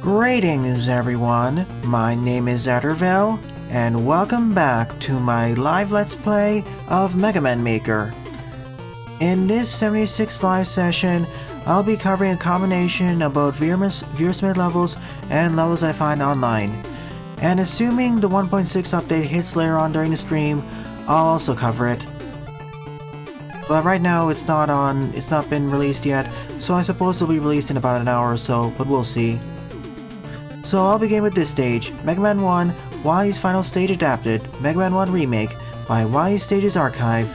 Greetings everyone, my name is Etterville, and welcome back to my live Let's Play of Mega Man Maker. In this 76th live session, I'll be covering a combination about viewer-submitted levels and levels that I find online. And assuming the 1.6 update hits later on during the stream, I'll also cover it. But right now it's not been released yet, so I suppose it'll be released in about an hour or so, but we'll see. So I'll begin with this stage, Mega Man 1, Wily's Final Stage Adapted, Mega Man 1 Remake by Wily Stages Archive,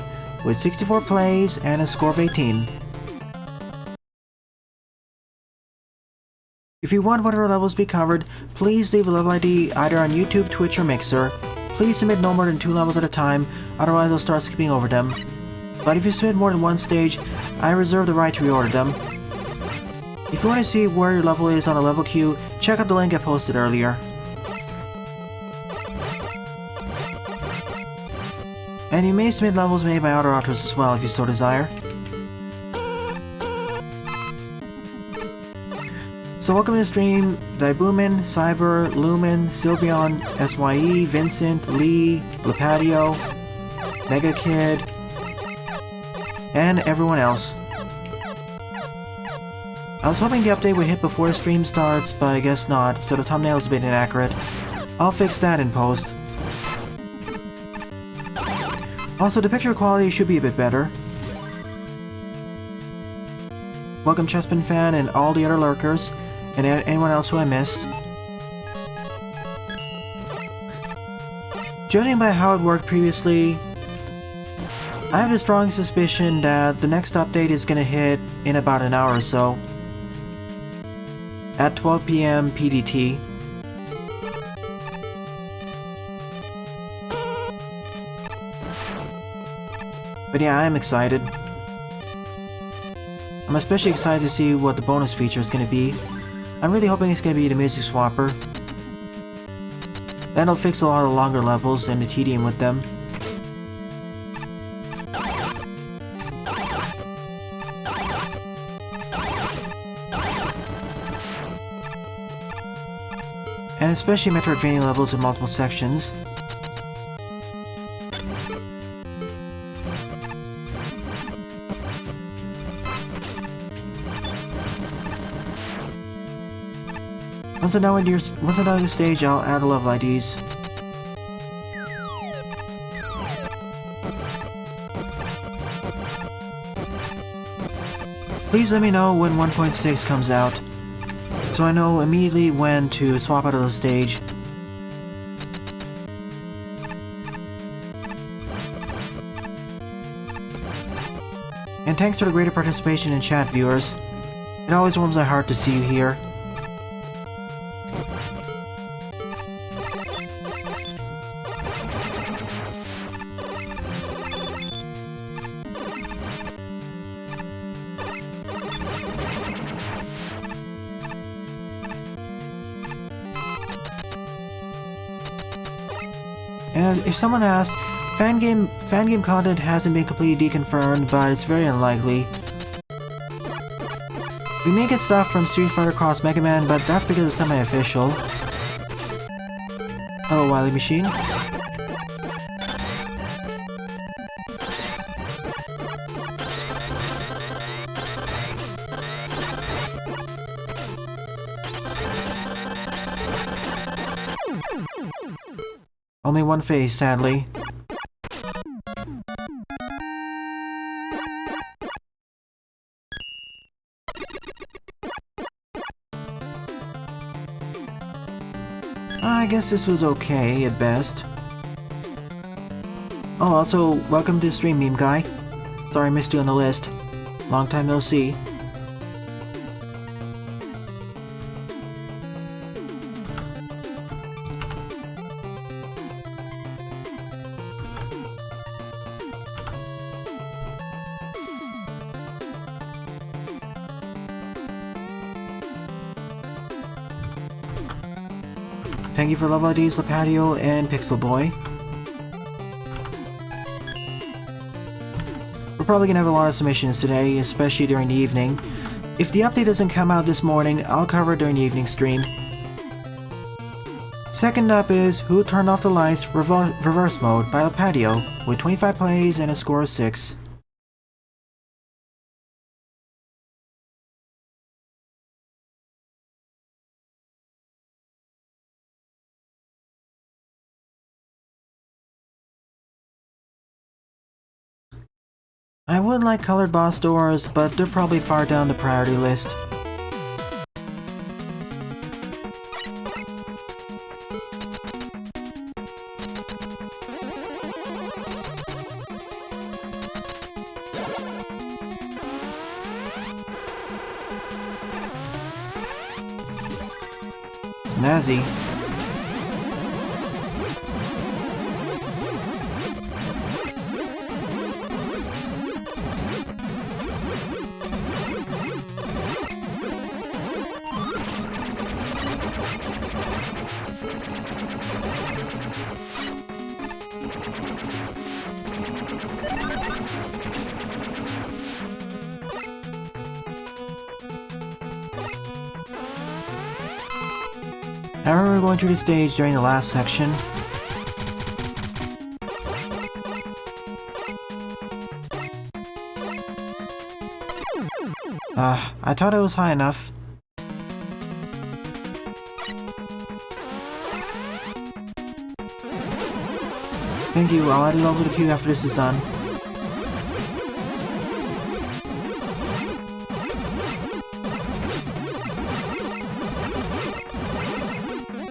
with 64 plays and a score of 18. If you want whatever levels be covered, please leave a level ID either on YouTube, Twitch, or Mixer. Please submit no more than 2 levels at a time, otherwise I'll start skipping over them. But if you submit more than one stage, I reserve the right to reorder them. If you want to see where your level is on the level queue, check out the link I posted earlier. And you may submit levels made by other authors as well if you so desire. So welcome to the stream, Daibuman, Cyber, Lumen, Sylveon, SYE, Vincent, Lee, Lipatio, Mega Kid, and everyone else. I was hoping the update would hit before the stream starts, but I guess not, so the thumbnail is a bit inaccurate. I'll fix that in post. Also, the picture quality should be a bit better. Welcome Chessman Fan and all the other lurkers, and anyone else who I missed. Judging by how it worked previously, I have a strong suspicion that the next update is gonna hit in about an hour or so. At 12 PM PDT. But yeah, I am excited. I'm especially excited to see what the bonus feature is going to be. I'm really hoping it's going to be the music swapper. That'll fix a lot of the longer levels and the tedium with them. And especially Metroidvania levels with multiple sections. Once I'm done with the stage, I'll add the level IDs. Please let me know when 1.6 comes out, so I know immediately when to swap out of the stage. And thanks for the greater participation in chat, viewers. It always warms my heart to see you here. And if someone asked, fan game content hasn't been completely deconfirmed, but it's very unlikely. We may get stuff from Street Fighter Cross Mega Man, but that's because it's semi-official. Hello, Wily Machine. Only one face, sadly. I guess this was okay, at best. Oh, also, welcome to the stream, Meme Guy. Sorry I missed you on the list. Long time no see. Thank you for love IDs, Lipatio and Pixel Boy. We're probably gonna have a lot of submissions today, especially during the evening. If the update doesn't come out this morning, I'll cover it during the evening stream. Second up is Who Turned Off the Lights Reverse Mode by Lipatio, with 25 plays and a score of 6. I would like colored boss doors, but they're probably far down the priority list. Snazzy. I remember going through the stage during the last section. I thought it was high enough. Thank you, I'll add it over to the queue after this is done.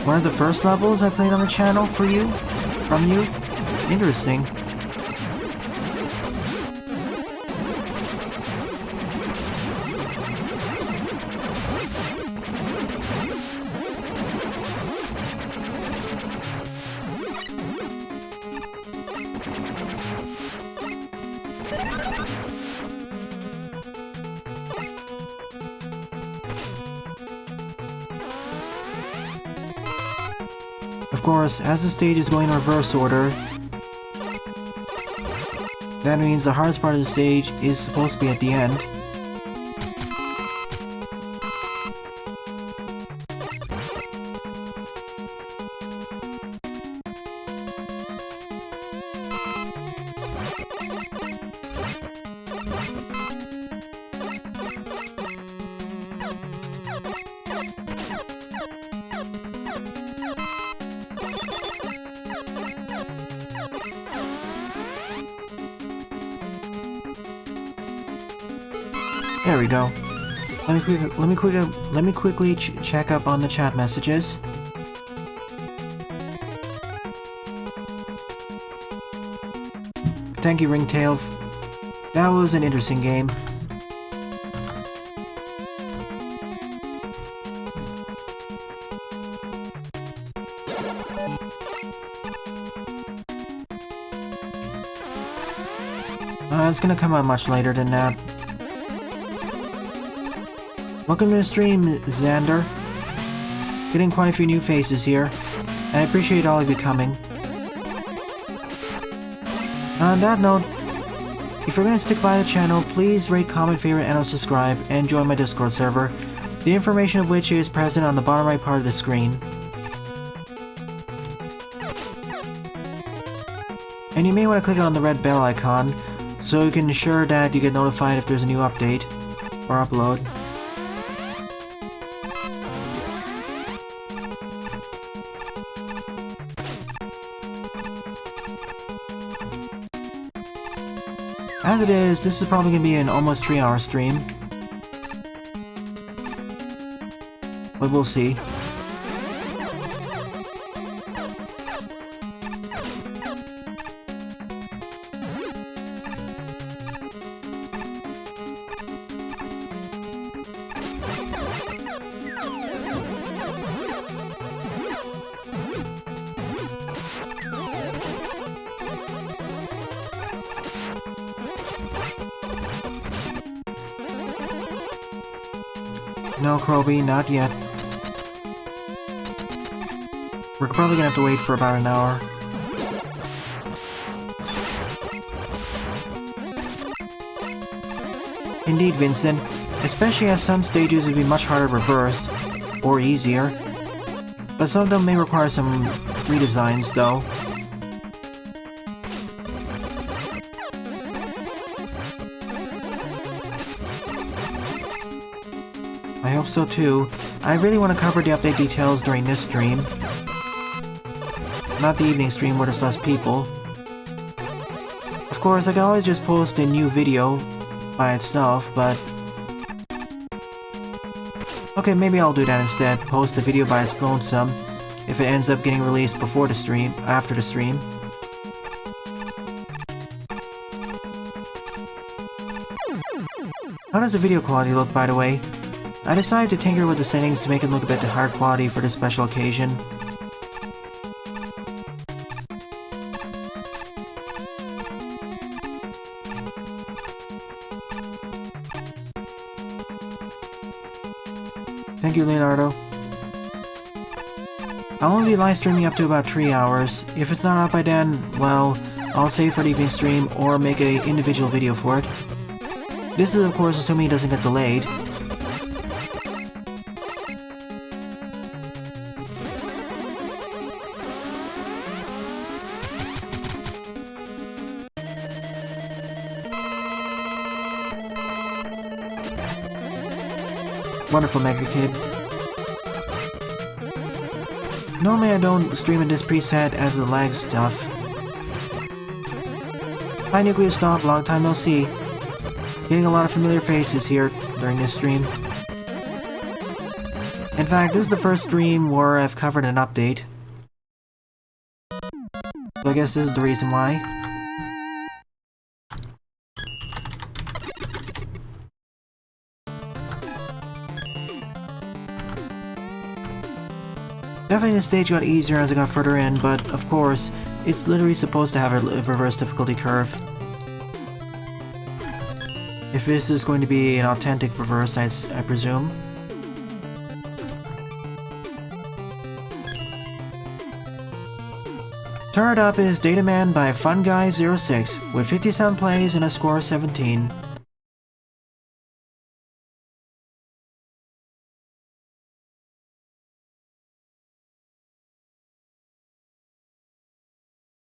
One of the first levels I played on the channel from you? Interesting. Of course, as the stage is going in reverse order, that means the hardest part of the stage is supposed to be at the end. There we go. Let me quickly check up on the chat messages. Thank you, Ringtail. That was an interesting game. It's gonna come out much later than that. Welcome to the stream, Xander. Getting quite a few new faces here, and I appreciate all of you coming. On that note, if you're gonna stick by the channel, please rate, comment, favorite, and subscribe, and join my Discord server, the information of which is present on the bottom right part of the screen. And you may want to click on the red bell icon, so you can ensure that you get notified if there's a new update or upload. As it is, this is probably going to be an almost 3-hour stream. But we'll see. No, Croby, not yet. We're probably gonna have to wait for about an hour. Indeed, Vincent. Especially as some stages would be much harder reversed, or easier. But some of them may require some redesigns, though. I hope so too. I really want to cover the update details during this stream. Not the evening stream where there's less people. Of course, I can always just post a new video by itself, but... Okay, maybe I'll do that instead. Post a video by its lonesome, if it ends up getting released before the stream, after the stream. How does the video quality look, by the way? I decided to tinker with the settings to make it look a bit higher quality for this special occasion. Thank you, Leonardo. I'll only be live streaming up to about 3 hours. If it's not out by then, well, I'll save for the evening stream or make an individual video for it. This is of course assuming it doesn't get delayed. Wonderful Mega Kid. Normally I don't stream in this preset as the lag stuff. Hi Nuclearstomp, long time no see. Getting a lot of familiar faces here during this stream. In fact, this is the first stream where I've covered an update. So I guess this is the reason why. Definitely the stage got easier as I got further in, but of course, it's literally supposed to have a reverse difficulty curve. If this is going to be an authentic reverse, I presume. Third up is Data Man by FunGuy06 with 57 plays and a score of 17.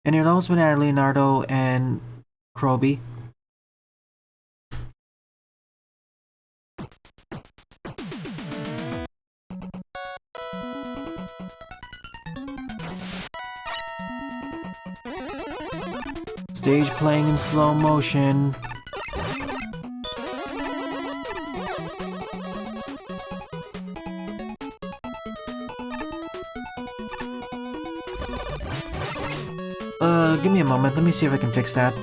And your levels been at Leonardo and Croby. Stage playing in slow motion. Give me a moment, let me see if I can fix that.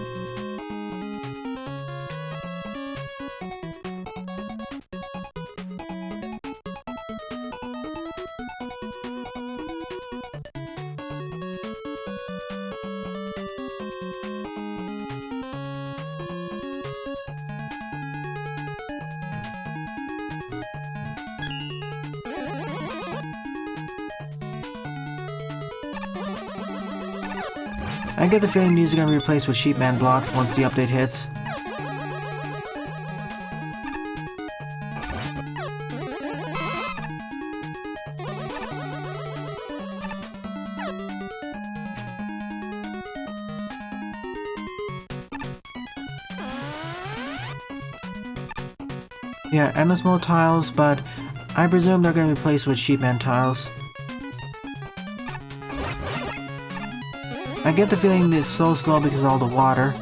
I get the feeling these are going to be replaced with Sheepman blocks once the update hits. Yeah, endless mode tiles, but I presume they're going to be replaced with Sheepman tiles. I get the feeling it's so slow because of all the water.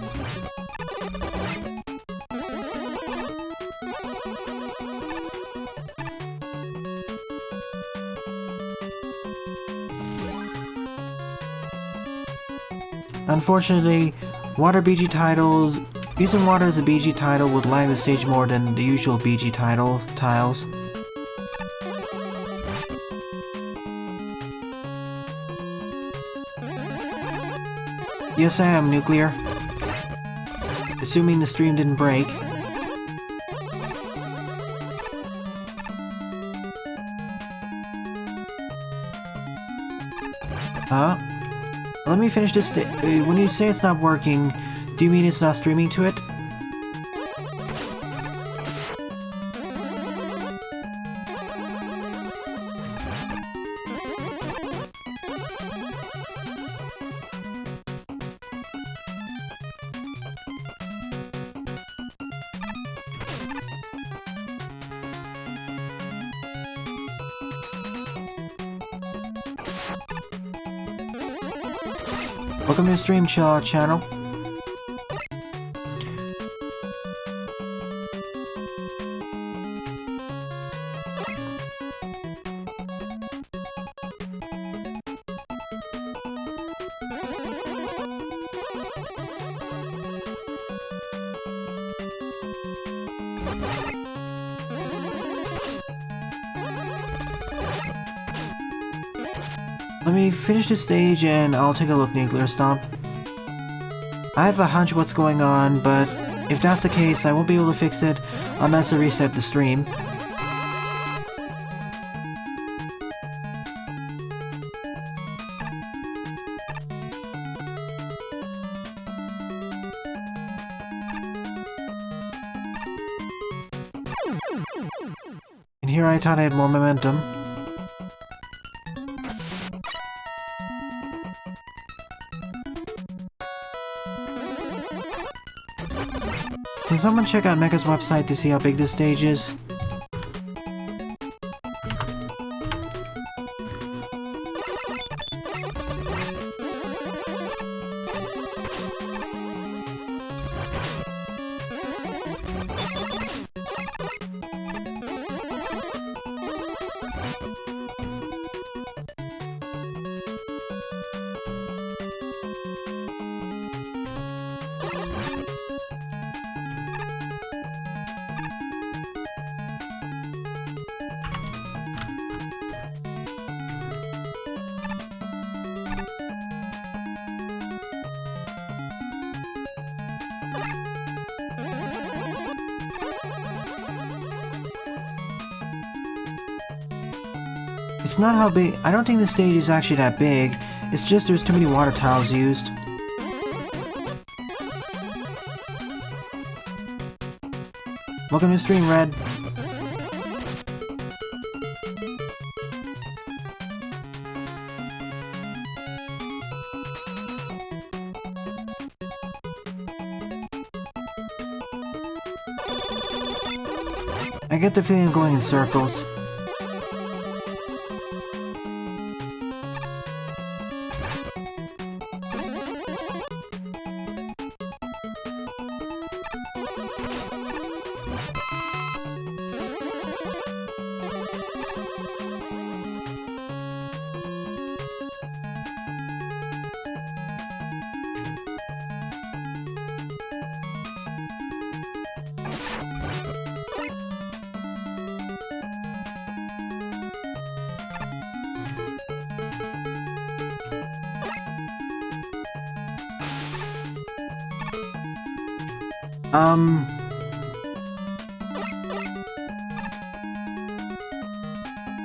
Unfortunately, water BG titles, using water as a BG title would lag the stage more than the usual BG tiles. Yes, I am, Nuclear. Assuming the stream didn't break. Huh? Let me finish this. When you say it's not working, do you mean it's not streaming to it? Welcome to the Stream Chill Out channel. Let me finish this stage and I'll take a look, Nuclearstomp. I have a hunch what's going on, but if that's the case, I won't be able to fix it unless I reset the stream. And here I thought I had more momentum. Can someone check out Mega's website to see how big this stage is? It's not how big— I don't think the stage is actually that big, it's just there's too many water tiles used. Welcome to the stream, Red. I get the feeling I'm going in circles.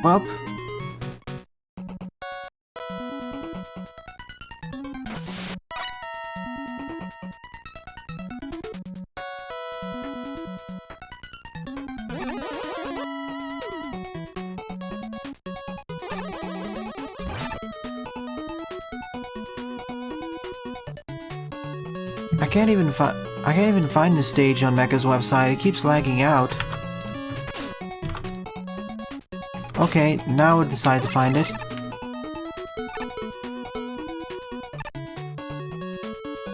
Well. I can't even find this stage on Mega's website. It keeps lagging out. Okay, now I decide to find it.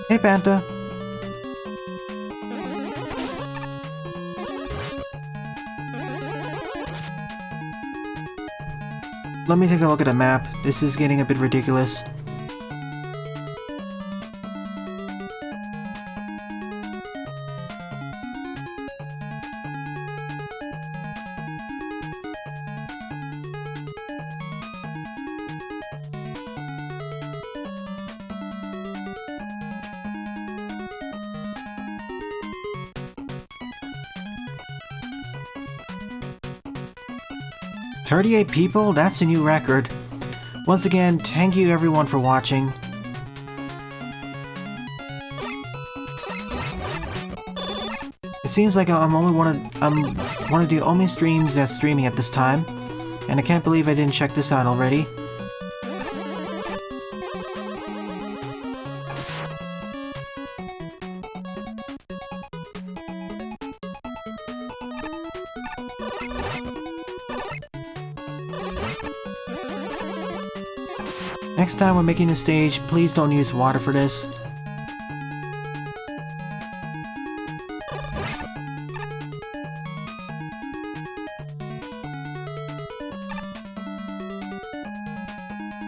Hey, Panta. Let me take a look at a map. This is getting a bit ridiculous. "38 people? That's a new record. Once again, thank you everyone for watching. It seems like I'm one of the only streams that's streaming at this time, and I can't believe I didn't check this out already. Next time when making a stage, please don't use water for this.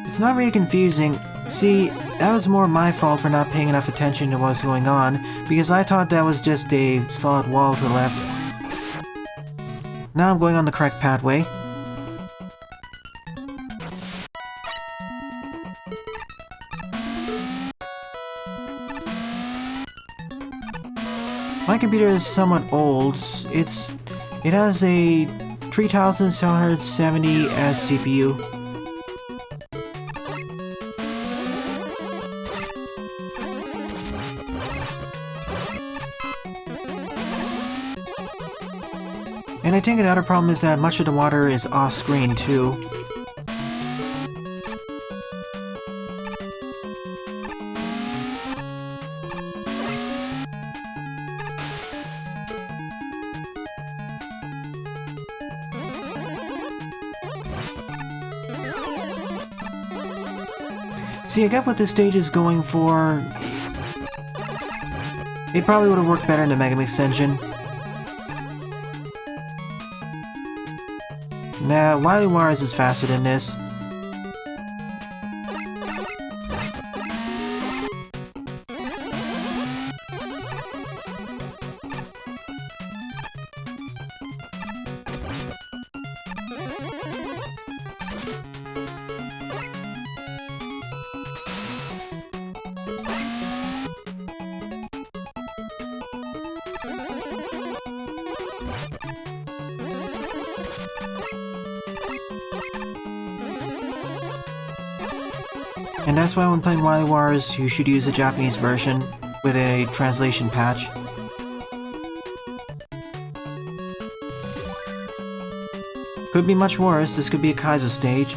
It's not really confusing. See, that was more my fault for not paying enough attention to what's going on, because I thought that was just a solid wall to the left. Now I'm going on the correct pathway. My computer is somewhat old. It has a 3770S CPU. And I think the other problem is that much of the water is off-screen too. See, I get what this stage is going for. It probably would have worked better in the Mega Man extension. Nah, Wily Wires is faster than this. And that's why when playing Wily Wars, you should use the Japanese version with a translation patch. Could be much worse, this could be a Kaizo stage.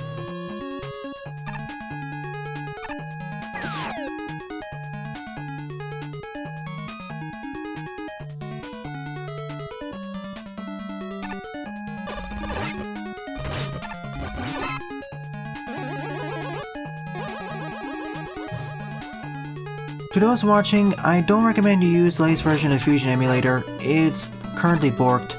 To those watching, I don't recommend you use the latest version of Fusion Emulator. It's currently borked.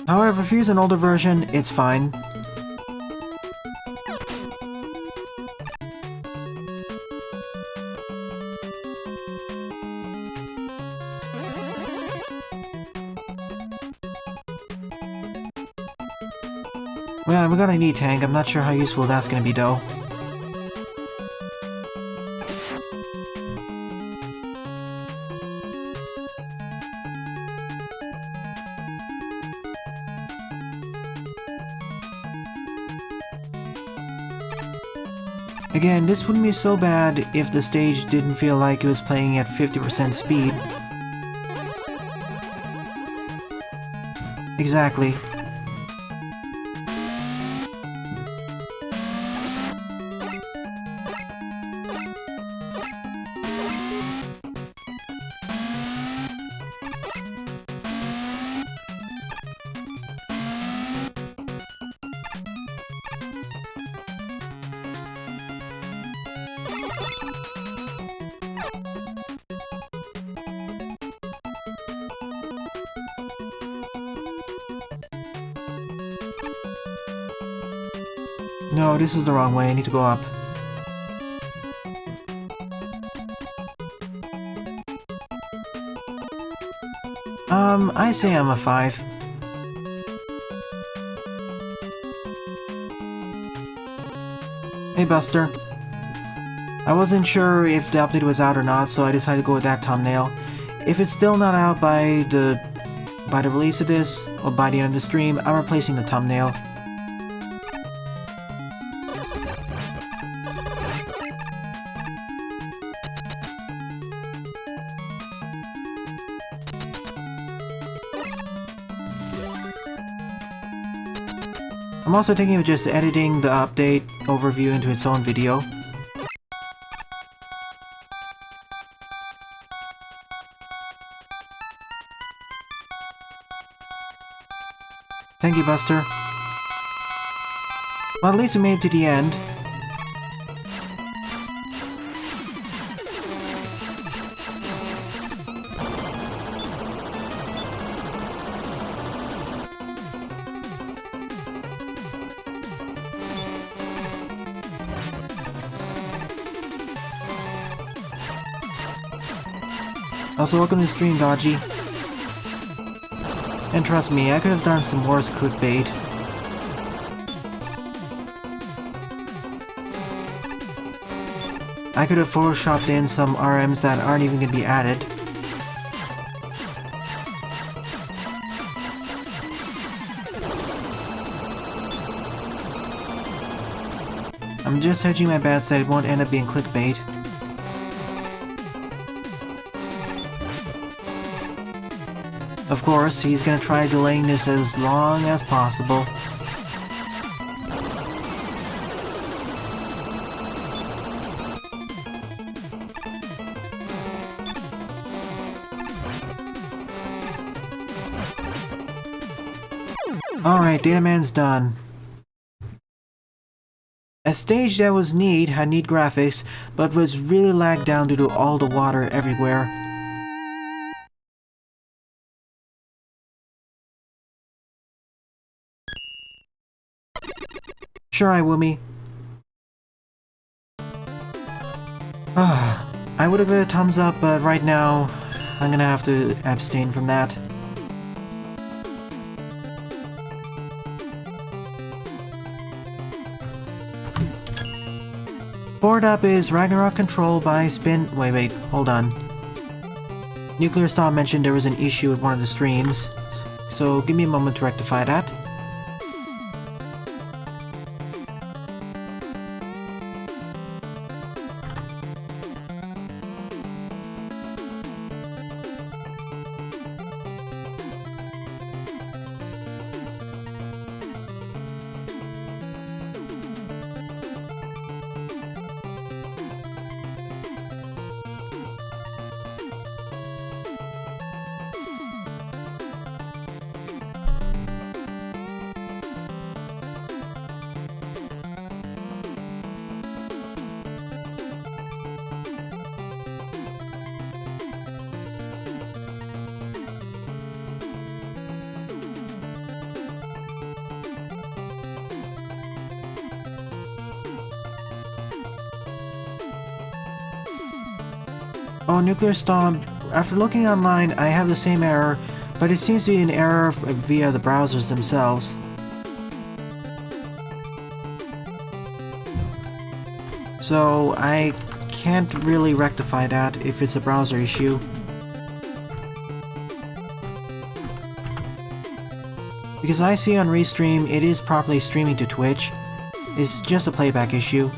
However, if you use an older version, it's fine. Well, we got an E-tank. I'm not sure how useful that's gonna be though. Again, this wouldn't be so bad if the stage didn't feel like it was playing at 50% speed. Exactly. No, this is the wrong way. I need to go up. I say I'm a 5. Hey, Buster. I wasn't sure if the update was out or not, so I decided to go with that thumbnail. If it's still not out by the release of this, or by the end of the stream, I'm replacing the thumbnail. I'm also thinking of just editing the update overview into its own video. Thank you, Buster. Well, at least we made it to the end. Also, welcome to the stream, Dodgy. And trust me, I could have done some worse clickbait. I could have photoshopped in some RMs that aren't even going to be added. I'm just hedging my bets that it won't end up being clickbait. Of course, he's gonna try delaying this as long as possible. Alright, Dataman's done. A stage that was neat, had neat graphics, but was really lagged down due to all the water everywhere. Sure, iWoomy. I would have given a thumbs up, but right now, I'm gonna have to abstain from that. Board up is Ragnarok Control by Wait, hold on. Nuclearstomp mentioned there was an issue with one of the streams, so give me a moment to rectify that. Oh, Nuclearstomp, after looking online, I have the same error, but it seems to be an error via the browsers themselves. So, I can't really rectify that if it's a browser issue. Because I see on Restream, it is properly streaming to Twitch. It's just a playback issue.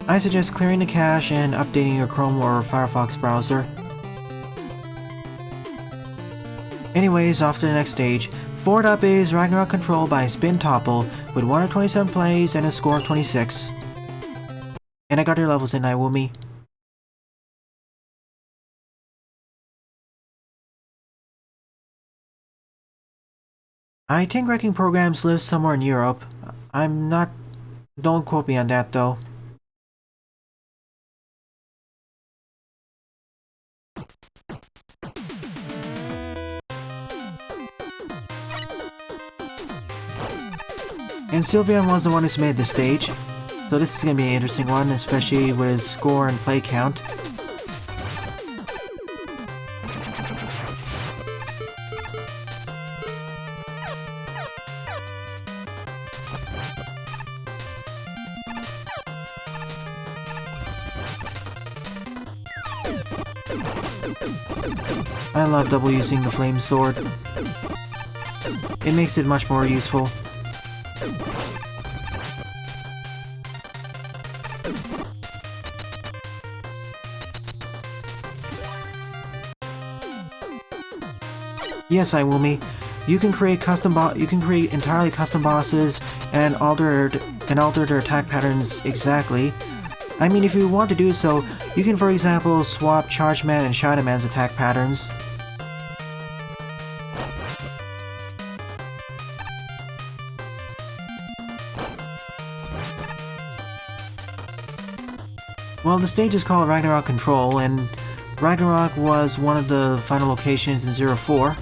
I suggest clearing the cache and updating your Chrome or Firefox browser. Anyways, off to the next stage. Forward up is Ragnarok Control by Spintopple with 127 plays and a score of 26. And I got your levels in, iWoomy. I think Wrecking Programs lives somewhere in Europe. I'm not... Don't quote me on that though. And Sylvian was the one who made the stage, so this is gonna be an interesting one, especially with its score and play count. I love double using the flame sword. It makes it much more useful. Yes, iWoomy. You can create entirely custom bosses and alter their attack patterns exactly. I mean, if you want to do so, you can, for example, swap Charge Man and Shadow Man's attack patterns. Well, the stage is called Ragnarok Control, and Ragnarok was one of the final locations in 04.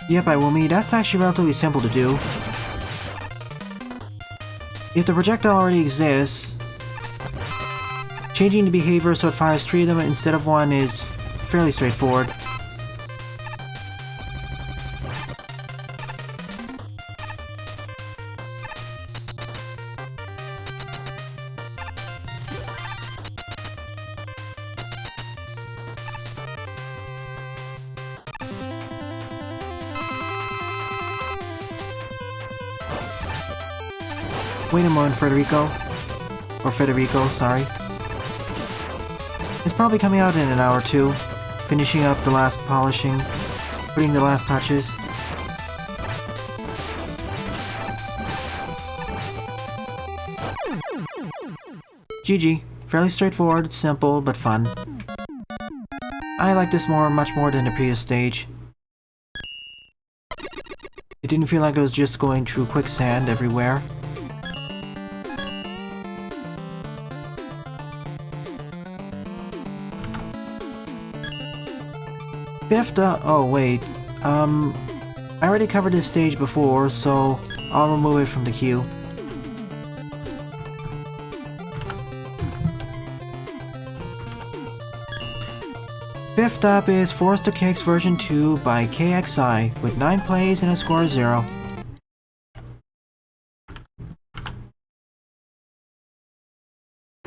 Yep, iWoomy, that's actually relatively simple to do. If the projectile already exists, changing the behavior so it fires 3 of them instead of 1 is fairly straightforward. Wait a moment, Federico, sorry. It's probably coming out in an hour or two, finishing up the last polishing, putting the last touches. GG. Fairly straightforward, simple, but fun. I like this much more than the previous stage. It didn't feel like I was just going through quicksand everywhere. Fifth, oh wait, I already covered this stage before, so I'll remove it from the queue. Fifth up is Forest of Cakes version 2 by KXI, with 9 plays and a score of 0.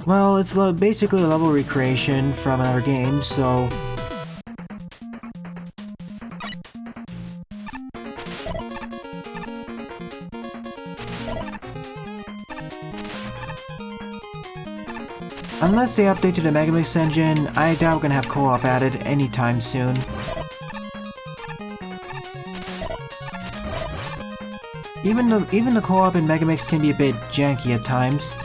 Well, it's basically a level recreation from another game, so... Unless they update to the Mega Mix engine, I doubt we're gonna have co-op added anytime soon. Even the co-op in Mega Mix can be a bit janky at times.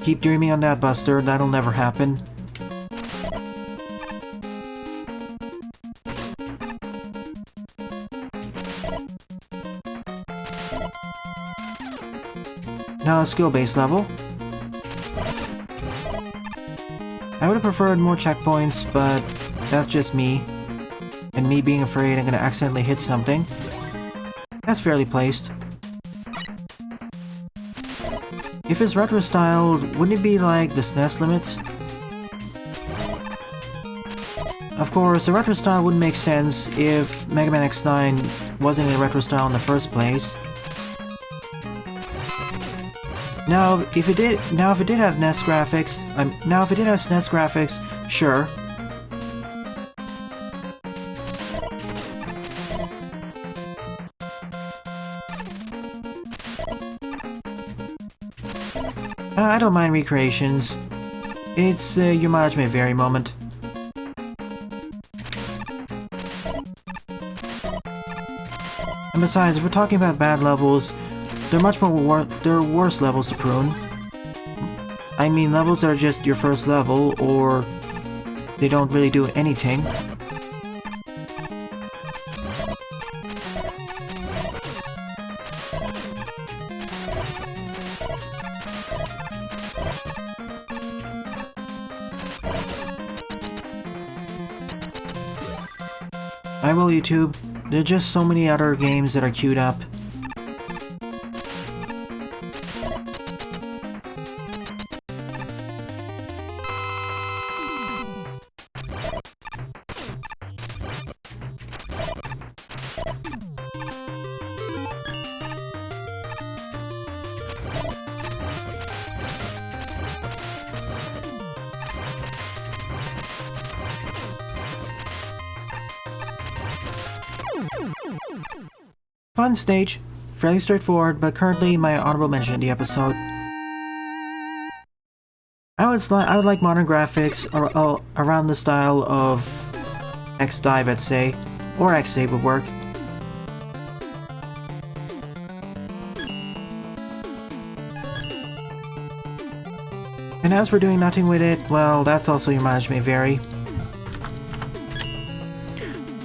Keep dreaming on that, Buster. That'll never happen. Now a skill-based level. I would have preferred more checkpoints, but that's just me. And me being afraid I'm gonna accidentally hit something. That's fairly placed. If it's retro-styled, wouldn't it be like the SNES limits? Of course, the retro style wouldn't make sense if Mega Man X9 wasn't in a retro style in the first place. Now, if it did have NES graphics, SNES graphics, sure. I don't mind recreations. It's your mileage may vary moment. And besides, if we're talking about bad levels, there are worse levels to prune. I mean levels that are just your first level, or they don't really do anything. I will, YouTube. There are just so many other games that are queued up. Fun stage. Fairly straightforward, but currently my honorable mention in the episode. I would like modern graphics around the style of X-Dive, I'd say, or X-8 would work. And as for doing nothing with it, well, that's also your mileage may vary.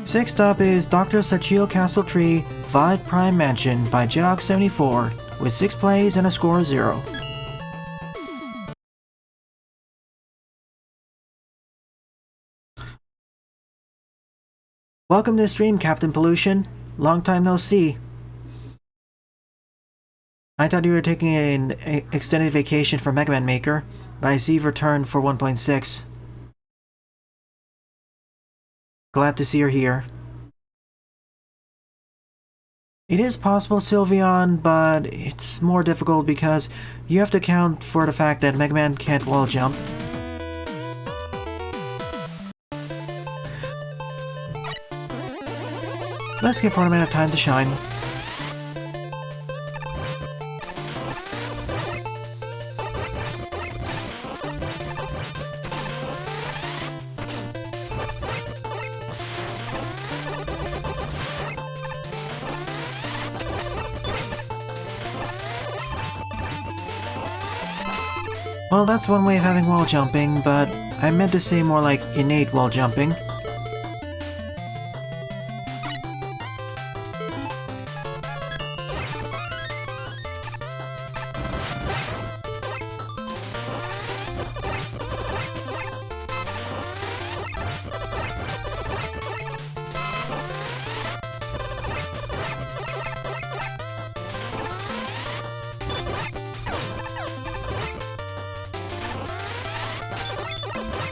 Sixth up is Dr. Sachiel Castle Tree Violet Prime Mansion by Jedok74 with 6 plays and a score of 0. Welcome to the stream, Captain Pollution. Long time no see. I thought you were taking an extended vacation for Mega Man Maker, but I see you've returned for 1.6. Glad to see you're here. It is possible, Sylveon, but it's more difficult because you have to account for the fact that Mega Man can't wall jump. Let's give Ornament time to shine. Well, that's one way of having wall jumping, but I meant to say more like innate wall jumping.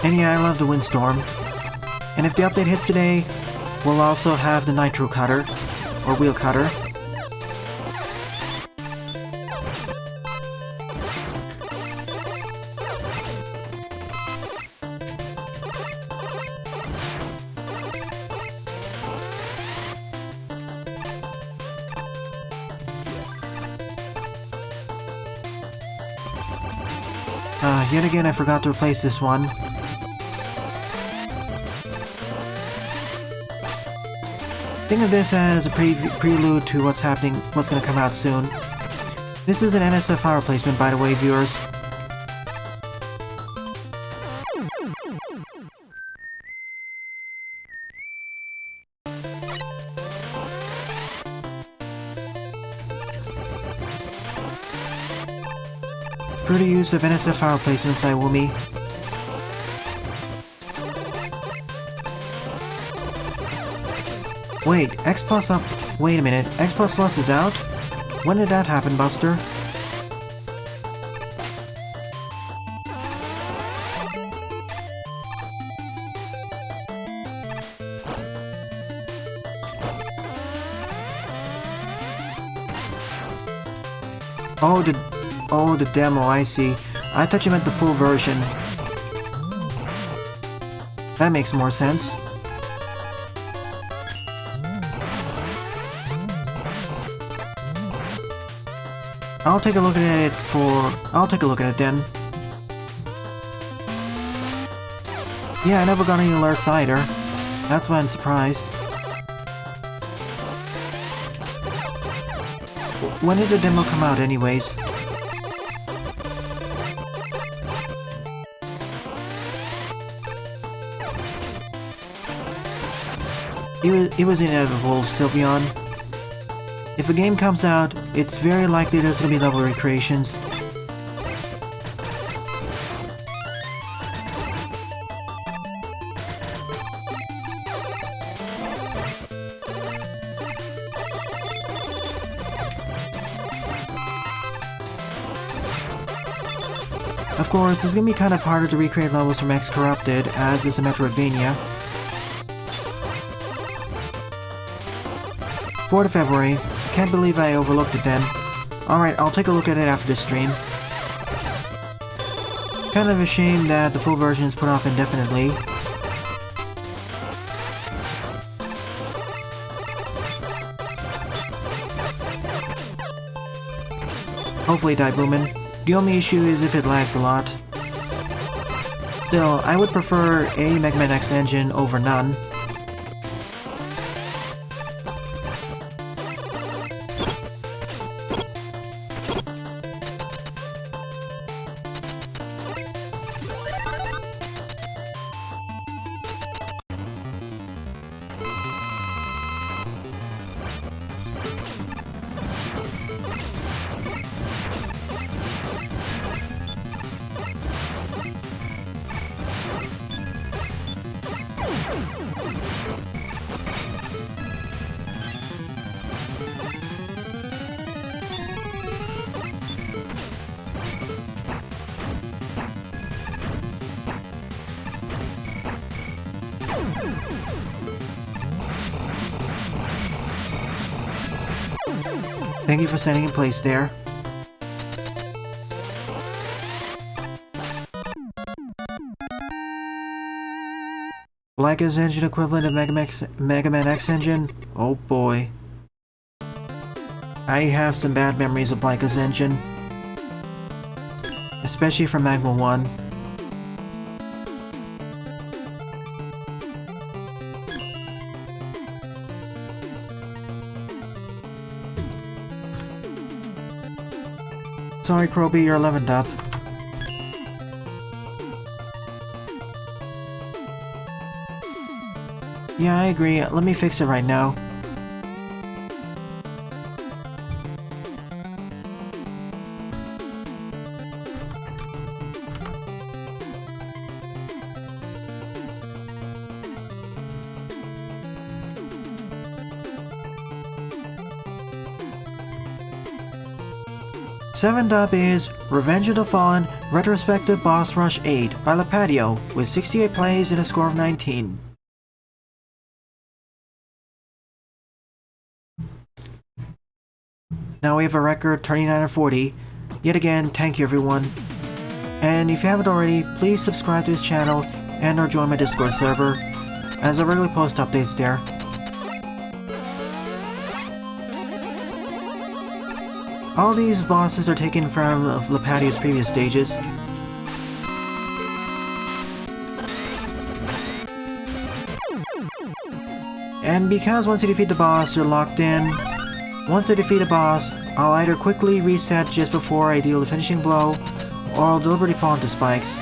And yeah, I love the Windstorm. And if the update hits today, we'll also have the Nitro Cutter, or Wheel Cutter. Yet again I forgot to replace this one. Think of this as a prelude to what's gonna come out soon. This is an NSFR replacement, by the way, viewers. True to use of NSFR replacements, iWoomy. Wait, X Plus up. Wait a minute, X Plus is out? When did that happen, Buster? Oh, the demo, I see. I thought you meant the full version. That makes more sense. I'll take a look at it then. Yeah, I never got any alerts either. That's why I'm surprised. When did the demo come out anyways? It was inevitable, Sylveon. If a game comes out, it's very likely there's gonna be level recreations. Of course, it's gonna be kind of harder to recreate levels from X Corrupted, as it's a Metroidvania. 4th of February. Can't believe I overlooked it then. Alright, I'll take a look at it after this stream. Kind of a shame that the full version is put off indefinitely. Hopefully it died booming. The only issue is if it lags a lot. Still, I would prefer a Mega Man X engine over none. Thank you for standing in place there. Leica's engine equivalent of Mega Man X engine? Oh boy. I have some bad memories of Leica's engine. Especially from Magma 1. Sorry, Croby, you're 11th up. Yeah, I agree. Let me fix it right now. Seventh up is Revenge of the Fallen Retrospective Boss Rush 8 by Lipatio with 68 plays and a score of 19. Now we have a record 39 or 40. Yet again, thank you everyone. And if you haven't already, please subscribe to this channel and or join my Discord server, as I regularly post updates there. All these bosses are taken from Lipatio's previous stages. And because once you defeat the boss, you're locked in. Once I defeat a boss, I'll either quickly reset just before I deal the finishing blow, or I'll deliberately fall into spikes.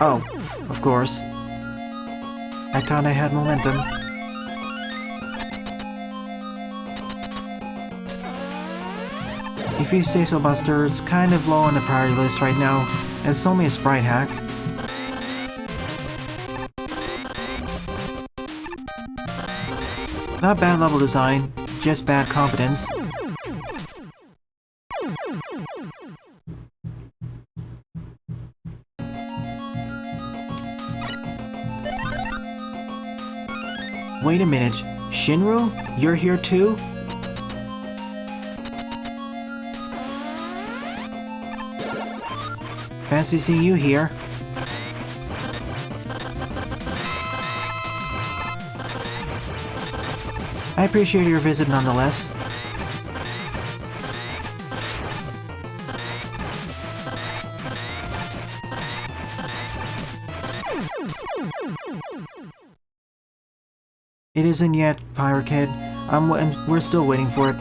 Oh, of course. I thought I had momentum. If you say so, Buster, it's kind of low on the priority list right now, as it's only a sprite hack. Not bad level design, just bad competence. Wait a minute, Shinru? You're here too? Fancy seeing you here. I appreciate your visit nonetheless. It isn't yet, Pirate Kid. We're still waiting for it.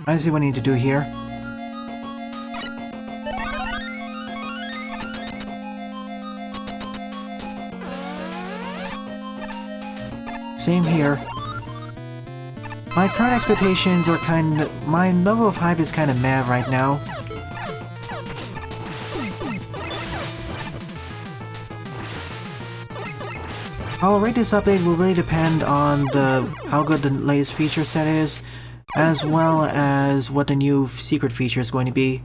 I see what I need to do here. Same here. My current expectations are my level of hype is kinda meh right now. How I'll rate this update will really depend on how good the latest feature set is, as well as what the new secret feature is going to be.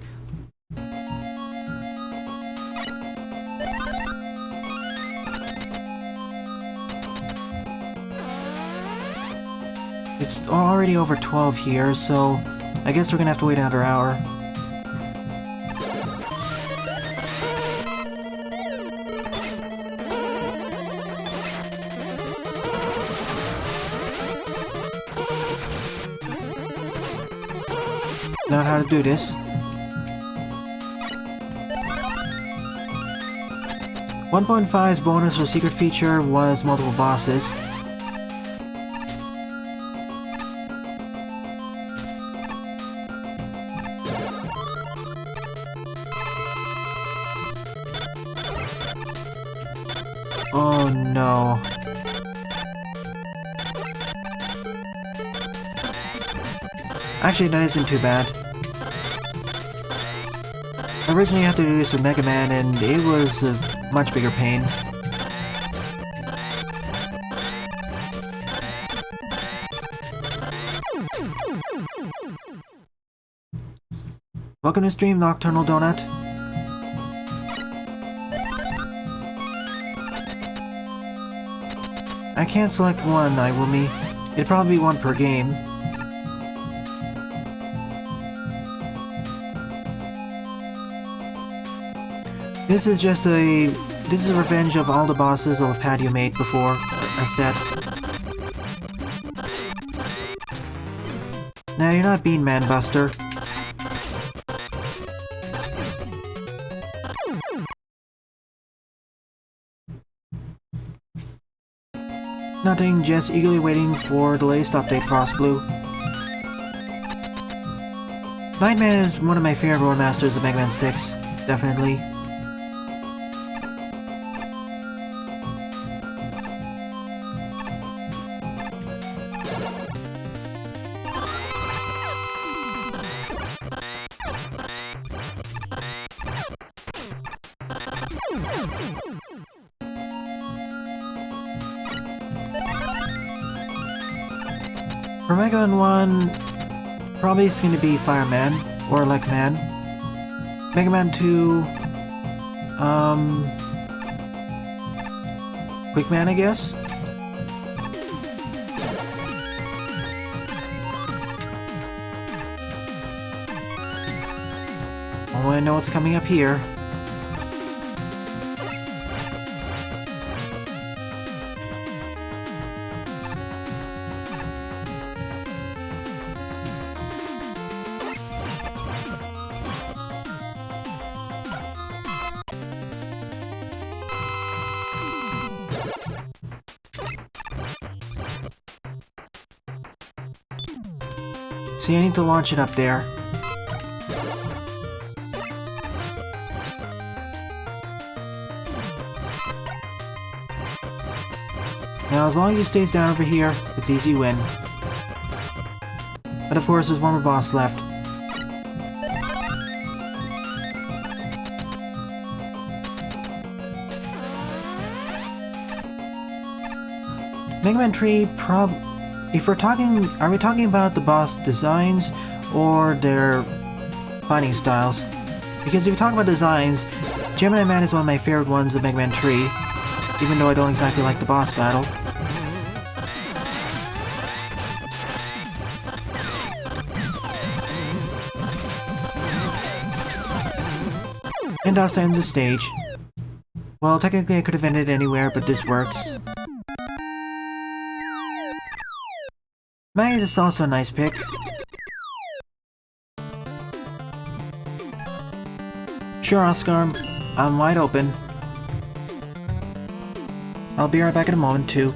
It's already over 12 here, so I guess we're gonna have to wait another hour. Not how to do this. 1.5's bonus or secret feature was multiple bosses. Oh no. Actually, that isn't too bad. Originally, I had to do this with Mega Man, and it was a much bigger pain. Welcome to stream, Nocturnal Donut. I can't select one, iWoomy. It'd probably be one per game. This is a revenge of all the bosses Lipatio made before a set. Now you're not Bean Man Buster. Nothing, just eagerly waiting for the latest update, Frostblue. Nightman is one of my favorite Road Masters of Mega Man 6, definitely. For Mega Man 1, probably it's going to be Fireman, or like Man. Mega Man 2, Quick Man, I guess? Oh, I know what's coming up here. See, I need to launch it up there. Now, as long as he stays down over here, it's easy win. But of course, there's one more boss left. Mega Man 3 if we're talking, are we talking about the boss designs or their fighting styles? Because if you talk about designs, Gemini Man is one of my favorite ones of Mega Man 3, even though I don't exactly like the boss battle. And thus ends the stage. Well, technically I could have ended anywhere, but this works. Maggot is also a nice pick. Sure, Oscar, I'm wide open. I'll be right back in a moment, too.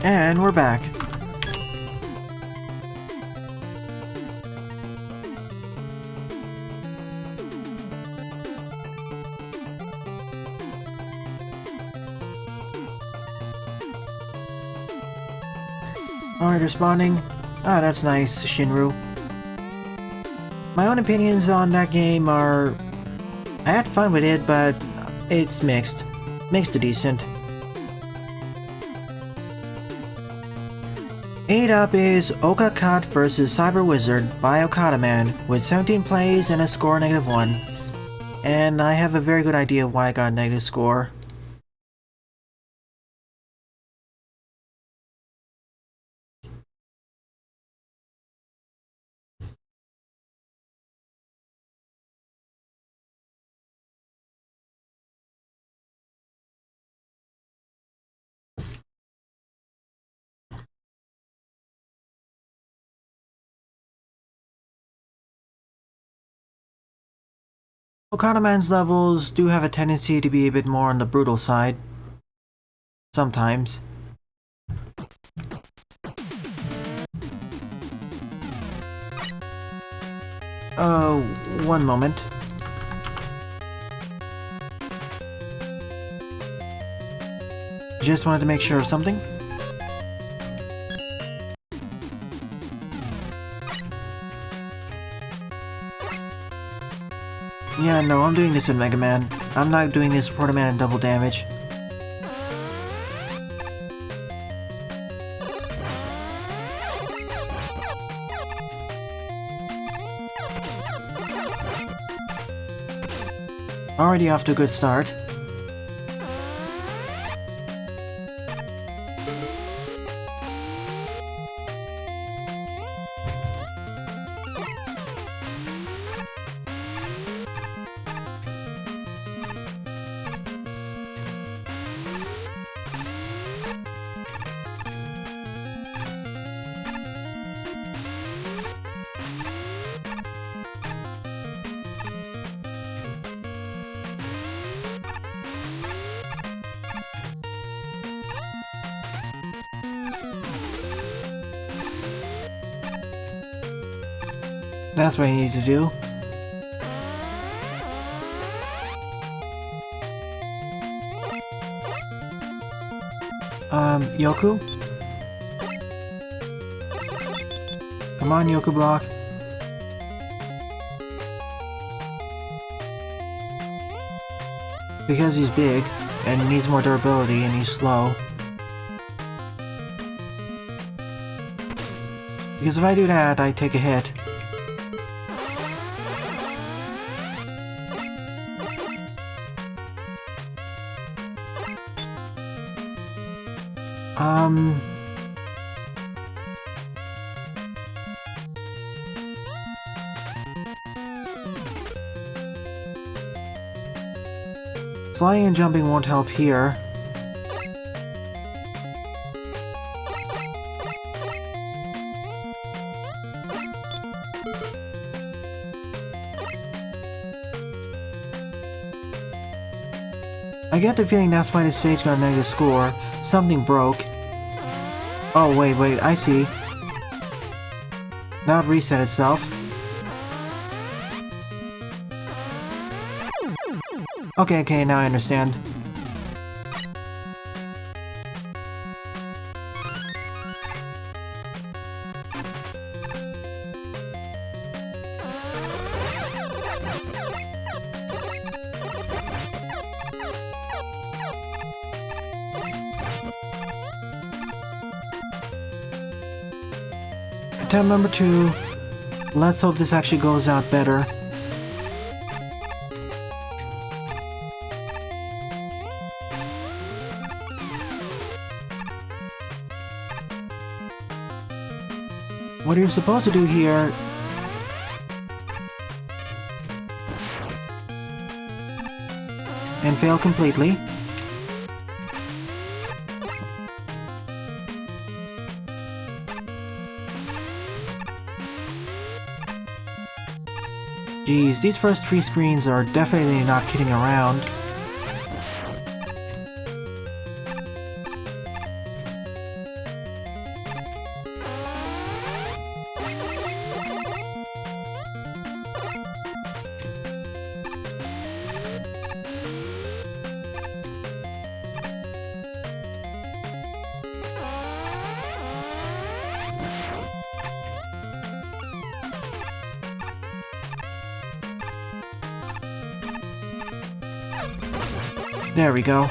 And we're back. Alright, responding. Ah, that's nice, Shinru. My own opinions on that game are... I had fun with it, but it's mixed. Mixed to decent. 8 up is Okada Cut vs Cyber Wizard by Okada Man with 17 plays and a score -1. And I have a very good idea why I got a negative score. Okada Man's levels do have a tendency to be a bit more on the brutal side. Sometimes. One moment. Just wanted to make sure of something. Yeah, no, I'm doing this with Mega Man. I'm not doing this with Proto Man and double damage. Already off to a good start. That's what I need to do. Yoku? Come on, Yoku block. Because he's big, and he needs more durability, and he's slow. Because if I do that, I take a hit. Sliding and jumping won't help here. I get the feeling that's why the stage got a negative score. Something broke. Oh, wait, I see. Now it reset itself. Okay, now I understand. Attempt number 2. Let's hope this actually goes out better. What you're supposed to do here and fail completely. Geez, these first 3 screens are definitely not kidding around. There we go.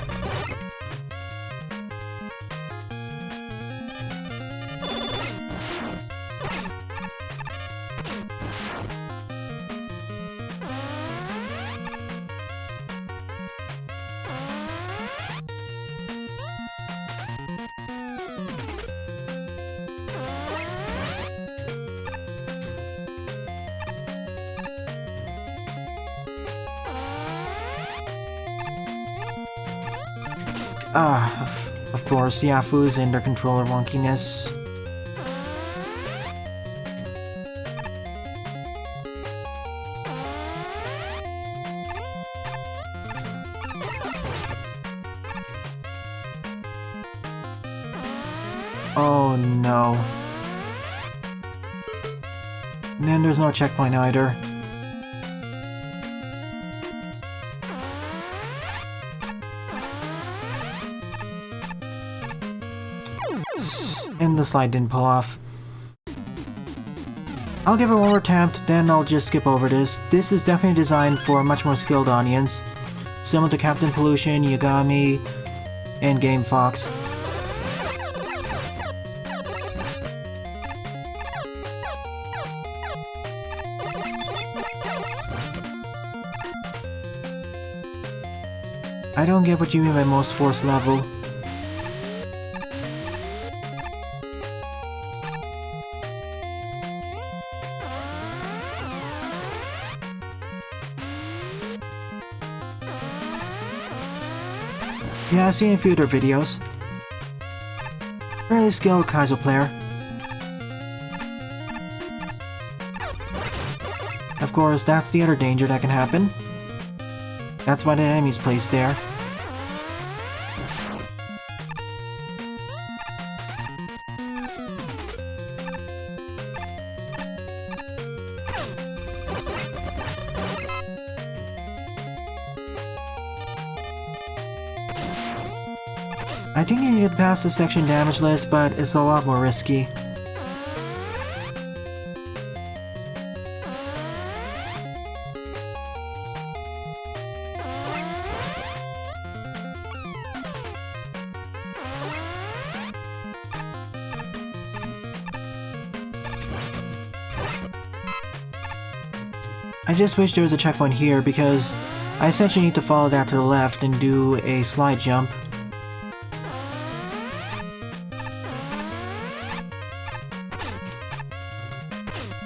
Of course, Yafu's and their controller wonkiness. Oh no. And then there's no checkpoint either. And the slide didn't pull off. I'll give it one more attempt, then I'll just skip over this. This is definitely designed for a much more skilled audience, similar to Captain Pollution, Yagami, and Game Fox. I don't get what you mean by most forced level. Yeah, I've seen a few of their videos. Fairly skilled Kaizo player. Of course, that's the other danger that can happen. That's why the enemy's placed there. I think you can get past the section damage list, but it's a lot more risky. I just wish there was a checkpoint here because I essentially need to follow that to the left and do a slide jump.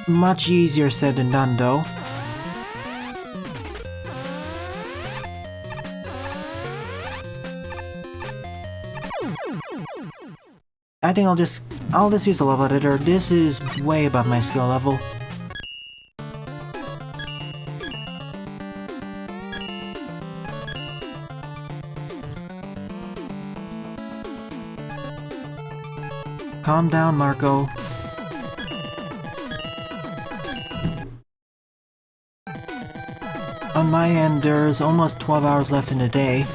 Much easier said than done, though. I think I'll just use the level editor. This is way above my skill level. Calm down, Marco. On my end, there's almost 12 hours left in the day.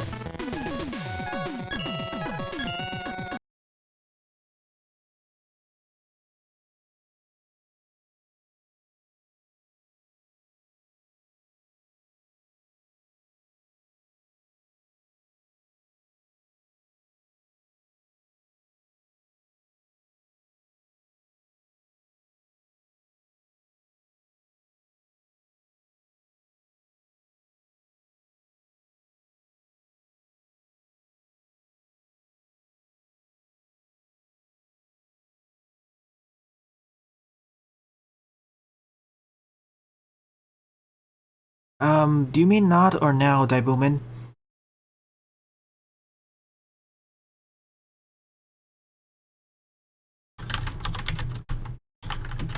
Do you mean not or now, Daibuman?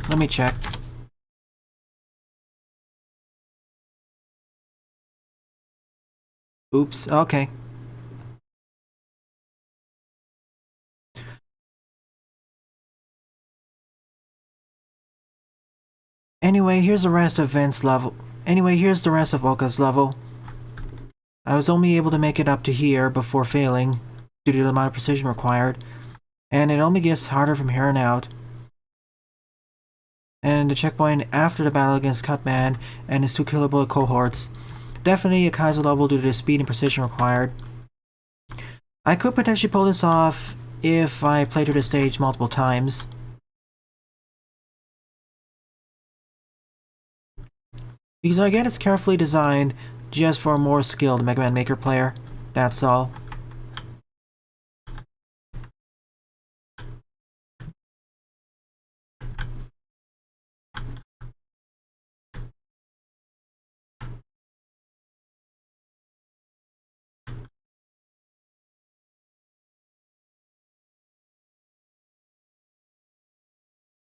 Let me check. Oops, okay. Anyway, here's the rest of Vince's level. Anyway, here's the rest of Oka's level. I was only able to make it up to here before failing, due to the amount of precision required, and it only gets harder from here on out. And the checkpoint after the battle against Cut Man and his 2 killable cohorts. Definitely a Kaizo level due to the speed and precision required. I could potentially pull this off if I play through the stage multiple times. Because again, it's carefully designed just for a more skilled Mega Man Maker player. That's all.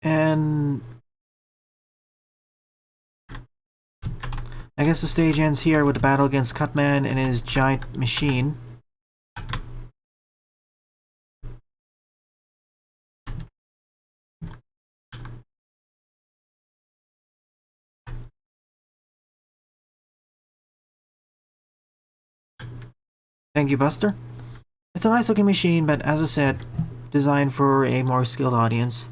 And I guess the stage ends here with the battle against Cutman and his giant machine. Thank you, Buster. It's a nice looking machine, but as I said, designed for a more skilled audience.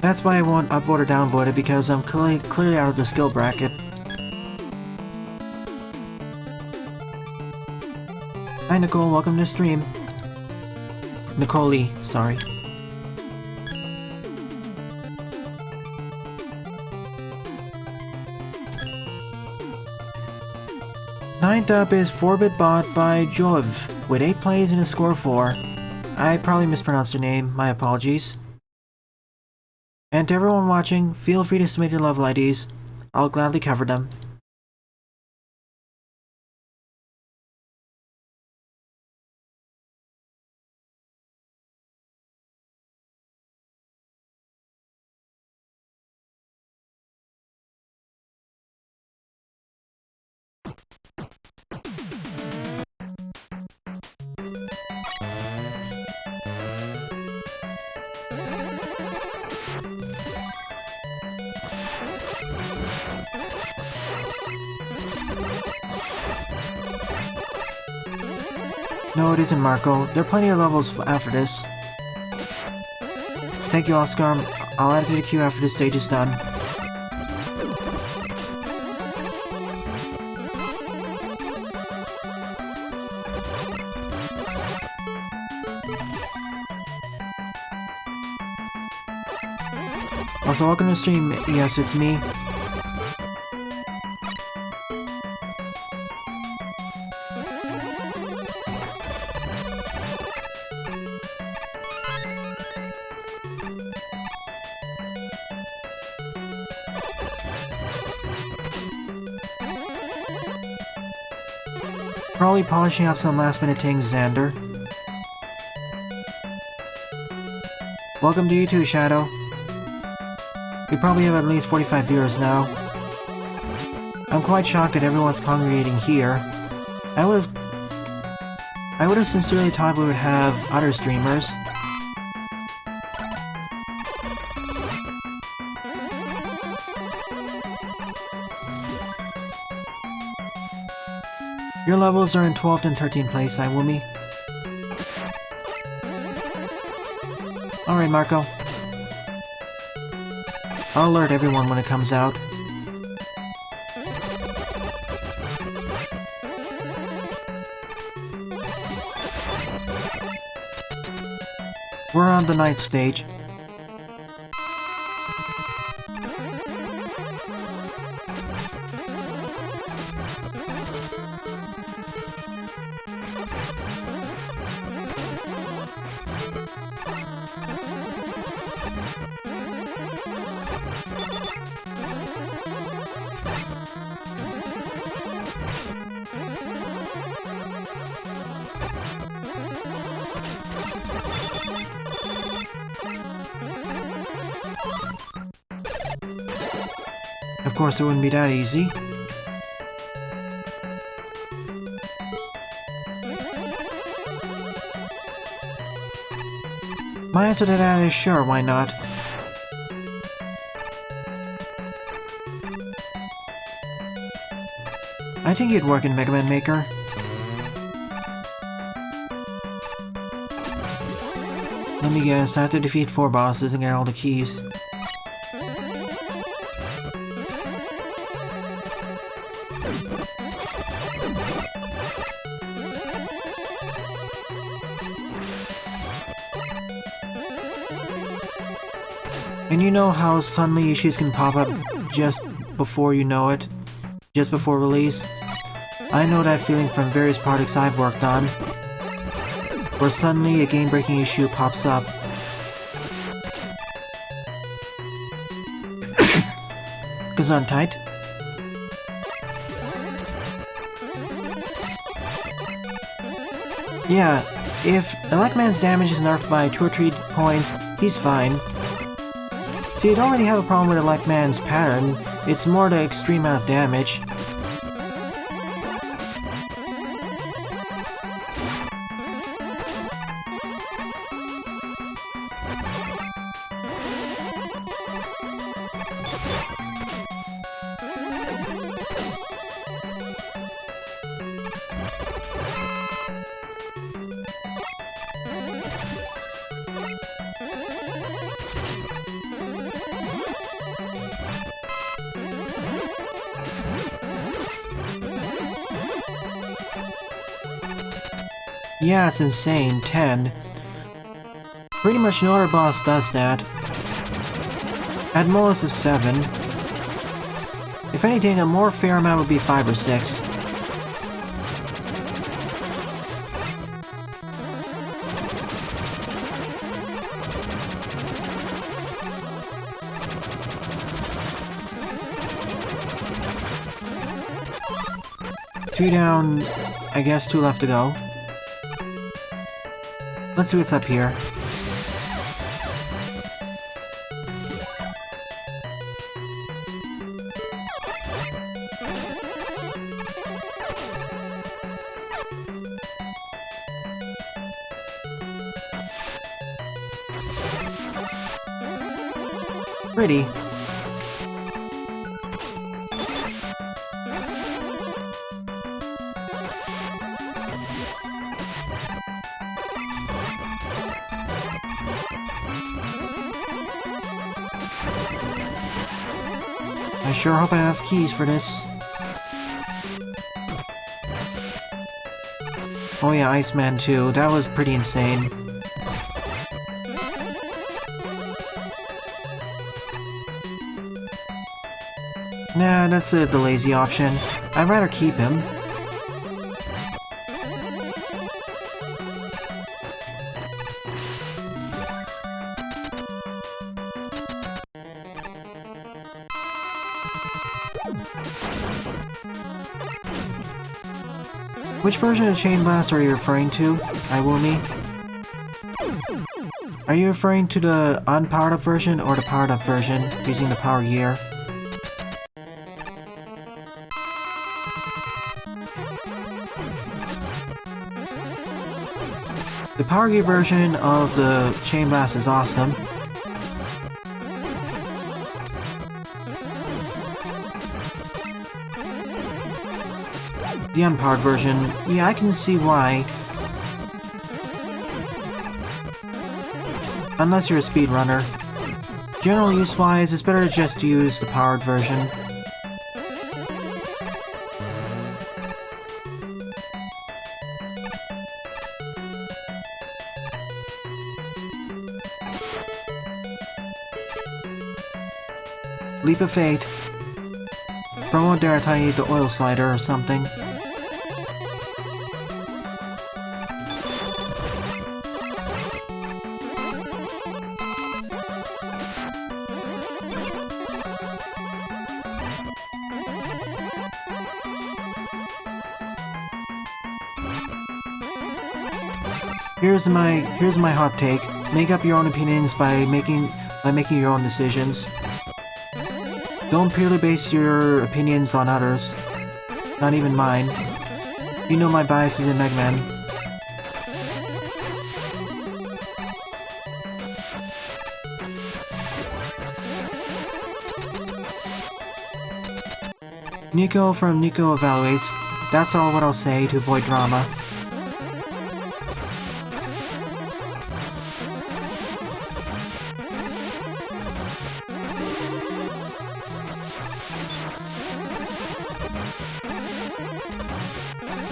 That's why I won't upvote or downvote it, because I'm clearly out of the skill bracket. Hi Nicole, welcome to the stream. Nicole, sorry. Ninth up is 4-bit bot by Joaov, with 8 plays and a score of 4. I probably mispronounced her name, my apologies. And to everyone watching, feel free to submit your level IDs. I'll gladly cover them. No, it isn't, Marco. There are plenty of levels after this. Thank you, Oscar. I'll add it to the queue after this stage is done. Also, welcome to the stream. Yes, it's me. Probably polishing up some last minute things, Xander. Welcome to you too, Shadow. We probably have at least 45 viewers now. I'm quite shocked that everyone's congregating here. I would have sincerely thought we would have other streamers. Your levels are in 12th and 13th place, iWoomy. Alright, Marco. I'll alert everyone when it comes out. We're on the 9th stage. Of course, it wouldn't be that easy. My answer to that is sure, why not? I think it'd work in Mega Man Maker. Let me guess, I have to defeat 4 bosses and get all the keys. And you know how suddenly issues can pop up just before you know it? Just before release? I know that feeling from various projects I've worked on, where suddenly a game-breaking issue pops up. Gesundheit. Yeah, if Elecman's damage is nerfed by 2 or 3 points, he's fine. See, I don't really have a problem with Elecman's pattern, it's more the extreme amount of damage. Yeah, it's insane. 10. Pretty much no other boss does that. At most is 7. If anything, a more fair amount would be 5 or 6. Two down, I guess 2 left to go. Let's see what's up here. Pretty. I sure hope I have keys for this. Oh yeah, Iceman too. That was pretty insane. Nah, that's the lazy option. I'd rather keep him. Which version of Chain Blast are you referring to, iWoomy? Are you referring to the unpowered up version or the powered up version using the power gear? The power gear version of the Chain Blast is awesome. The unpowered version, yeah, I can see why. Unless you're a speedrunner. General use-wise, it's better to just use the powered version. Leap of Fate. Promo Derrotados, I need the oil slider or something. Here's my hot take. Make up your own opinions by making your own decisions. Don't purely base your opinions on others. Not even mine. You know my biases in Mega Man. Nico from Nico Evaluates. That's all what I'll say to avoid drama.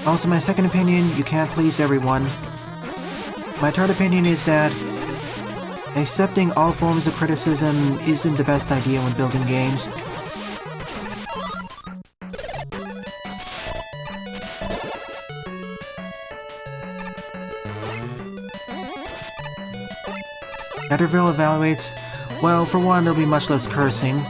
Also, my second opinion, you can't please everyone. My third opinion is that Accepting all forms of criticism isn't the best idea when building games. Etterville evaluates, well, for one, there'll be much less cursing.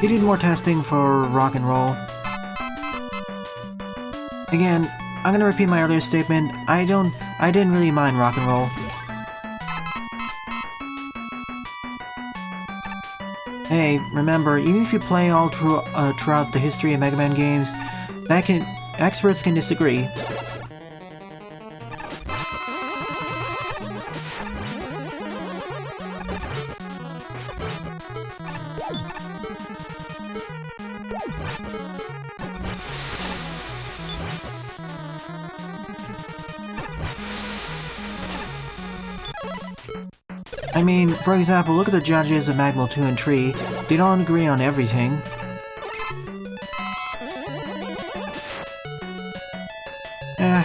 He did more testing for rock and roll. Again, I'm gonna repeat my earlier statement. I didn't really mind rock and roll. Hey, remember, even if you play all throughout the history of Mega Man games, experts can disagree. I mean, for example, look at the judges of Magmal 2 and 3. They don't agree on everything.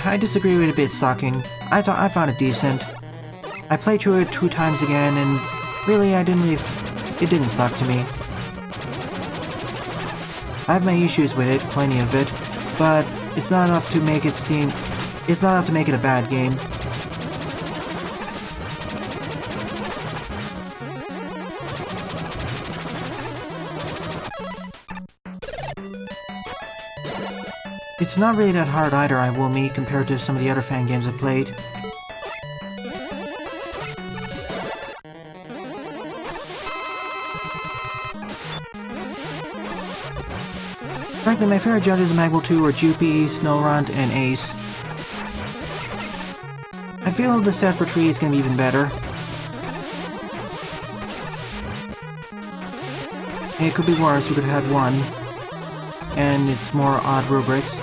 I disagree with a bit sucking. I found it decent. I played through it 2 times again, and really, it didn't suck to me. I have my issues with it, plenty of it, but it's not enough to make it a bad game. It's not really that hard either, iWoomy, compared to some of the other fan games I've played. Frankly, my favorite judges in Magmal 2 were Jupy, Snowrunt, and Ace. I feel the set for 3 is gonna be even better. It could be worse, we could have had 1. And it's more odd rubrics.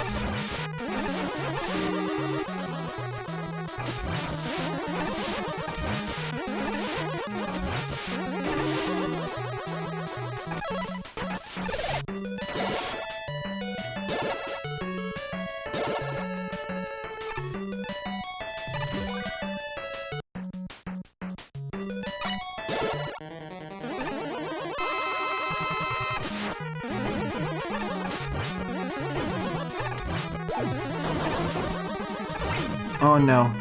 Oh no.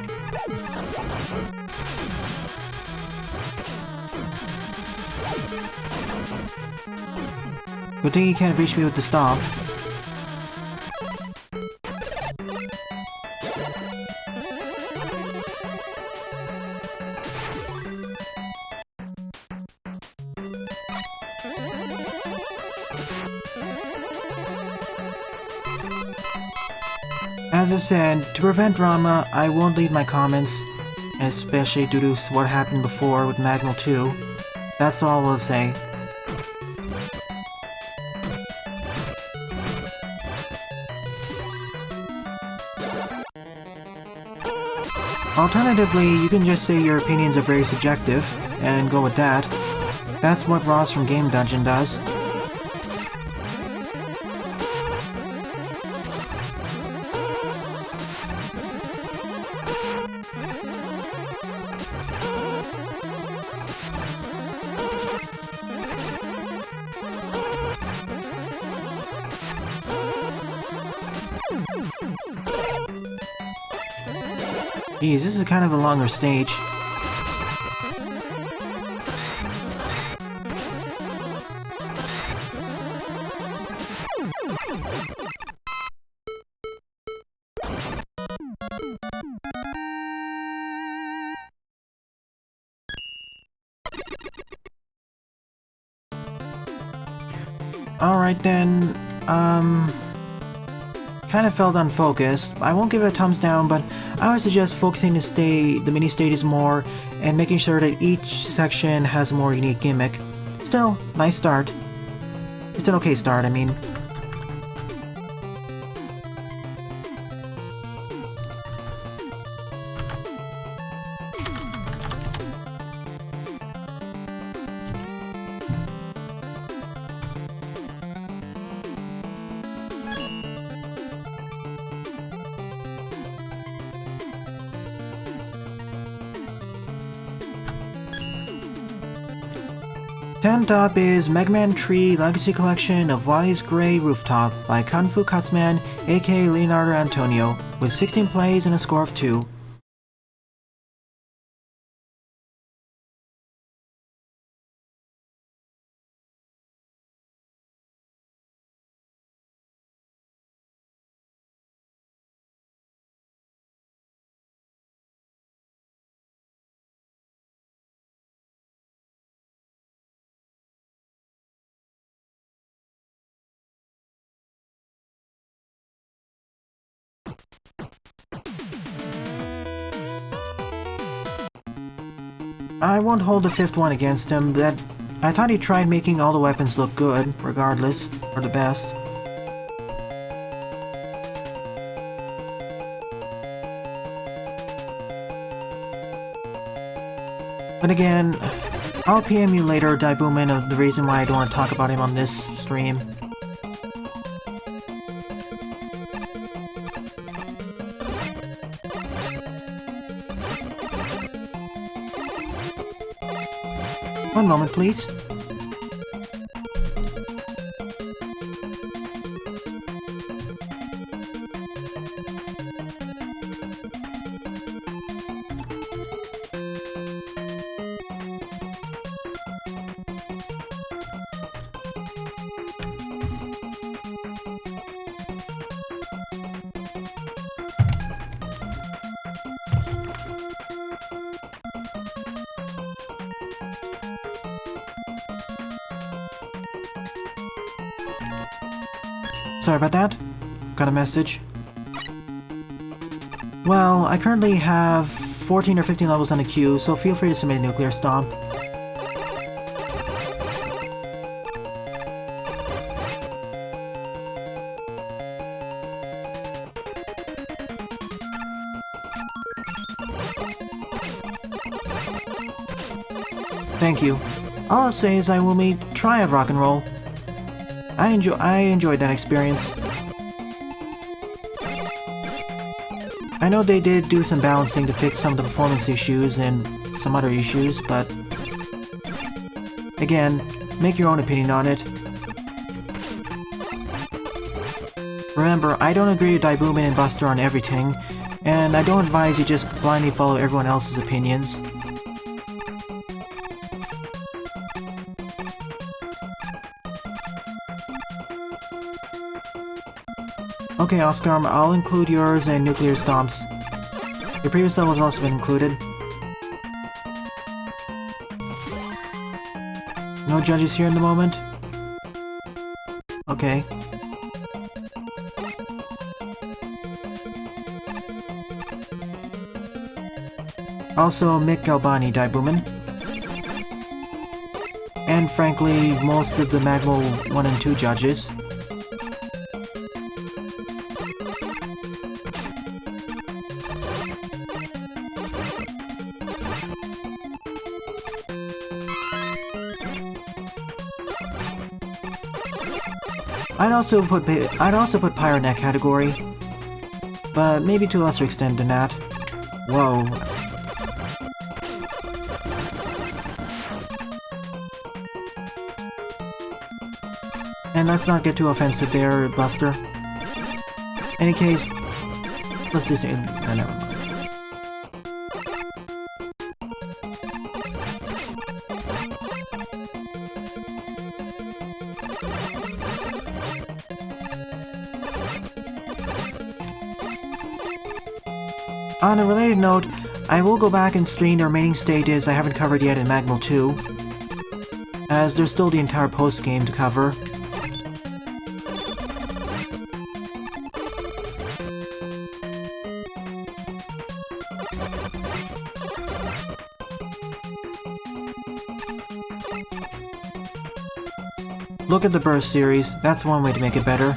Good thing you can't reach me with the stomp. As I said, to prevent drama, I won't leave my comments, especially due to what happened before with Magmal 2. That's all I'll say. Alternatively, you can just say your opinions are very subjective, and go with that. That's what Ross from Game Dungeon does. Geez, this is kind of a longer stage. Alright then, kind of felt unfocused. I won't give it a thumbs down, but I would suggest focusing the mini stages more and making sure that each section has a more unique gimmick. Still, nice start. It's an okay start, I mean. 10th up is Megaman 3 Legacy Collection of Wily's Grey Rooftop by Kung Fu Cuts Man, aka Leonardo Antonio, with 16 plays and a score of 2. I won't hold the 5th one against him, but I thought he tried making all the weapons look good, regardless, or the best. But again, I'll PM you later, Daibuman, of the reason why I don't want to talk about him on this stream. One moment, please. Sorry about that. Got a message. Well, I currently have 14 or 15 levels on the queue, so feel free to submit Nuclearstomp. Thank you. All I'll say is iWoomy, try out rock and roll. I enjoyed that experience. I know they did do some balancing to fix some of the performance issues and some other issues, but again, make your own opinion on it. Remember, I don't agree with Daibuman and Buster on everything, and I don't advise you just blindly follow everyone else's opinions. Okay, Oscar, I'll include yours and Nuclearstomp's. Your previous level has also been included. No judges here in the moment? Okay. Also, Mick Galbani, Daibuman. And frankly, most of the Magmo 1 and 2 judges. I'd also put Pyro in that category, but maybe to a lesser extent than that. Whoa. And let's not get too offensive there, Buster. Any case, let's just say, never mind. On a related note, I will go back and stream the remaining stages I haven't covered yet in Magmo 2, as there's still the entire post-game to cover. Look at the Burst series, that's one way to make it better.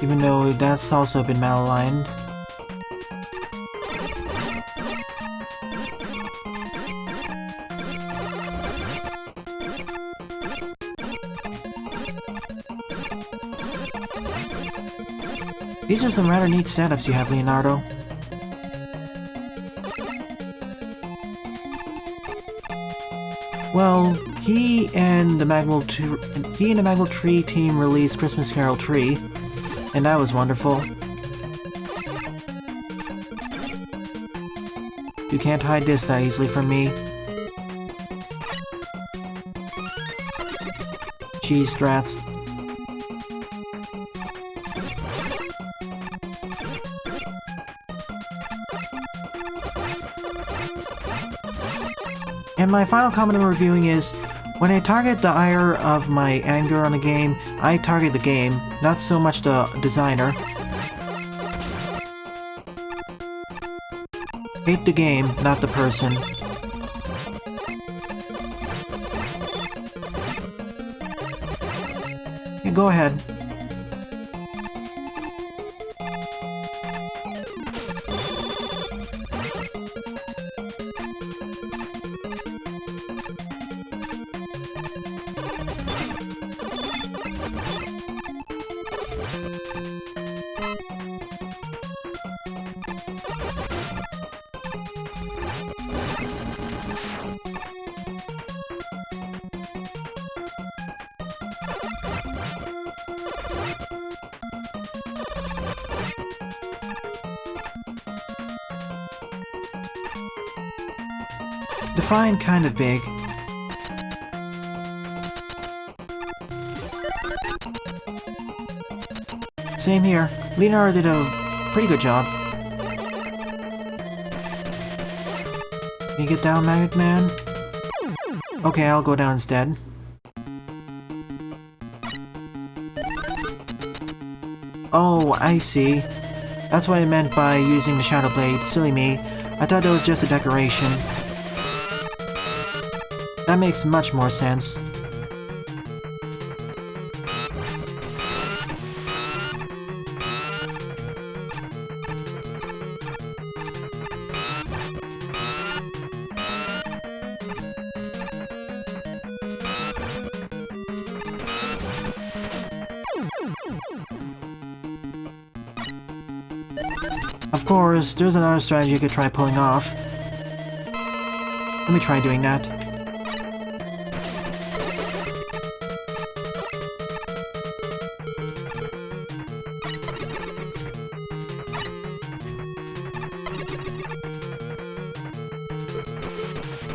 Even though that's also been malaligned. These are some rather neat setups you have, Leonardo. Well, he and the Magmal Tree team released Christmas Carol Tree, and that was wonderful. You can't hide this that easily from me. Cheese strats. And my final comment on reviewing is, when I target the ire of my anger on a game, I target the game, not so much the designer. Hate the game, not the person. Yeah, go ahead. Define kind of big. Same here. Leonardo did a pretty good job. Can you get down, Magnet Man? Okay, I'll go down instead. Oh, I see. That's what I meant by using the Shadow Blade. Silly me. I thought that was just a decoration. That makes much more sense. Of course, there's another strategy you could try pulling off. Let me try doing that.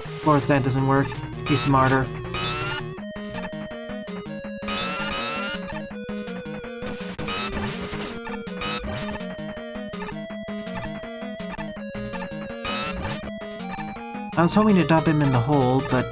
Of course that doesn't work. He's smarter. I was hoping to dump him in the hole, but...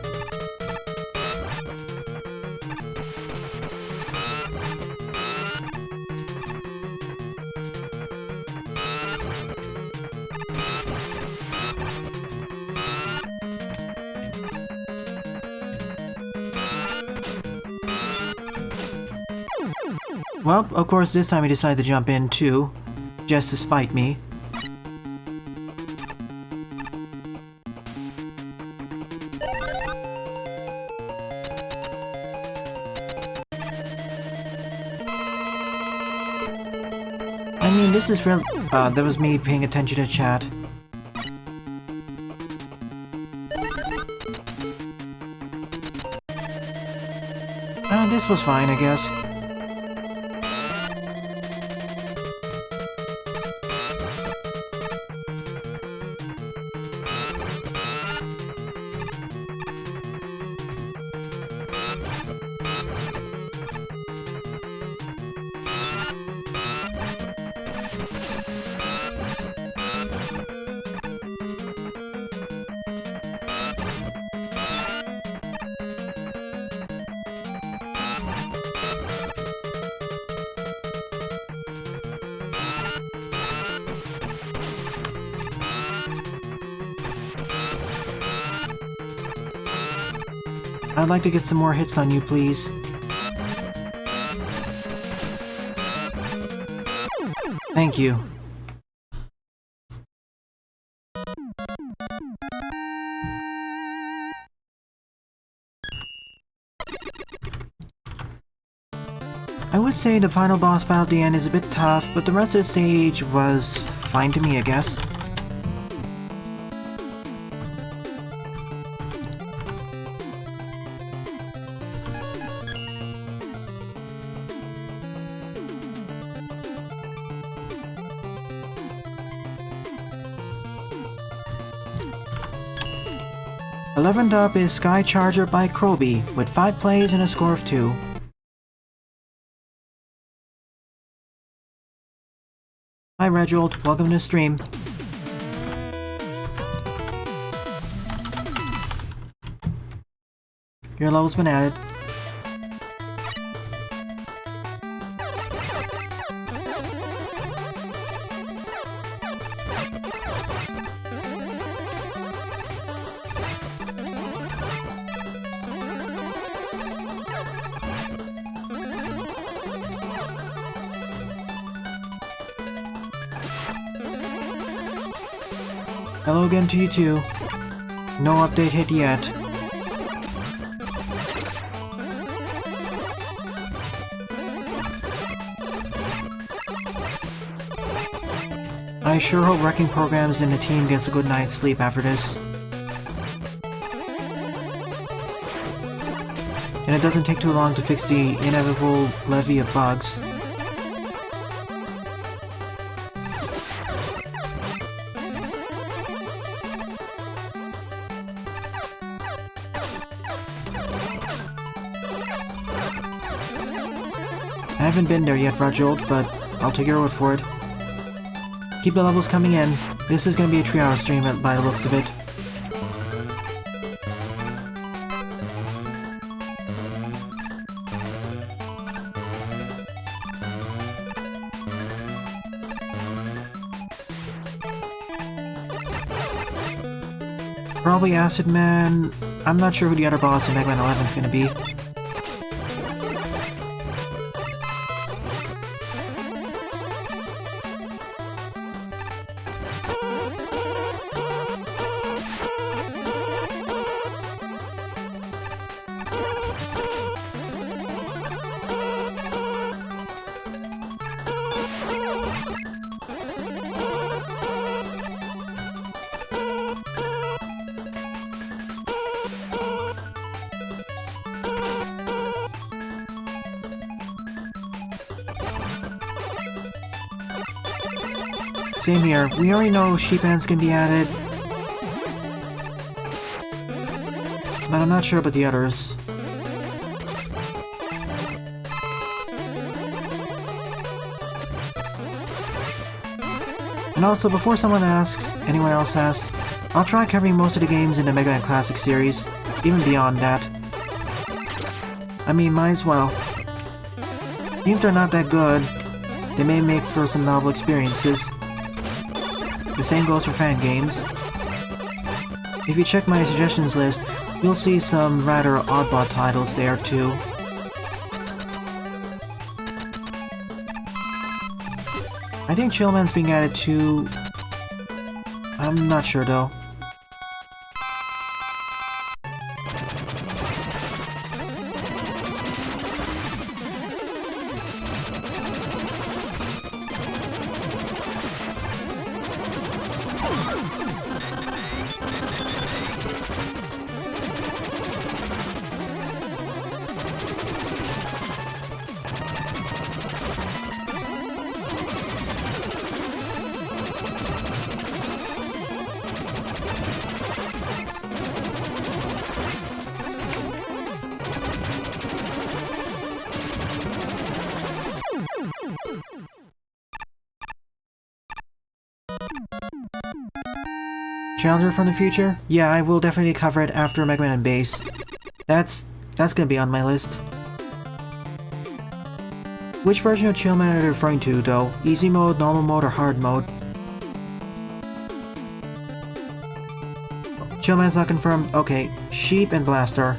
Well, of course this time he decided to jump in too, just to spite me. I mean, this is real. That was me paying attention to chat. This was fine, I guess. I'd like to get some more hits on you, please. Thank you. I would say the final boss battle at the end is a bit tough, but the rest of the stage was fine to me, I guess. 11th up is Sky Charger by Croby, with 5 plays and a score of 2. Hi Reginald, welcome to the stream. Your level's been added. Hello again to you too. No update hit yet. I sure hope Wrecking Programs and the team gets a good night's sleep after this. And it doesn't take too long to fix the inevitable levy of bugs. I haven't been there yet, Rajold, but I'll take your word for it. Keep the levels coming in. This is gonna be a 3-hour stream by the looks of it. Probably Acid Man. I'm not sure who the other boss in Mega Man 11 is gonna be. Same here. We already know sheep ants can be added, but I'm not sure about the others. And also, before anyone else asks, I'll try covering most of the games in the Mega Man Classic series, even beyond that. I mean, might as well. Even if they're not that good, they may make for some novel experiences. The same goes for fan games. If you check my suggestions list, you'll see some rather oddball titles there too. I think Chillman's being added too. I'm not sure though. Challenger from the future? Yeah, I will definitely cover it after Mega Man and Base. That's gonna be on my list. Which version of Chillman are they referring to, though? Easy mode, normal mode, or hard mode? Chillman's not confirmed. Okay, Sheep and Blaster.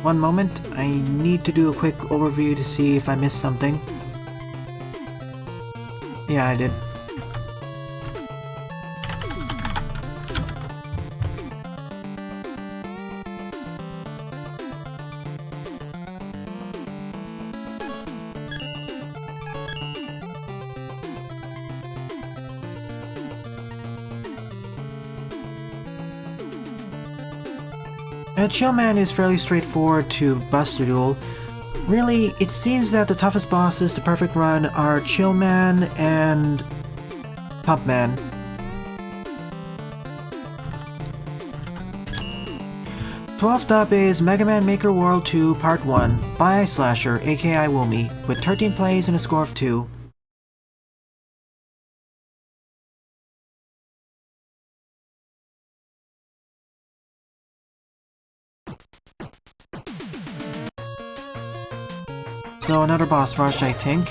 One moment, I need to do a quick overview to see if I missed something. Yeah, I did. Chill Man is fairly straightforward to Buster Duel. Really, it seems that the toughest bosses to perfect run are Chill Man and Pump Man. Twelfth up is Mega Man Maker World 2 Part 1 by iSlasher, aka iWoomy, with 13 plays and a score of 2. So another boss rush, I think.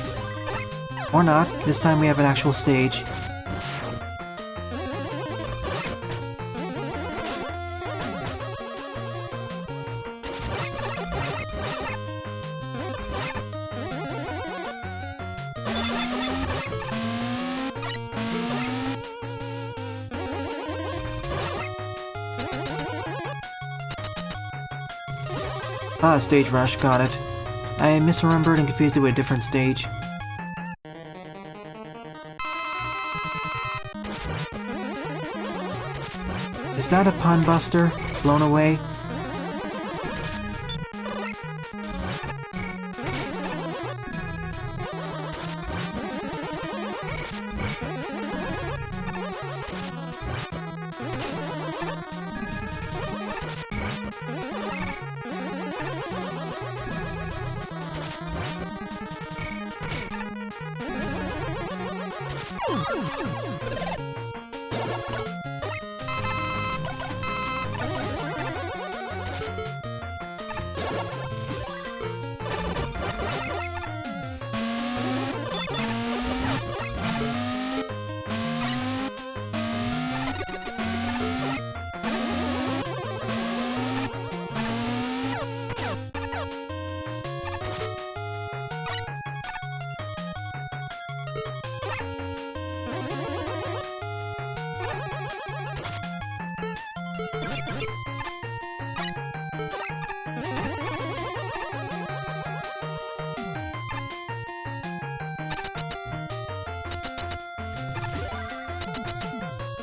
Or not, this time we have an actual stage. Ah, stage rush, got it. I misremembered and confused it with a different stage. Is that a pun buster? Blown away?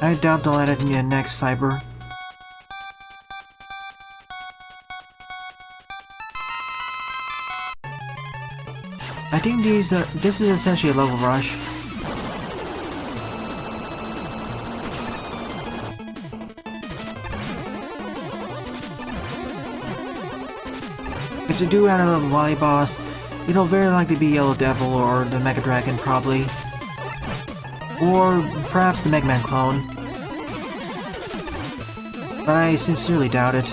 I doubt they'll add it in the next Cyber. I think this is essentially a level rush. If they do add a little Wily boss, it'll very likely be Yellow Devil or the Mega Dragon, probably. Or perhaps the Mega Man clone. But I sincerely doubt it.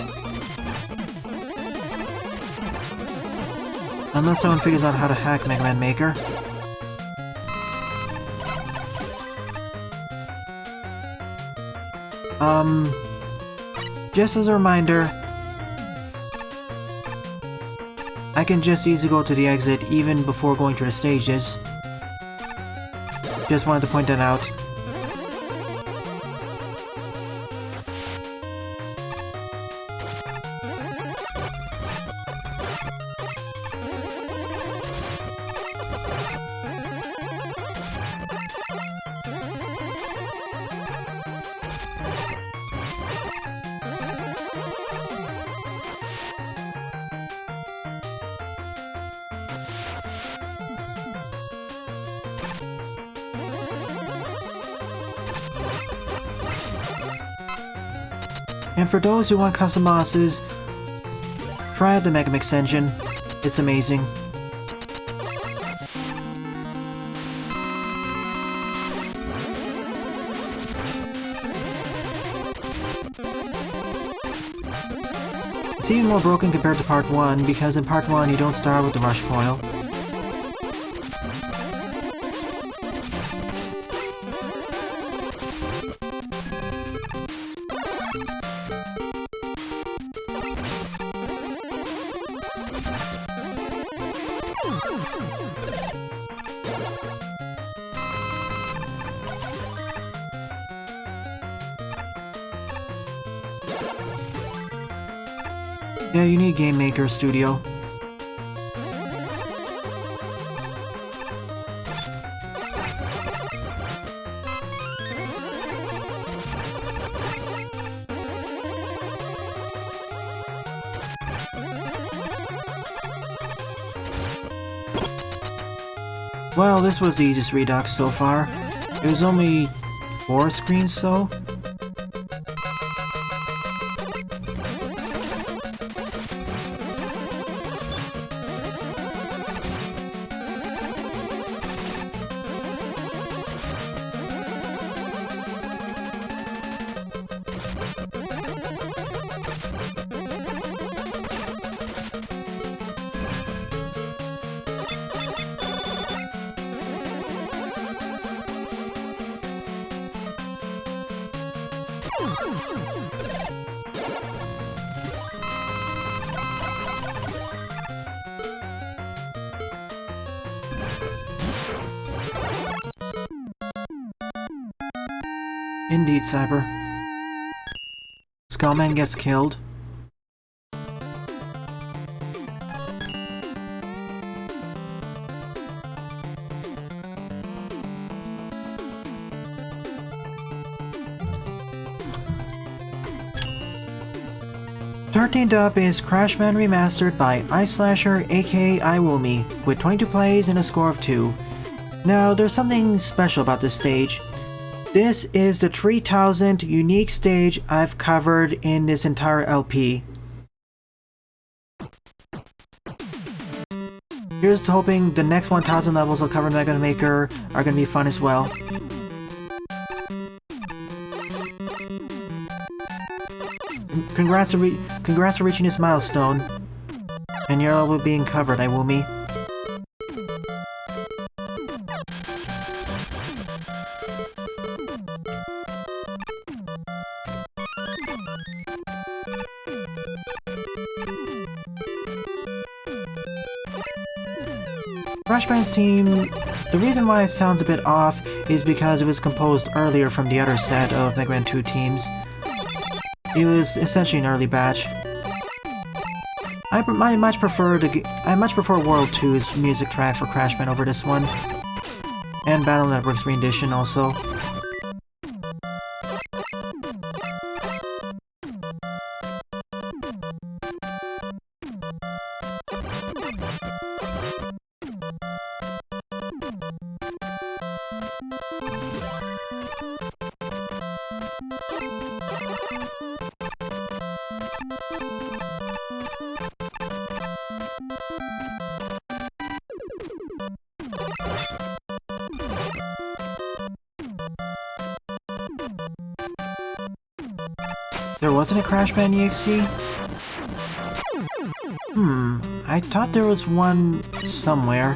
Unless someone figures out how to hack Mega Man Maker. Just as a reminder, I can just easily go to the exit even before going to the stages. Just wanted to point that out. And for those who want custom bosses, try out the Megamix engine. It's amazing. It's even more broken compared to Part 1, because in Part 1 you don't start with the rush coil. Yeah, you need Game Maker Studio. Well, this was the easiest redux so far. It was only 4 screens, so... Indeed, Cyber. Skullman gets killed. Up is Crash Man Remastered by IceSlasher aka iWoomy, with 22 plays and a score of 2. Now, there's something special about this stage. This is the 3000th unique stage I've covered in this entire LP. Here's to hoping the next 1000 levels I'll cover Mega Man Maker are gonna be fun as well. Congrats for reaching this milestone. And your level being covered, iWoomy. Crash Band's team, the reason why it sounds a bit off is because it was composed earlier from the other set of Mega Man 2 teams. It was essentially an early batch. I much prefer World 2's music track for Crash Band over this one, and Battle Network's rendition also. There wasn't a Crash Band EXE? I thought there was one somewhere.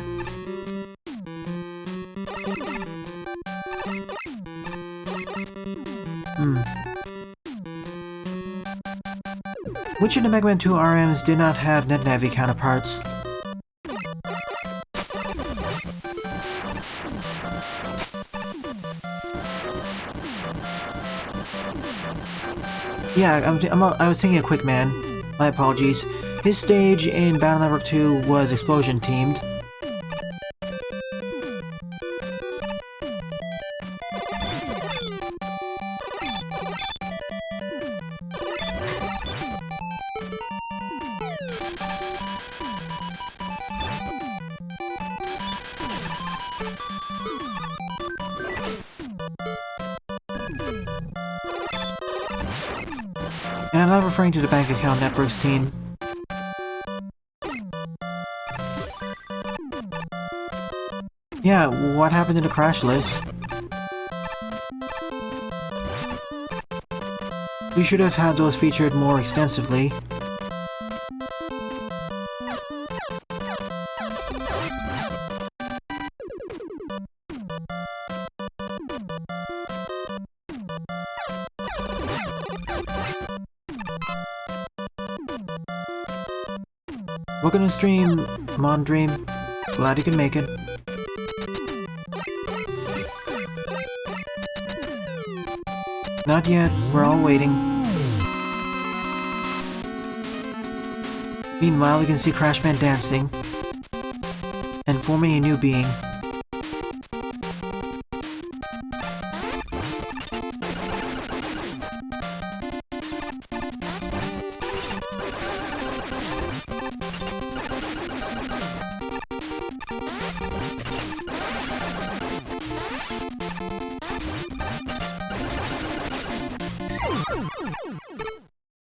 Which of the Mega Man 2 RMs did not have NetNavi counterparts? Yeah, I was thinking of Quick Man. My apologies. His stage in Battle Network 2 was explosion themed. And I'm not referring to the Bank Account Networks team. Yeah, what happened to the crash list? We should have had those featured more extensively. Welcome to stream, Mon Dream. Glad you can make it. Not yet, we're all waiting. Meanwhile, we can see Crash Man dancing and forming a new being.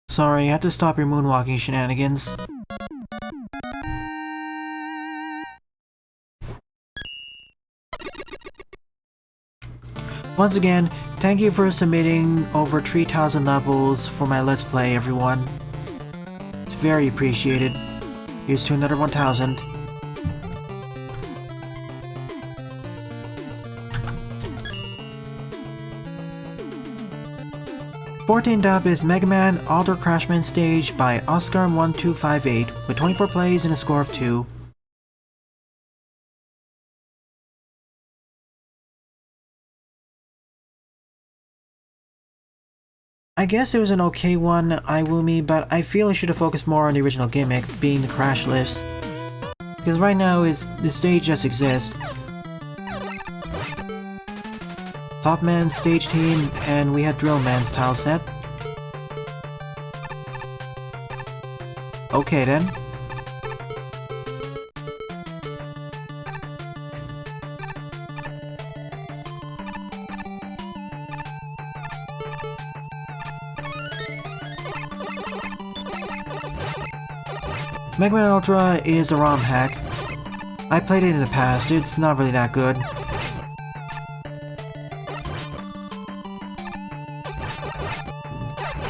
Sorry, I had to stop your moonwalking shenanigans. Once again, thank you for submitting over 3,000 levels for my Let's Play, everyone. It's very appreciated. Here's to another 1,000. Fourteenth up is Mega Man Alter Crashman Stage by Ihazkirbro with 24 plays and a score of 2. I guess it was an okay one, iWoomy, but I feel I should have focused more on the original gimmick, being the crash lifts. Because right now, the stage just exists. Top Man's stage team, and we had Drill Man's tile set. Okay then. Mega Man Ultra is a ROM hack. I played it in the past, it's not really that good.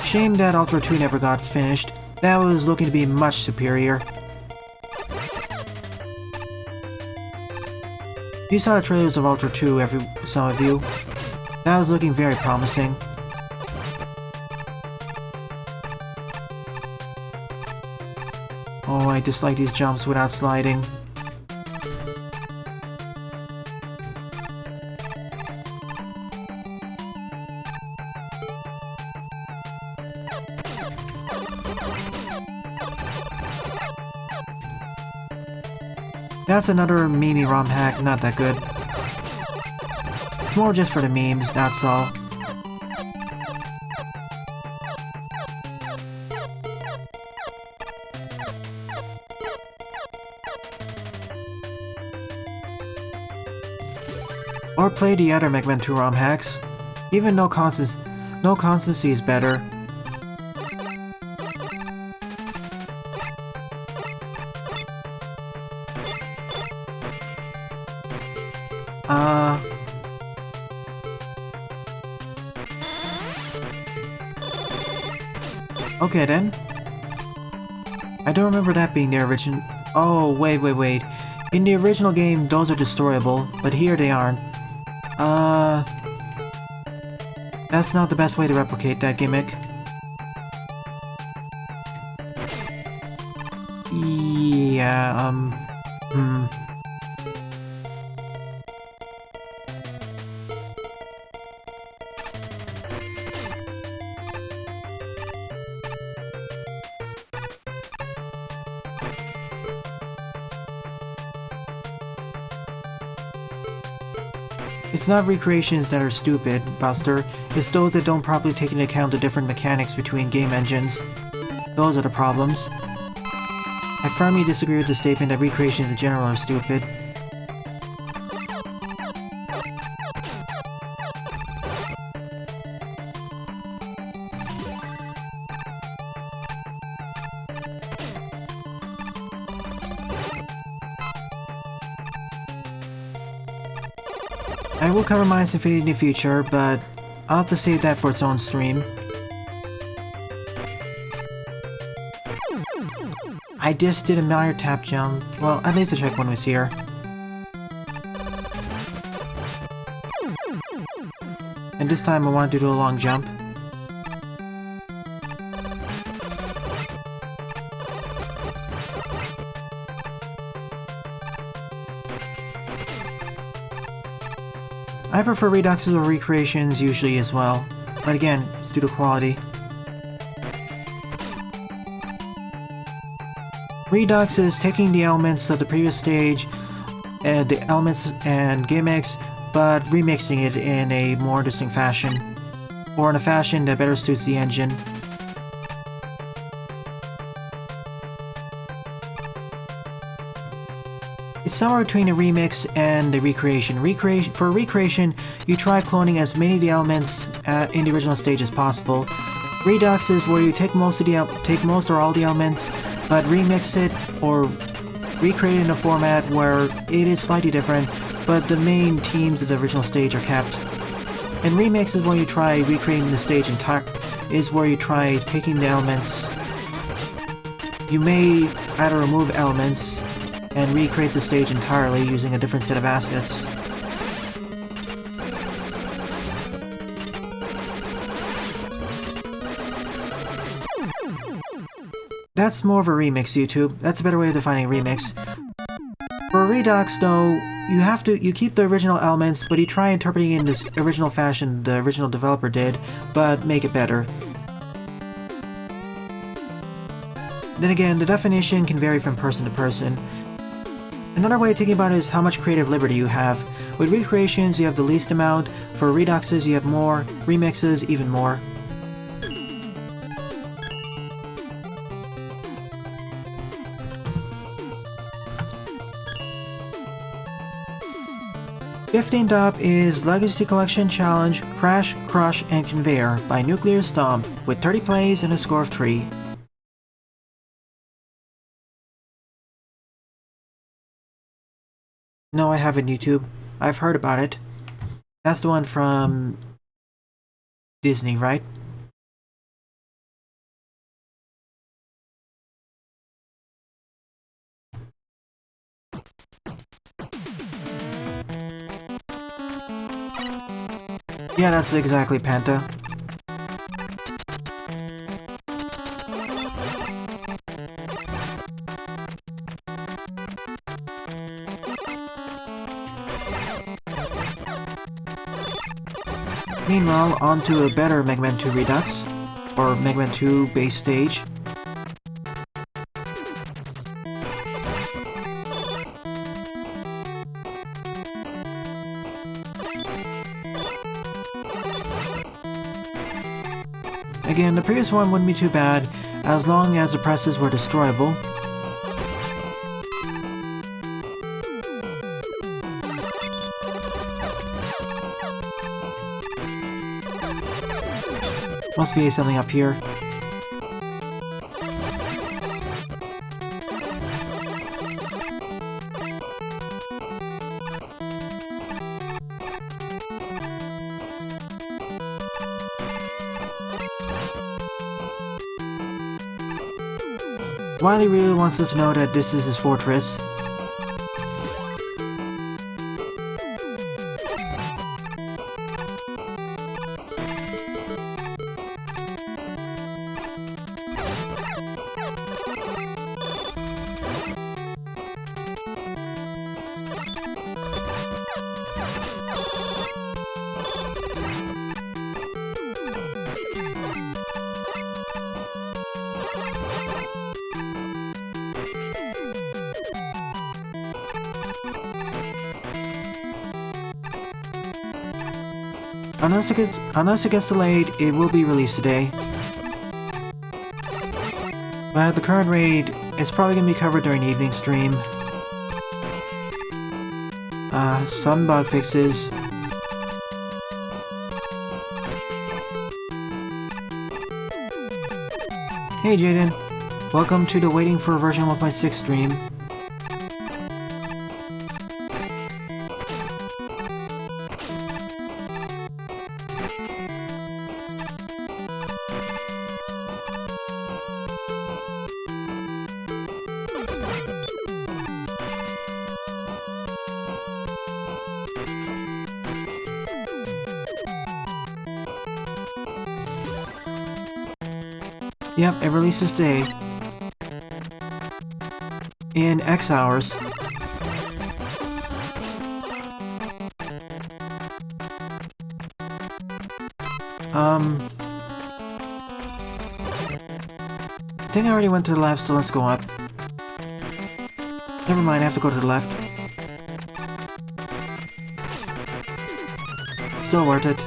Shame that Ultra 2 never got finished. That was looking to be much superior. You saw the trailers of Ultra 2, some of you. That was looking very promising. Oh, I dislike these jumps without sliding. That's another meme ROM hack, not that good. It's more just for the memes, that's all. Or play the other Mega Man 2 ROM hacks. Even no constancy is better. Okay then. I don't remember that being the original. Oh, wait. In the original game, those are destroyable, but here they aren't. That's not the best way to replicate that gimmick. Yeah, It's not recreations that are stupid, Buster. It's those that don't properly take into account the different mechanics between game engines. Those are the problems. I firmly disagree with the statement that recreations in general are stupid. I will cover Minus Infinity in the future, but I'll have to save that for its own stream. I just did a Mario tap jump. Well, at least the checkpoint was here. And this time I wanted to do a long jump. I prefer redux or recreations usually as well, but again, it's due to quality. Redux is taking the elements of the previous stage, the elements and gimmicks, but remixing it in a more distinct fashion, or in a fashion that better suits the engine. It's somewhere between a remix and a recreation. For a recreation, you try cloning as many of the elements in the original stage as possible, Redux is where you take most or all the elements, but remix it or recreate it in a format where it is slightly different, but the main themes of the original stage are kept. And remix is where you try recreating the stage is where you try taking the elements. You may either remove elements and recreate the stage entirely using a different set of assets. That's more of a remix, YouTube. That's a better way of defining remix. For Redux, though, you keep the original elements, but you try interpreting it in this original fashion the original developer did, but make it better. Then again, the definition can vary from person to person. Another way of thinking about it is how much creative liberty you have. With recreations, you have the least amount. For Reduxes, you have more. Remixes, even more. Fifteenth up is Legacy Collection Challenge Crash, Crush, and Conveyor by Nuclearstomp with 30 plays and a score of 3. No, I haven't, YouTube. I've heard about it. That's the one from Disney, right? Yeah, that's exactly Panta. Meanwhile, on to a better Mega Man 2 Redux, or Mega Man 2 base stage. Again, the previous one wouldn't be too bad, as long as the presses were destroyable. Must be something up here. Wily really wants us to know that this is his fortress. Unless it gets delayed, it will be released today. But at the current rate, it's probably going to be covered during the evening stream. Some bug fixes. Hey Jaden, welcome to the Waiting for version 1.6 stream. Yep, it releases today. In X hours. I think I already went to the left, so let's go up. Never mind, I have to go to the left. Still worth it.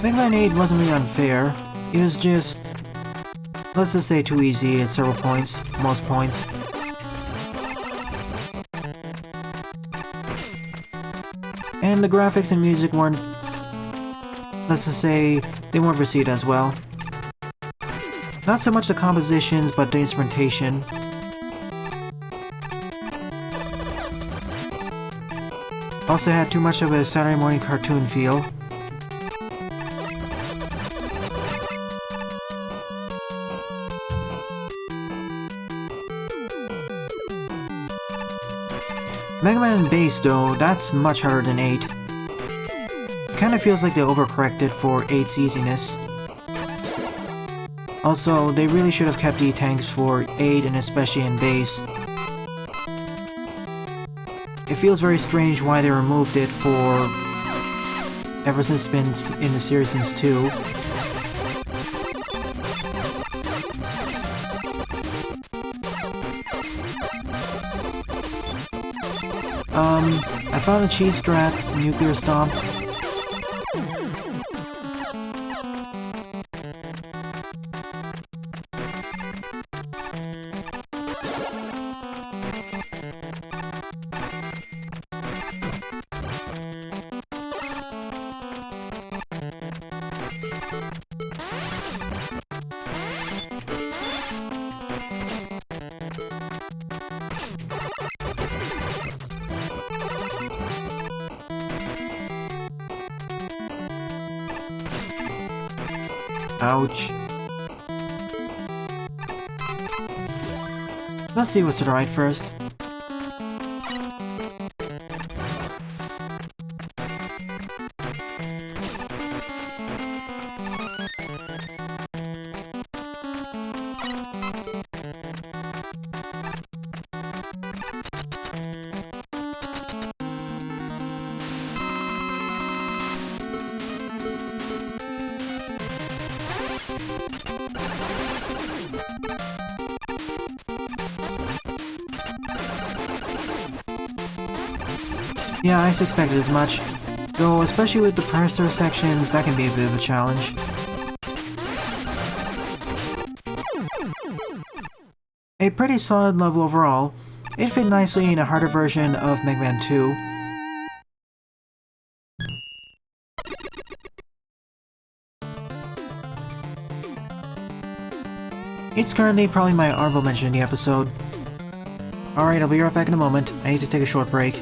Mega Man 8 wasn't really unfair. It was just, let's just say, too easy at several points, most points. And the graphics and music weren't, let's just say, they weren't received as well. Not so much the compositions, but the instrumentation. Also had too much of a Saturday morning cartoon feel. Mega Man Base though, that's much harder than 8. It kinda feels like they overcorrected for 8's easiness. Also, they really should have kept E-tanks for 8 and especially in Base. It feels very strange why they removed it for ever since it's been in the series since 2. I found a cheese strap, Nuclearstomp. Ouch. Let's see what's to the right first. Yeah, I expected as much. Though, especially with the parser sections, that can be a bit of a challenge. A pretty solid level overall. It fit nicely in a harder version of Mega Man 2. It's currently probably my honorable mention in the episode. Alright, I'll be right back in a moment. I need to take a short break.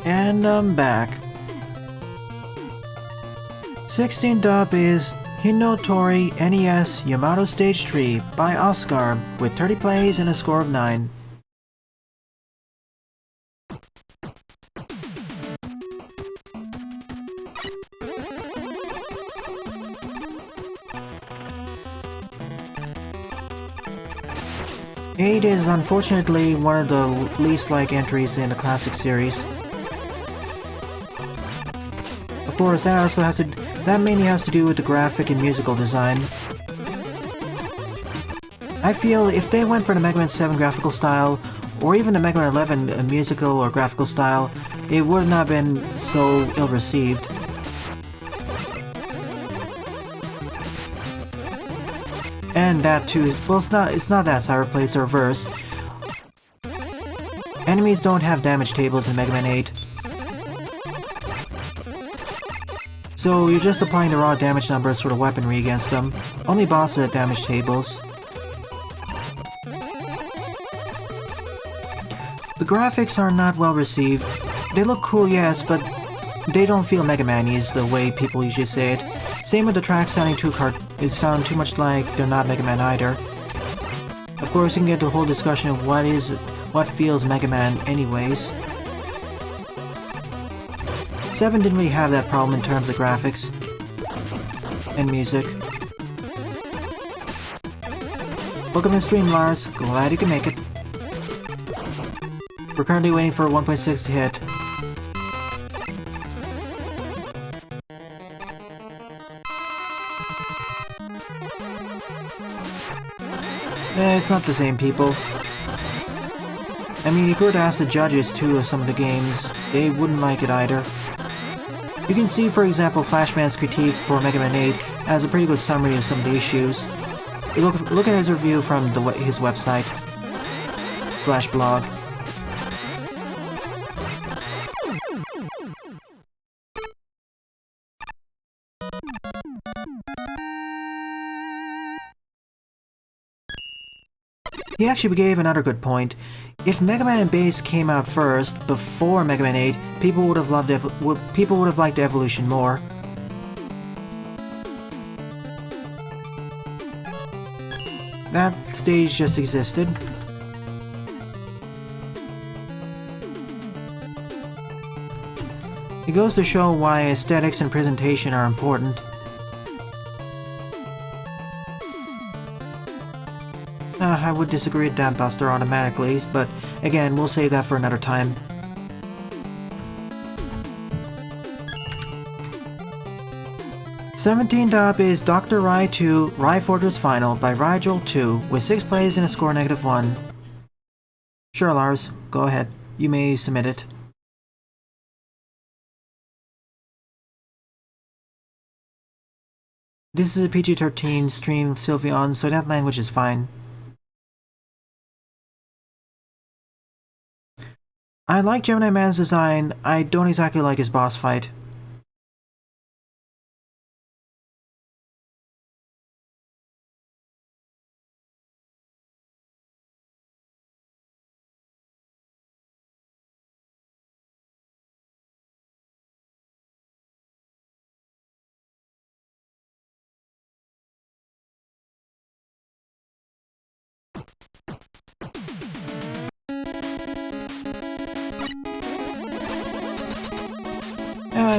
And I'm back. 16th up is Hinotori NES Yamato Stage 3 by Ihazkirbro with 30 plays and a score of 9. Eight is unfortunately one of the least liked entries in the classic series. Of course, that mainly has to do with the graphic and musical design. I feel if they went for the Mega Man 7 graphical style, or even the Mega Man 11 musical or graphical style, it would not have been so ill-received. And that too, well, it's not that Cyber plays the reverse. Enemies don't have damage tables in Mega Man 8. So you're just applying the raw damage numbers for the weaponry against them. Only bosses have damage tables. The graphics are not well received. They look cool, yes, but they don't feel Mega Man-y is the way people usually say it. Same with the tracks sounding sound too much like they're not Mega Man either. Of course, you can get the whole discussion of what feels Mega Man anyways. 7 didn't really have that problem in terms of graphics and music. Welcome to the stream, Lars. Glad you can make it. We're currently waiting for 1.6 to hit. It's not the same people. I mean, if you were to ask the judges too of some of the games, they wouldn't like it either. You can see, for example, Flashman's critique for Mega Man 8 as a pretty good summary of some of the issues. Look at his review from his website /blog. He actually gave another good point. If Mega Man Base came out first, before Mega Man 8, people would have liked the evolution more. That stage just existed. It goes to show why aesthetics and presentation are important. I would disagree with that, Buster, automatically, but again, we'll save that for another time. Seventeenth up is Dr. Rai 2 Rai Fortress Final by Rigel 2 with 6 plays and a score -1. Sure, Lars, go ahead. You may submit it. This is a PG-13 stream, Sylveon, so that language is fine. I like Gemini Man's design. I don't exactly like his boss fight.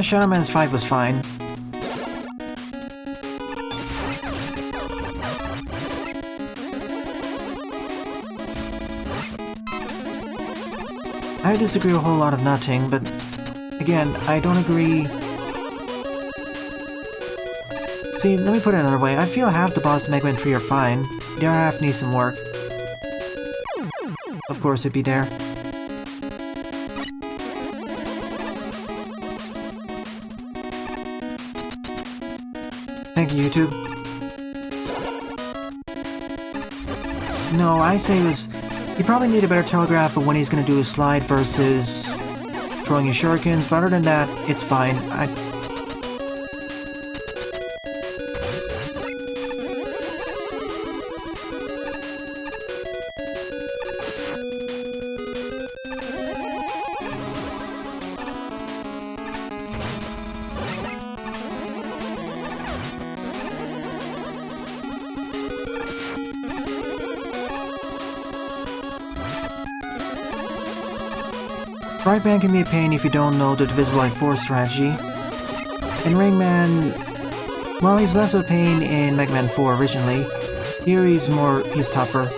Shadow Man's fight was fine. I disagree with a whole lot of nothing, but again, I don't agree. See, let me put it another way. I feel half the boss in Mega Man 3 are fine. The other half needs some work. Of course, it'd be there. Thank you, YouTube. No, I say you probably need a better telegraph of when he's gonna do his slide versus throwing his shurikens, but other than that, it's fine. Brightman can be a pain if you don't know the divisible by 4 strategy. In Ringman, well, he's less of a pain in Mega Man 4 originally. Here he's tougher.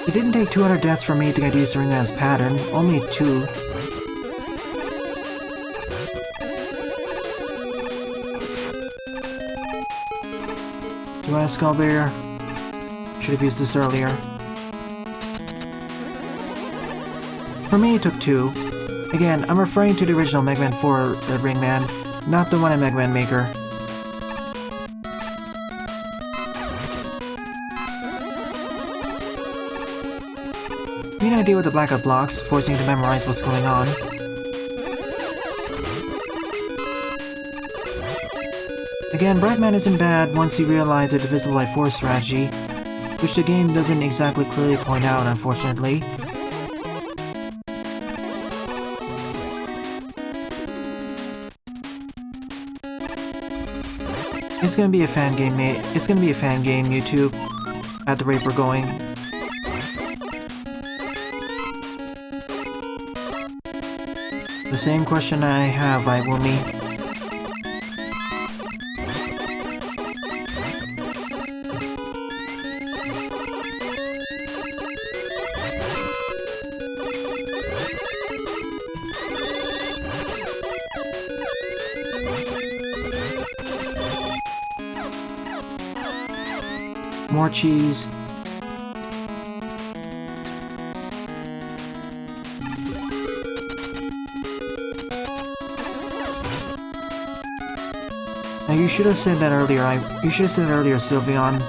It didn't take 200 deaths for me to get used to Ringman's pattern, only 2. Do I have Skullbear? Should have used this earlier. For me it took 2. Again, I'm referring to the original Mega Man 4 Ringman, not the one in Mega Man Maker. You need an idea with the blackout blocks, forcing you to memorize what's going on. Again, Brightman isn't bad once you realize the divisible by 4 strategy, which the game doesn't exactly clearly point out, unfortunately. It's gonna be a fan game, YouTube, at the rate we're going. The same question I have, iWoomy. More cheese. Now you should have said that earlier. You should have said it earlier, Sylveon.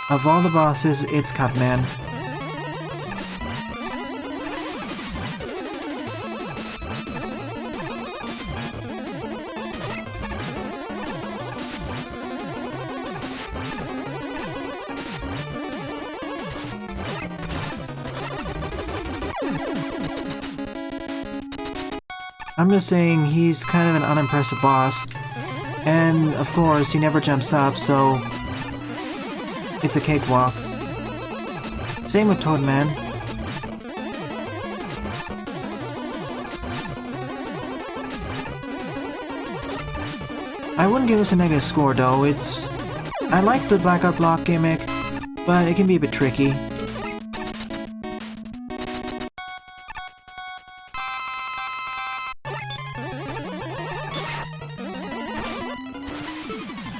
Of all the bosses, it's Cutman. I'm just saying, he's kind of an unimpressive boss, and of course, he never jumps up, so it's a cakewalk. Same with Toadman. I wouldn't give us a negative score though. I like the blackout block gimmick, but it can be a bit tricky.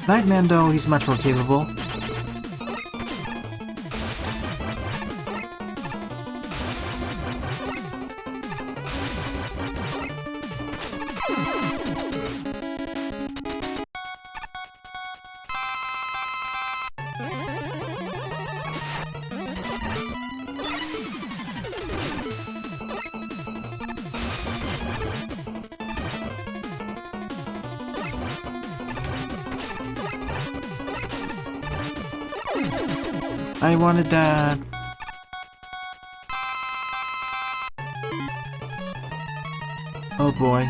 Nightman though, he's much more capable. I wanted that. Oh boy.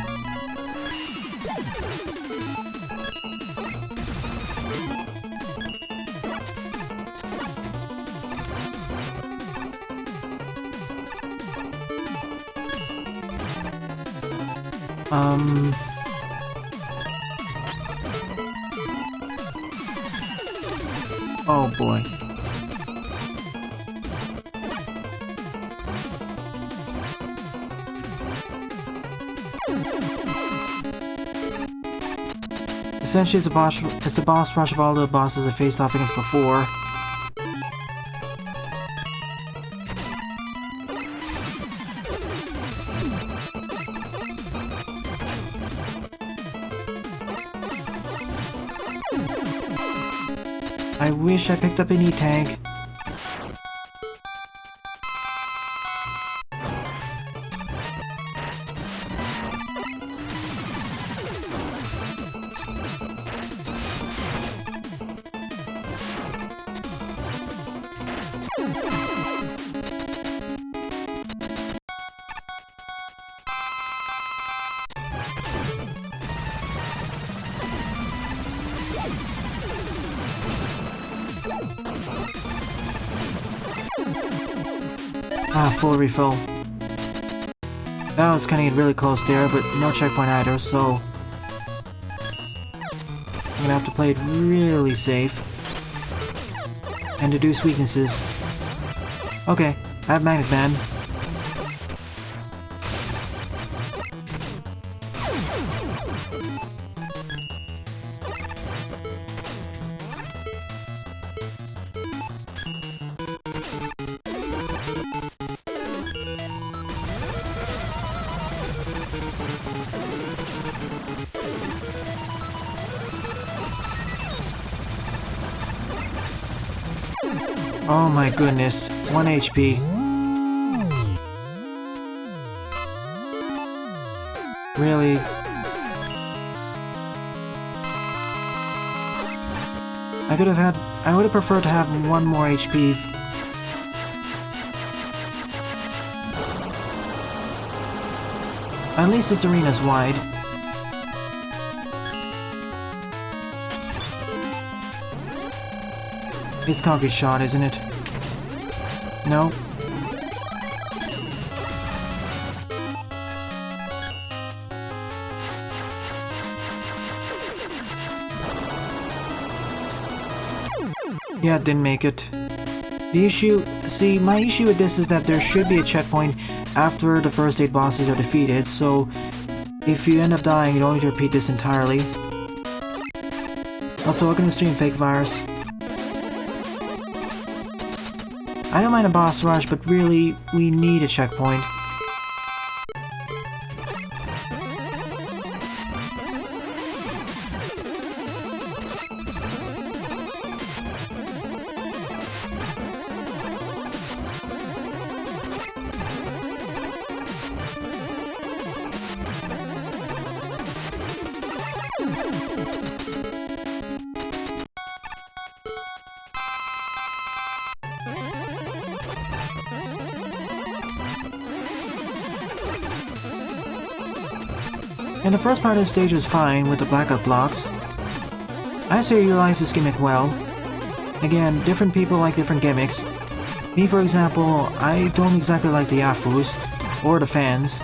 Oh boy. Essentially, it's a boss rush of all the bosses I faced off against before. I wish I picked up an E-tank. Ah, full refill. That was cutting it really close there, but no checkpoint either, so I'm gonna have to play it really safe and deduce weaknesses. Okay, I have Magnet Man. Oh my goodness, 1 HP. Really? I would have preferred to have 1 more HP. At least this arena's wide. It's concrete shot, isn't it? No. Yeah, it didn't make it. The issue... See, my issue with this is that there should be a checkpoint after the first 8 bosses are defeated, so if you end up dying, you don't need to repeat this entirely. Also, welcome to stream, Fake Virus. I don't mind a boss rush, but really, we need a checkpoint. And the first part of the stage was fine with the blackout blocks. I say utilize this gimmick well. Again, different people like different gimmicks. Me, for example, I don't exactly like the Yafus or the fans.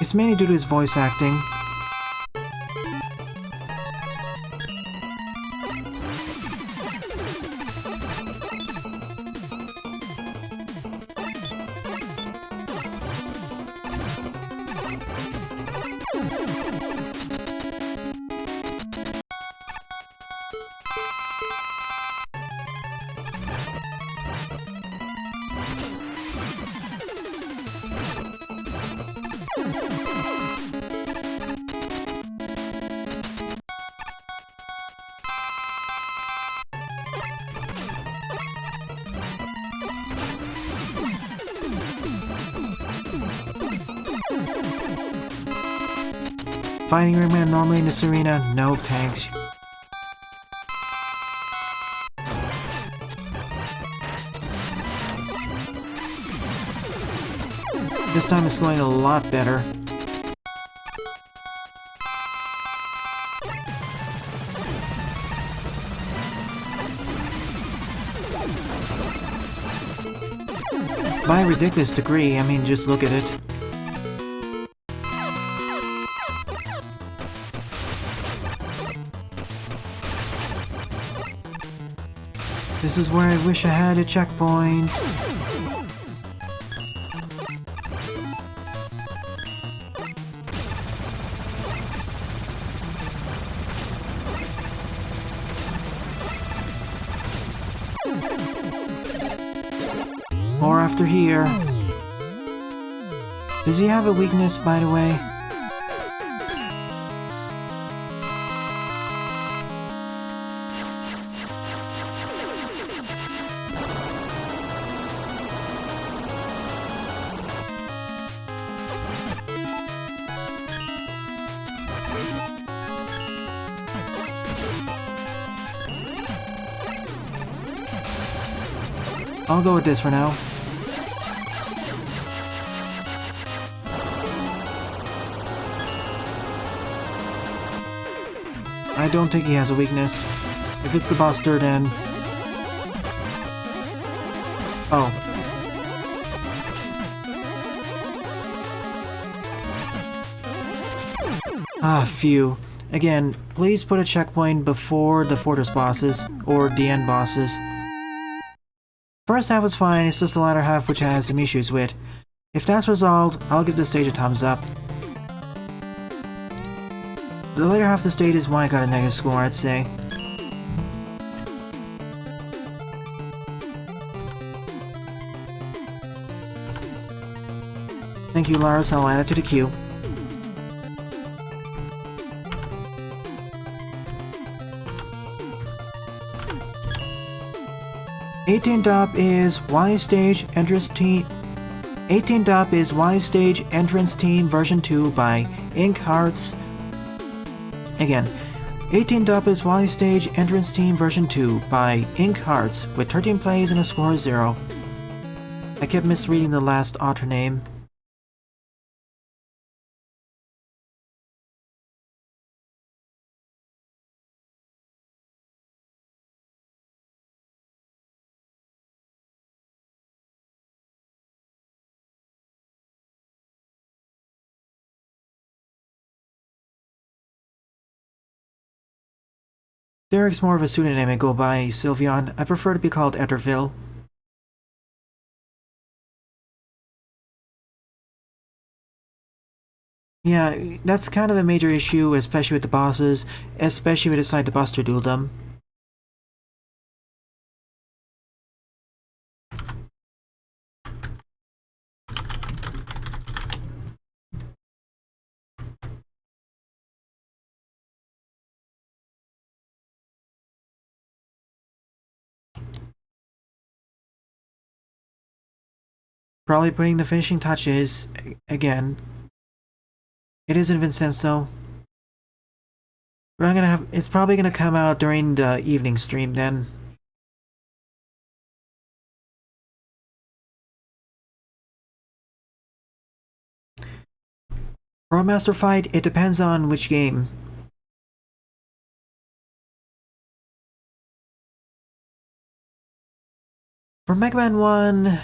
It's mainly due to his voice acting. Fighting Rayman normally in this arena? No thanks. This time it's going a lot better. By a ridiculous degree, I mean just look at it. This is where I wish I had a checkpoint. More after here. Does he have a weakness, by the way? I'll go with this for now. I don't think he has a weakness. If it's the Buster, then... Oh. Ah, phew. Again, please put a checkpoint before the Fortress bosses, or the end bosses. First half was fine, it's just the latter half which I have some issues with. If that's resolved, I'll give the stage a thumbs up. The later half of the stage is why I got a negative score, I'd say. Thank you, Lars, I'll add it to the queue. $18 is Wily Stage Entrance Theme. $18 is Wily Stage Entrance Theme version 2 by Ink Hearts. Again, $18 is Wily Stage Entrance Theme version 2 by Ink Hearts with 13 plays and a score of 0. I kept misreading the last author name. Derek's more of a pseudonym I go by Sylveon. I prefer to be called Etterville. Yeah, that's kind of a major issue, especially with the bosses, especially if we decide to Buster Duel them. Probably putting the finishing touches, again. It isn't Vincenzo. We're gonna have, it's probably gonna come out during the evening stream then. For a master fight, it depends on which game. For Mega Man 1,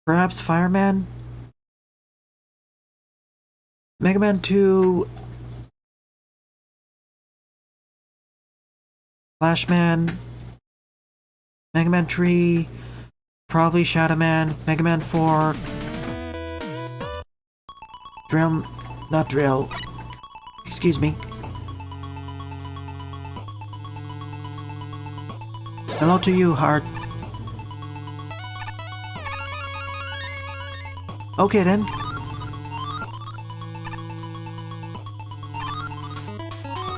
perhaps Fireman? Mega Man 2... Flashman... Mega Man 3... Probably Shadow Man, Mega Man 4... Drill... not Drill... Excuse me. Hello to you, Heart. Okay then.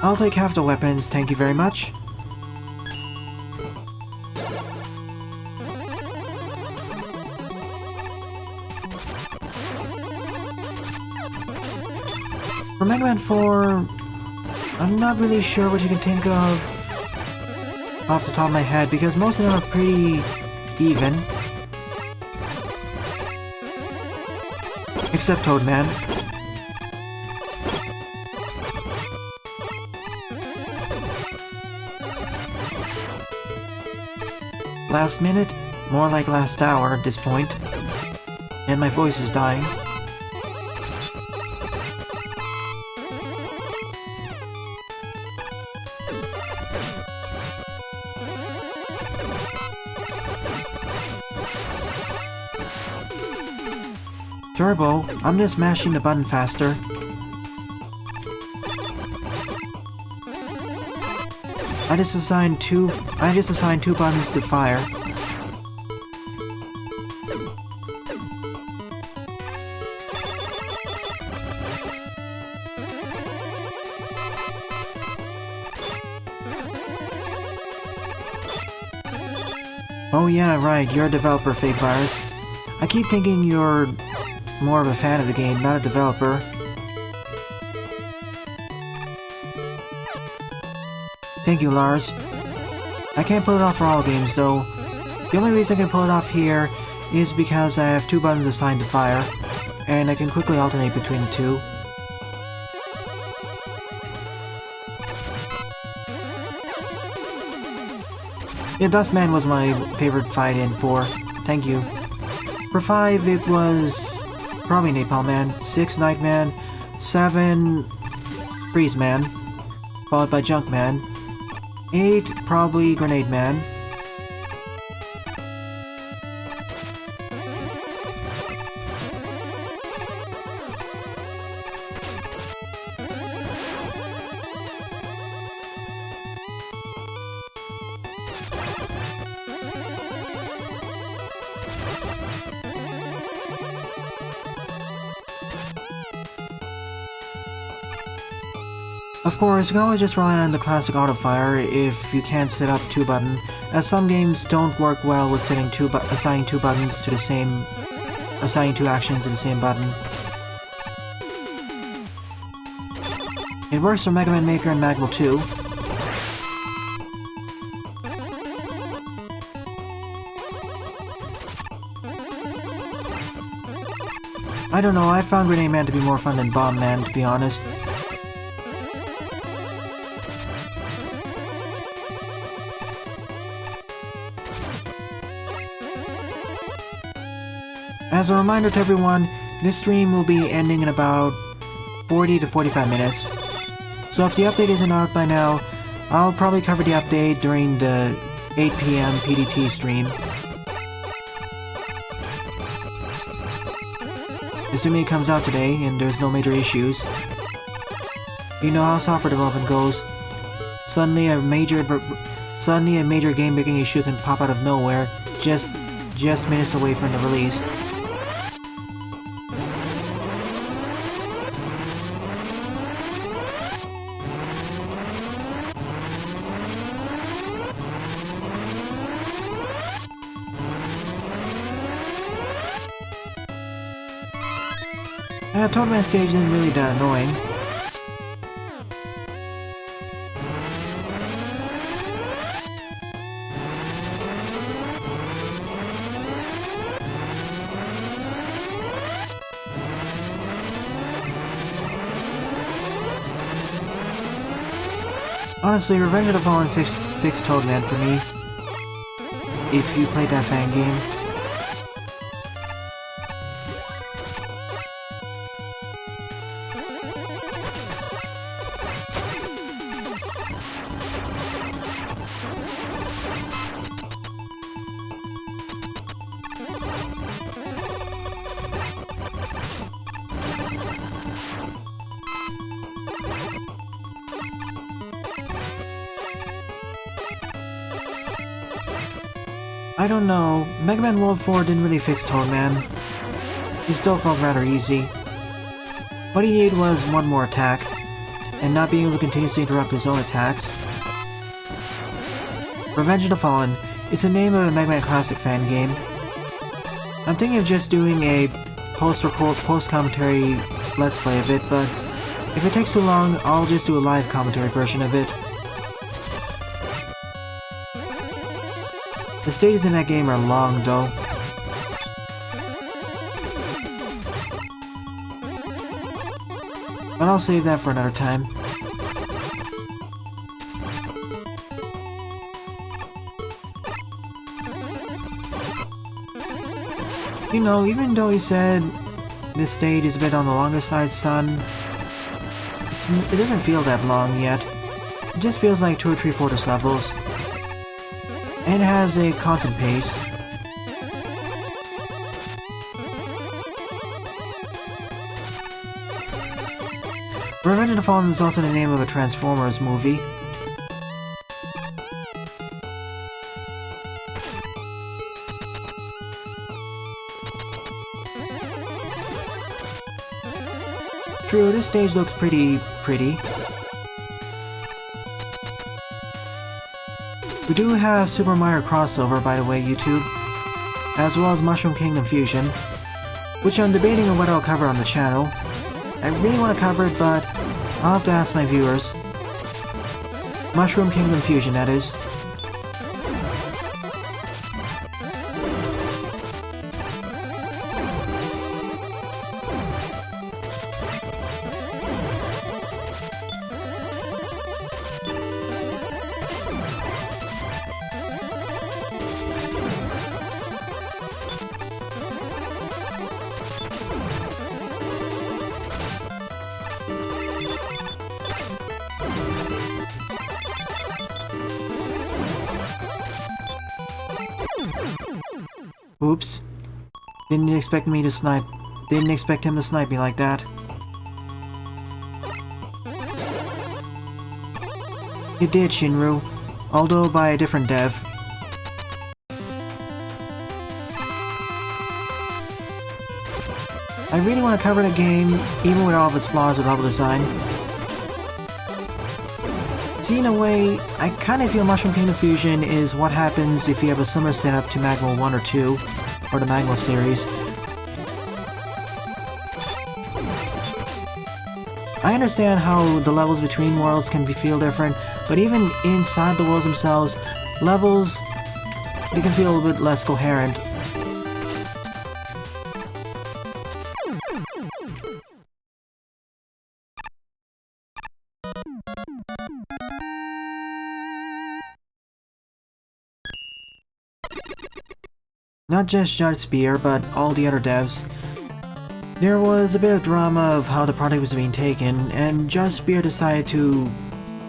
I'll take half the weapons, thank you very much. For Mega Man 4, I'm not really sure what you can think of off the top of my head, because most of them are pretty even. Except Toadman. Last minute? More like last hour at this point. And my voice is dying. Turbo, I'm just mashing the button faster. I just assigned two buttons to fire. Oh yeah, right, you're a developer, Fake Virus. I keep thinking you're more of a fan of the game, not a developer. Thank you, Lars. I can't pull it off for all games, though. The only reason I can pull it off here is because I have 2 buttons assigned to fire, and I can quickly alternate between the 2. Yeah, Dustman was my favorite fight in 4. Thank you. For 5, it was probably Napalm Man, 6 Nightman, 7 Freeze Man, followed by Junk Man, 8 probably Grenade Man, Of course, you can always just rely on the classic auto-fire if you can't set up 2-button, as some games don't work well with assigning 2 buttons to the same... assigning 2 actions to the same button. It works for Mega Man Maker and Magma 2. I don't know, I found Grenade Man to be more fun than Bomb Man, to be honest. As a reminder to everyone, this stream will be ending in about 40 to 45 minutes. So if the update isn't out by now, I'll probably cover the update during the 8 PM PDT stream. Assuming it comes out today and there's no major issues. You know how software development goes. Suddenly a major game-breaking issue can pop out of nowhere, just minutes away from the release. Toadman stage isn't really that annoying. Honestly, Revenge of the Fallen fixed Toadman for me. If you played that fan game. I don't know, Mega Man World 4 didn't really fix Toadman. He still felt rather easy. What he needed was one more attack, and not being able to continuously interrupt his own attacks. Revenge of the Fallen is the name of a Mega Man Classic fan game. I'm thinking of just doing a post-commentary let's play of it, but if it takes too long, I'll just do a live commentary version of it. The stages in that game are long, though. But I'll save that for another time. You know, even though he said this stage is a bit on the longer side, son, it doesn't feel that long yet. It just feels like 2 or 3 Fortress levels. And it has a constant pace. Revenge of the Fallen is also the name of a Transformers movie. True, this stage looks pretty. We do have Super Mario crossover, by the way, YouTube, as well as Mushroom Kingdom Fusion, which I'm debating on whether I'll cover on the channel. I really want to cover it, but I'll have to ask my viewers. Mushroom Kingdom Fusion, that is. Oops. Didn't expect me to snipe. Didn't expect him to snipe me like that. You did, Shinru. Although by a different dev. I really want to cover the game, even with all of its flaws with level design. See, in a way, I kind of feel Mushroom Kingdom Fusion is what happens if you have a similar setup to Magma 1 or 2, or the Magma series. I understand how the levels between worlds can feel different, but even inside the worlds themselves, levels, they can feel a little bit less coherent. Not just Judge Spear, but all the other devs. There was a bit of drama of how the project was being taken, and Judge Spear decided to,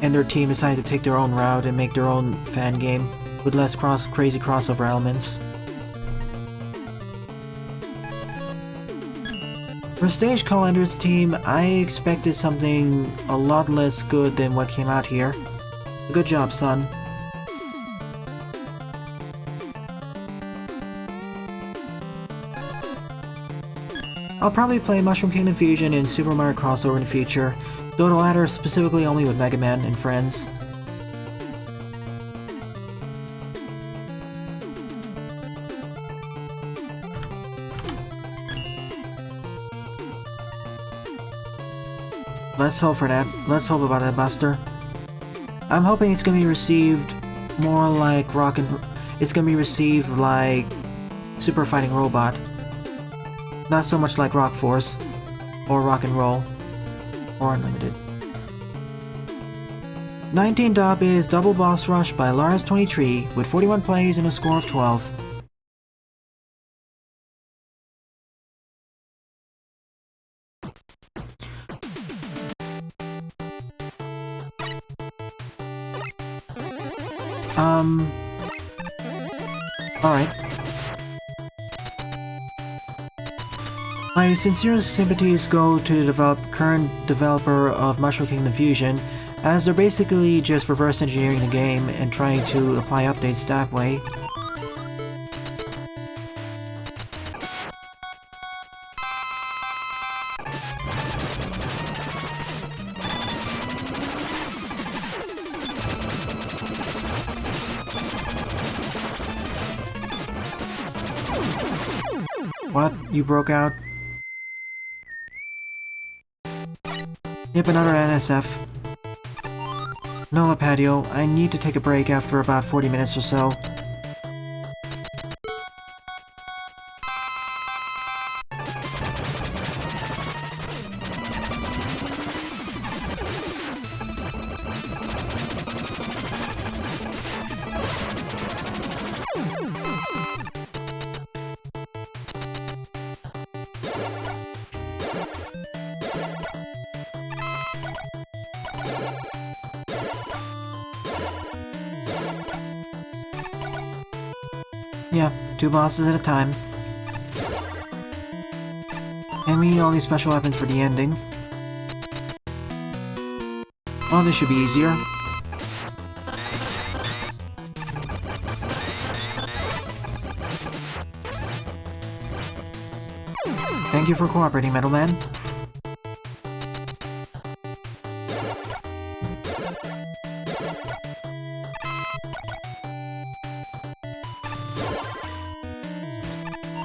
and their team decided to take their own route and make their own fan game, with less crazy crossover elements. For Stage Co-Ender's team, I expected something a lot less good than what came out here. Good job, son. I'll probably play Mushroom Kingdom Fusion and Super Mario Crossover in the future, though the latter specifically only with Mega Man and friends. Let's hope for that. Let's hope about that, Buster. I'm hoping it's gonna be received more like it's gonna be received like Super Fighting Robot. Not so much like Rock Force, or Rock and Roll, or Unlimited. 19th up is Double Boss Rush by Lars23 with 41 plays and a score of 12. Alright. My sincerest sympathies go to the current developer of Mushroom Kingdom Fusion, as they're basically just reverse engineering the game and trying to apply updates that way. What? You broke out? Yep, another NSF. No, Lipatio, I need to take a break after about 40 minutes or so. Yeah, 2 bosses at a time. And we need all these special weapons for the ending. Oh, this should be easier. Thank you for cooperating, Metal Man.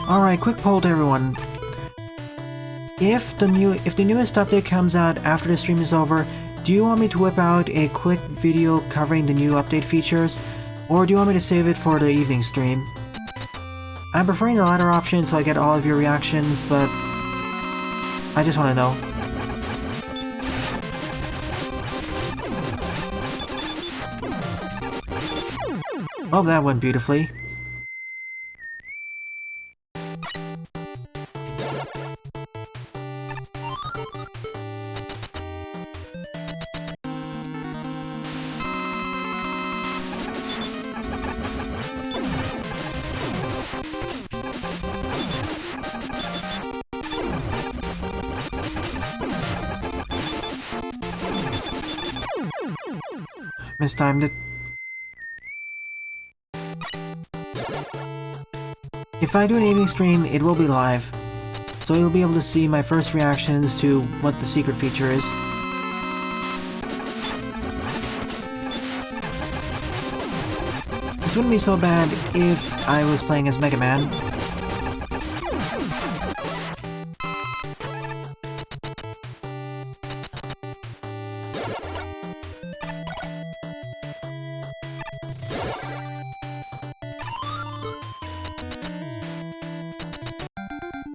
Alright, quick poll to everyone. If the newest update comes out after the stream is over, do you want me to whip out a quick video covering the new update features, or do you want me to save it for the evening stream? I'm preferring the latter option so I get all of your reactions, but I just want to know. Oh, that went beautifully. Mistimed it. If I do an evening stream, it will be live, so you'll be able to see my first reactions to what the secret feature is. This wouldn't be so bad if I was playing as Mega Man.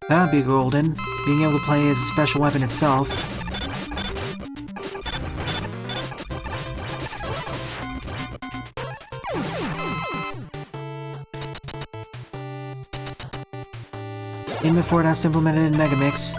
That'd be golden, being able to play as a special weapon itself. Even before it has implemented in Megamix.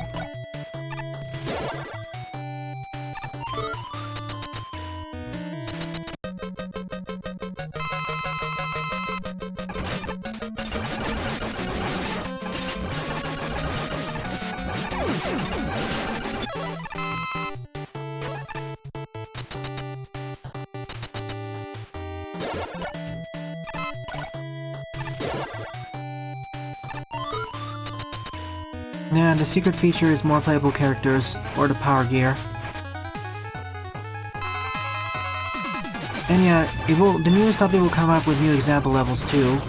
Yeah, the secret feature is more playable characters, or the power gear. And yeah, the newest update will come up with new example levels too.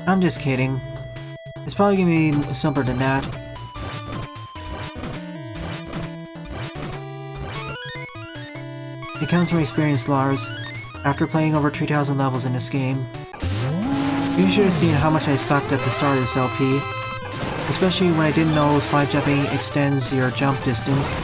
I'm just kidding. It's probably gonna be simpler than that. It comes from experienced Lars. After playing over 3,000 levels in this game, you should have seen how much I sucked at the start of this LP. Especially when I didn't know slide jumping extends your jump distance.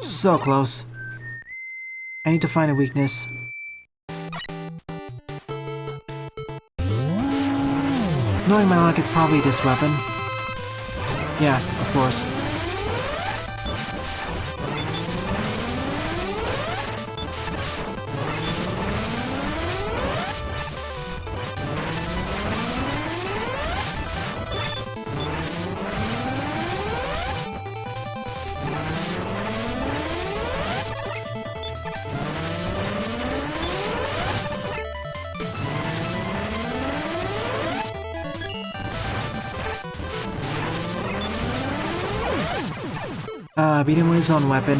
So close. I need to find a weakness. Knowing my luck, it's probably this weapon. Yeah, of course. Beat him with his own weapon.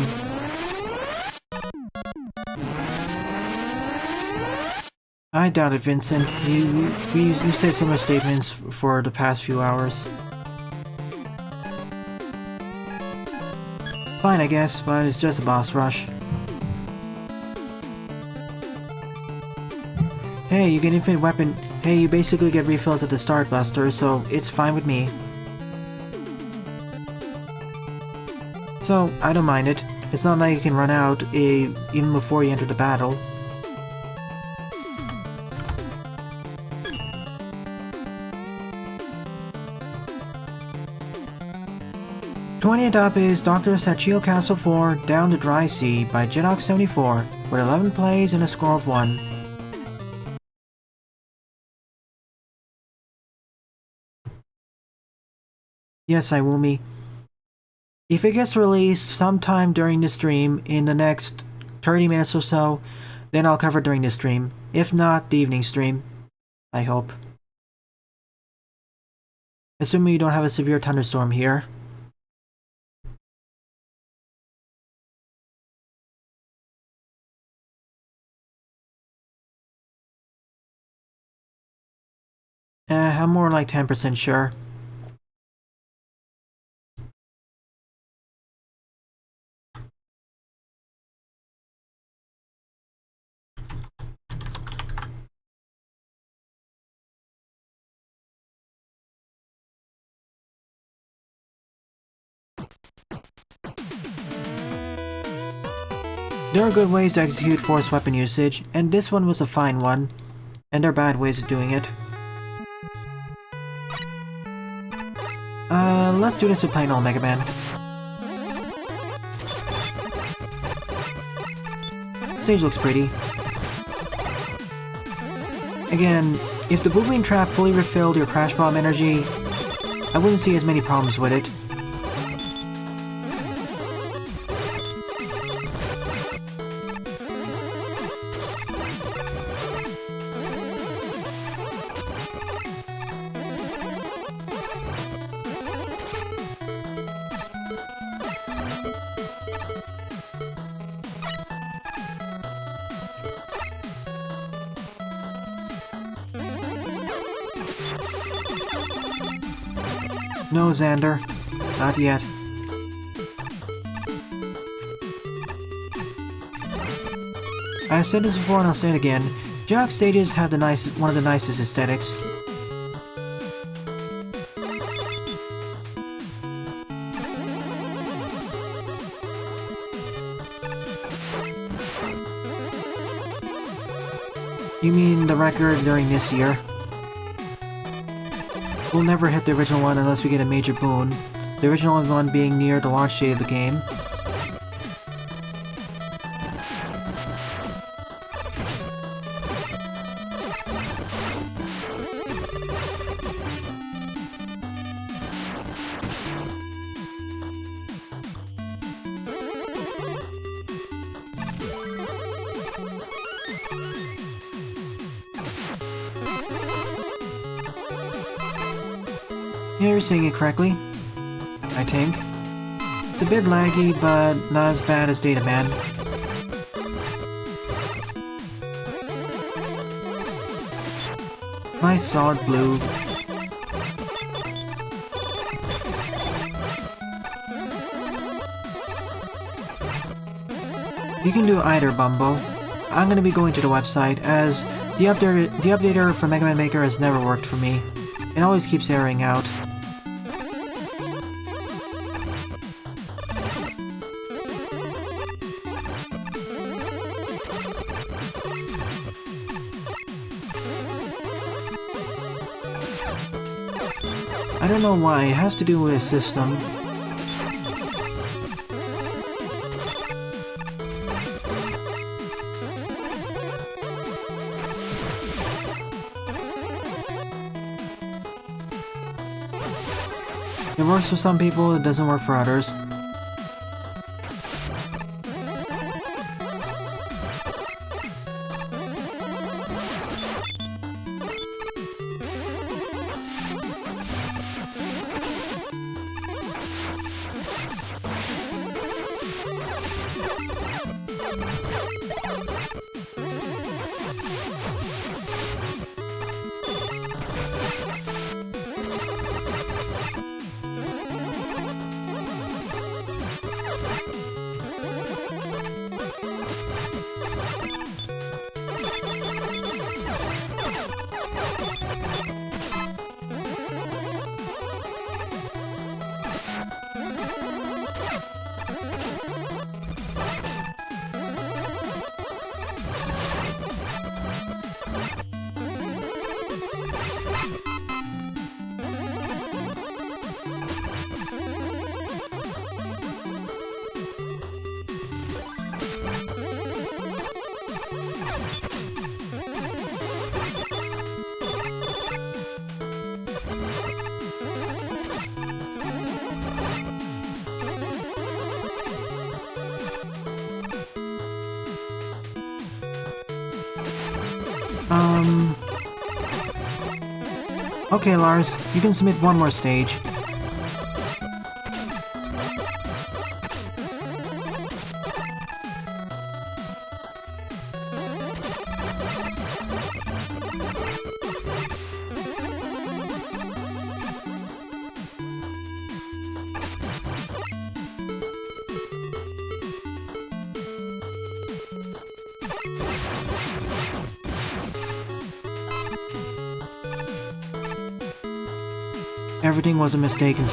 I doubt it, Vincent. You said similar statements for the past few hours. Fine, I guess, but it's just a boss rush. Hey, you get infinite weapon. Hey, you basically get refills at the start, Buster, so it's fine with me. So, I don't mind it. It's not like you can run out even before you enter the battle. 20th up is Dr. Sachiel Castle 4 Down the Dry Sea by Jinox74 with 11 plays and a score of 1. Yes, iWoomy. If it gets released sometime during the stream in the next 30 minutes or so, then I'll cover it during the stream. If not, the evening stream. I hope. Assuming you don't have a severe thunderstorm here. I'm more like 10% sure. There are good ways to execute forced weapon usage, and this one was a fine one. And there are bad ways of doing it. Let's do this with plain old Mega Man. Stage looks pretty. Again, if the booming trap fully refilled your Crash Bomb energy, I wouldn't see as many problems with it. No, Xander. Not yet. I said this before and I'll say it again. Jock stages have one of the nicest aesthetics. You mean the record during this year? We'll never hit the original one unless we get a major boon, the original one being near the launch date of the game. Yeah, you're saying it correctly. I think. It's a bit laggy, but not as bad as Data Man. Nice solid blue. You can do either, Bumbo. I'm gonna be going to the website, as the updater for Mega Man Maker has never worked for me. It always keeps erroring out. I don't know why, it has to do with a system. It works for some people, it doesn't work for others. Okay, Lars, you can submit one more stage. Everything was a mistake in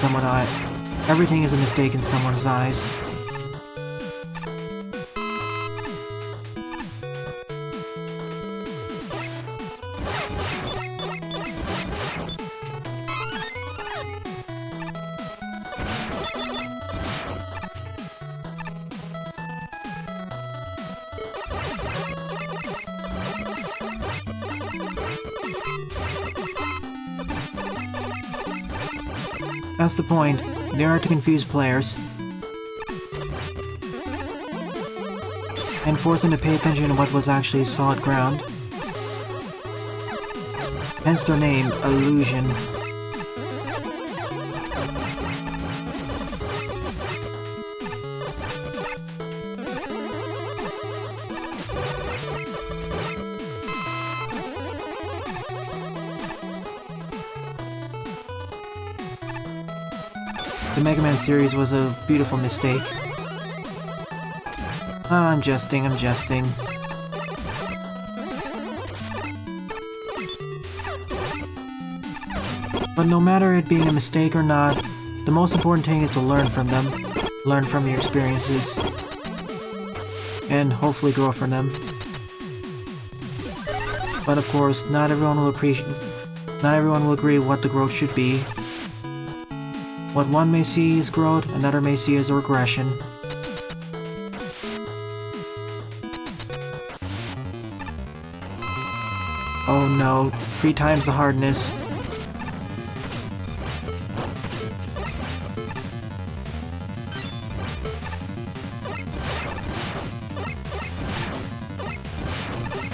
Everything is a mistake in someone's eyes. That's the point. They are to confuse players and force them to pay attention to what was actually solid ground. Hence their name, Illusion. The Mega Man series was a beautiful mistake. I'm jesting. But no matter it being a mistake or not, the most important thing is to learn from them. Learn from your experiences. And hopefully grow from them. But of course, not everyone will agree what the growth should be. What one may see as growth, another may see as a regression. Oh no, 3 times the hardness.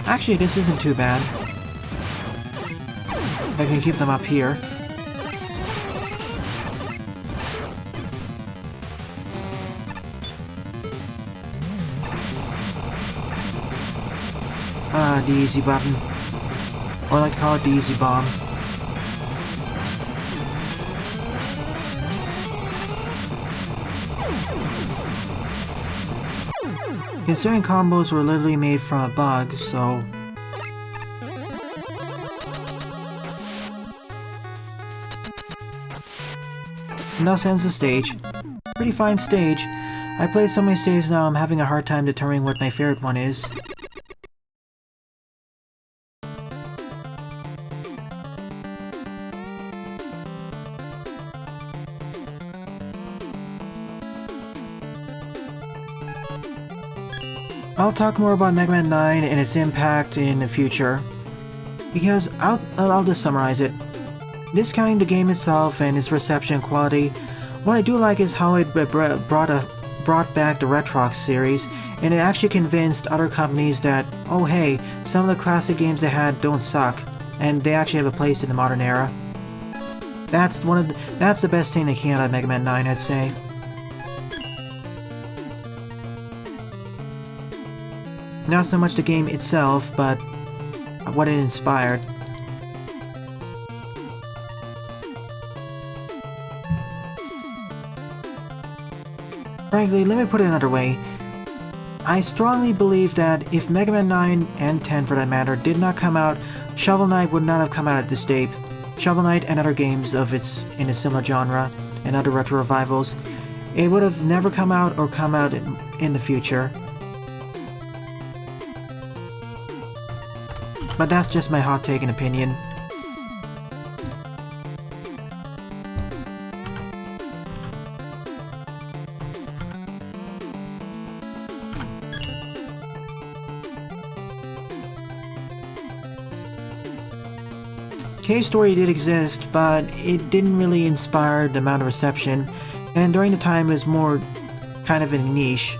Actually, this isn't too bad. I can keep them up here. The easy button. Or I like to call it the easy bomb. Considering combos were literally made from a bug, so... And thus ends the stage. Pretty fine stage. I played so many stages now I'm having a hard time determining what my favorite one is. I'll talk more about Mega Man 9 and its impact in the future, because I'll just summarize it. Discounting the game itself and its reception and quality, what I do like is how it brought back the Retrox series, and it actually convinced other companies that, oh hey, some of the classic games they had don't suck, and they actually have a place in the modern era. That's the best thing that came out of Mega Man 9, I'd say. Not so much the game itself, but what it inspired. Frankly, let me put it another way. I strongly believe that if Mega Man 9 and 10 for that matter did not come out, Shovel Knight would not have come out at this date. Shovel Knight and other games in a similar genre and other retro revivals, it would have never come out or come out in the future. But that's just my hot take and opinion. Cave Story did exist, but it didn't really inspire the amount of reception, and during the time it was more kind of a niche.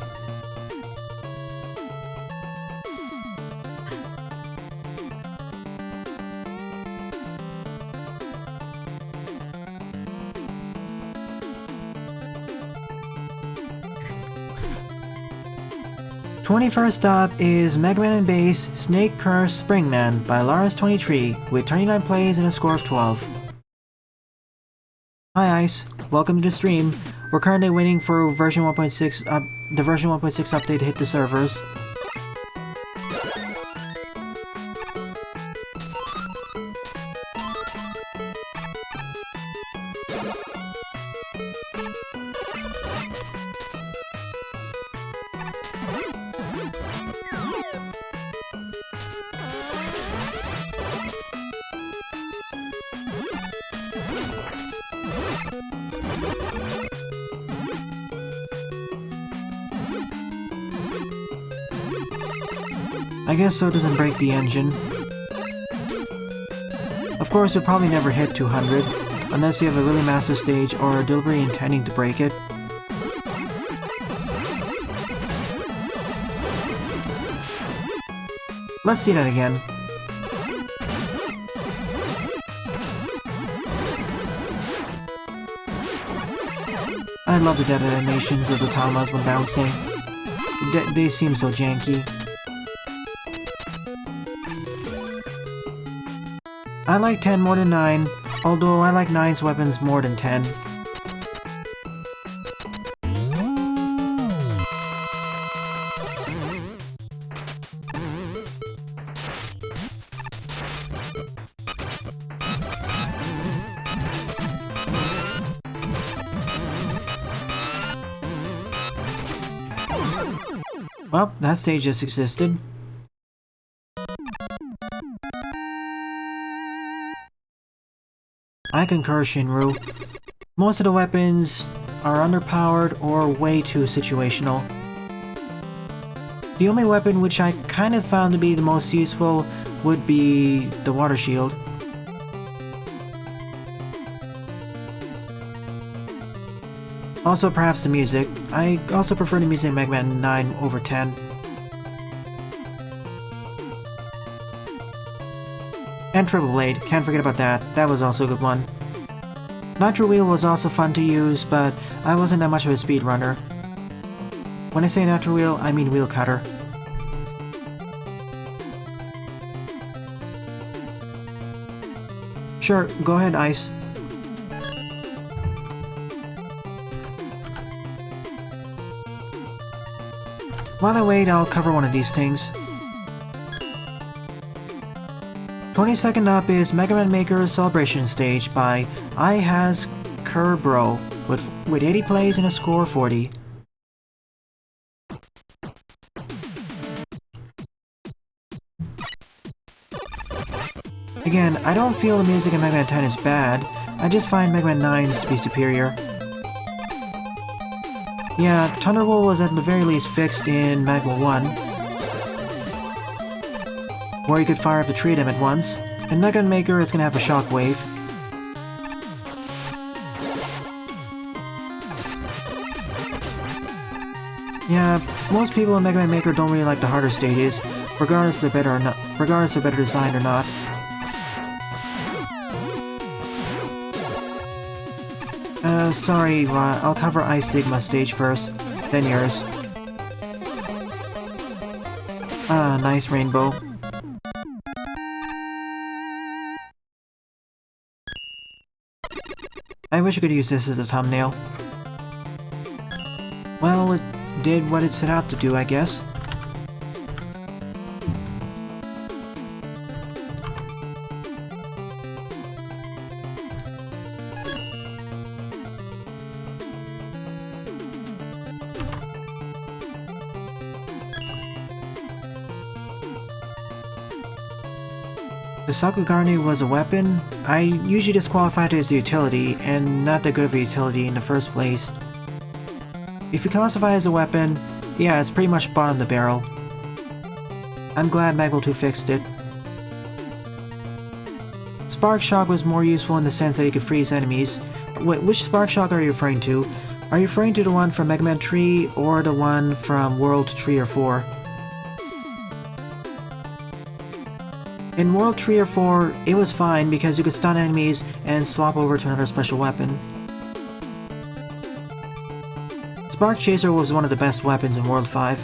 21st up is Megaman and Bass Snake Curse Springman by Lars23 with 29 plays and a score of 12. Hi Ice, welcome to the stream. We're currently waiting for version 1.6 the version 1.6 update to hit the servers. I guess so it doesn't break the engine. Of course, you'll probably never hit 200, unless you have a really massive stage or are deliberately intending to break it. Let's see that again. I love the dead animations of the Tamas when bouncing. They seem so janky. I like 10 more than 9, although I like 9's weapons more than 10. Well, that stage just existed. I concur, Shinru. Most of the weapons are underpowered or way too situational. The only weapon which I kind of found to be the most useful would be the water shield. Also perhaps the music. I also prefer the music in Mega Man 9 over 10. And Triple Blade, can't forget about that, that was also a good one. Nitro Wheel was also fun to use, but I wasn't that much of a speedrunner. When I say Nitro Wheel, I mean Wheel Cutter. Sure, go ahead, Ice. While I wait, I'll cover one of these things. 22nd up is Mega Man Maker Celebration Stage by Ihazkirbro with 80 plays and a score of 40. Again, I don't feel the music in Mega Man 10 is bad, I just find Mega Man 9 to be superior. Yeah, Thunderbolt was at the very least fixed in Magma 1. Where you could fire up the three of them at once, and Mega Man Maker is gonna have a shockwave. Yeah, most people in Mega Man Maker don't really like the harder stages, regardless if they're better designed or not. Sorry, I'll cover IceZigma stage first, then yours. Ah, nice rainbow. I wish I could use this as a thumbnail. Well, it did what it set out to do, I guess. The Sakugarne was a weapon. I usually disqualify it as a utility, and not that good of a utility in the first place. If you classify it as a weapon, yeah, it's pretty much bottom of the barrel. I'm glad Magwell 2 fixed it. Spark Shock was more useful in the sense that you could freeze enemies. Wait, which Spark Shock are you referring to? Are you referring to the one from Mega Man 3 or the one from World 3 or 4? In World 3 or 4, it was fine because you could stun enemies and swap over to another special weapon. Spark Chaser was one of the best weapons in World 5.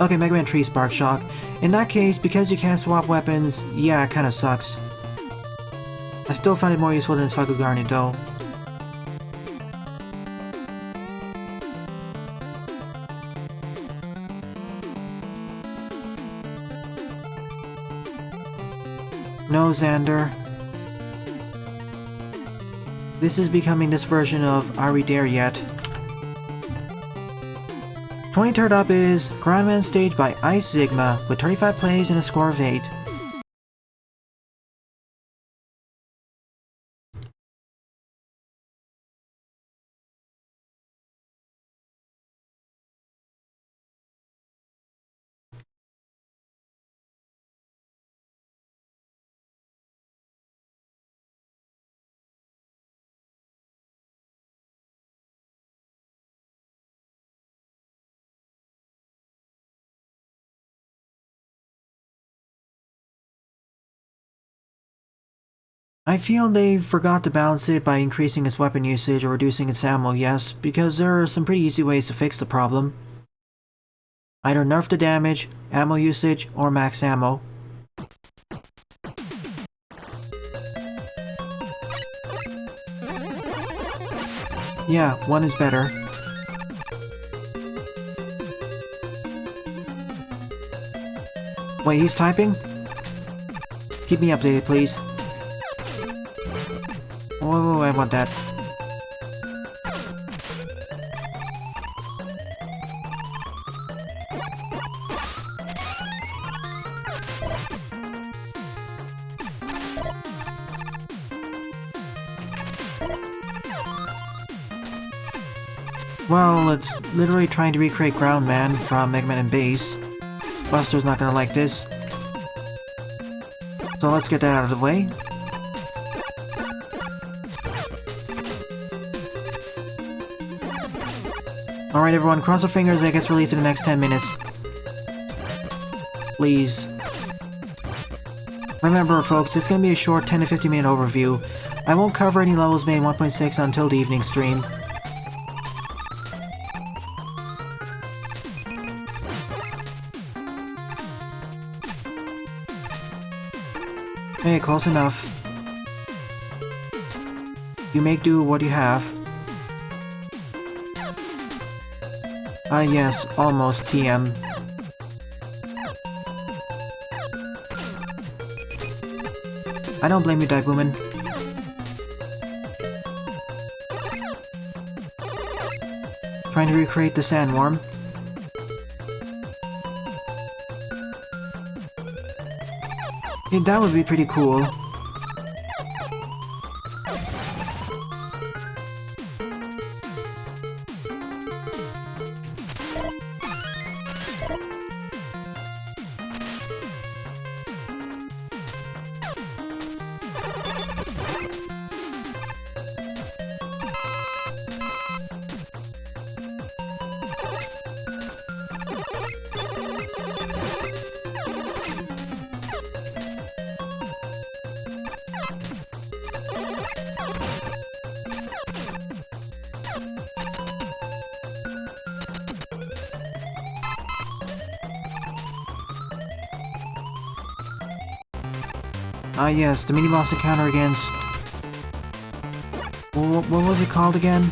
Okay, Mega Man Tree Spark Shock. In that case, because you can't swap weapons, yeah, it kinda sucks. I still find it more useful than Sakugarne though. No, Xander. This is becoming this version of Are We There Yet? 23rd up is Man Stage by IceZigma with 35 plays and a score of 8. I feel they forgot to balance it by increasing its weapon usage or reducing its ammo, yes, because there are some pretty easy ways to fix the problem. Either nerf the damage, ammo usage, or max ammo. Yeah, one is better. Wait, he's typing? Keep me updated, please. Oh, I want that. Well, it's literally trying to recreate Ground Man from Mega Man and Base. Buster's not gonna like this. So let's get that out of the way. Alright everyone, cross our fingers that it gets released in the next 10 minutes. Please. Remember folks, it's gonna be a short 10 to 15 minute overview. I won't cover any levels made in 1.6 until the evening stream. Hey, close enough. You make do what you have. Yes, almost TM. I don't blame you, Daibuman. Trying to recreate the sandworm. Yeah, that would be pretty cool. Yes, the mini-boss encounter against... What was it called again?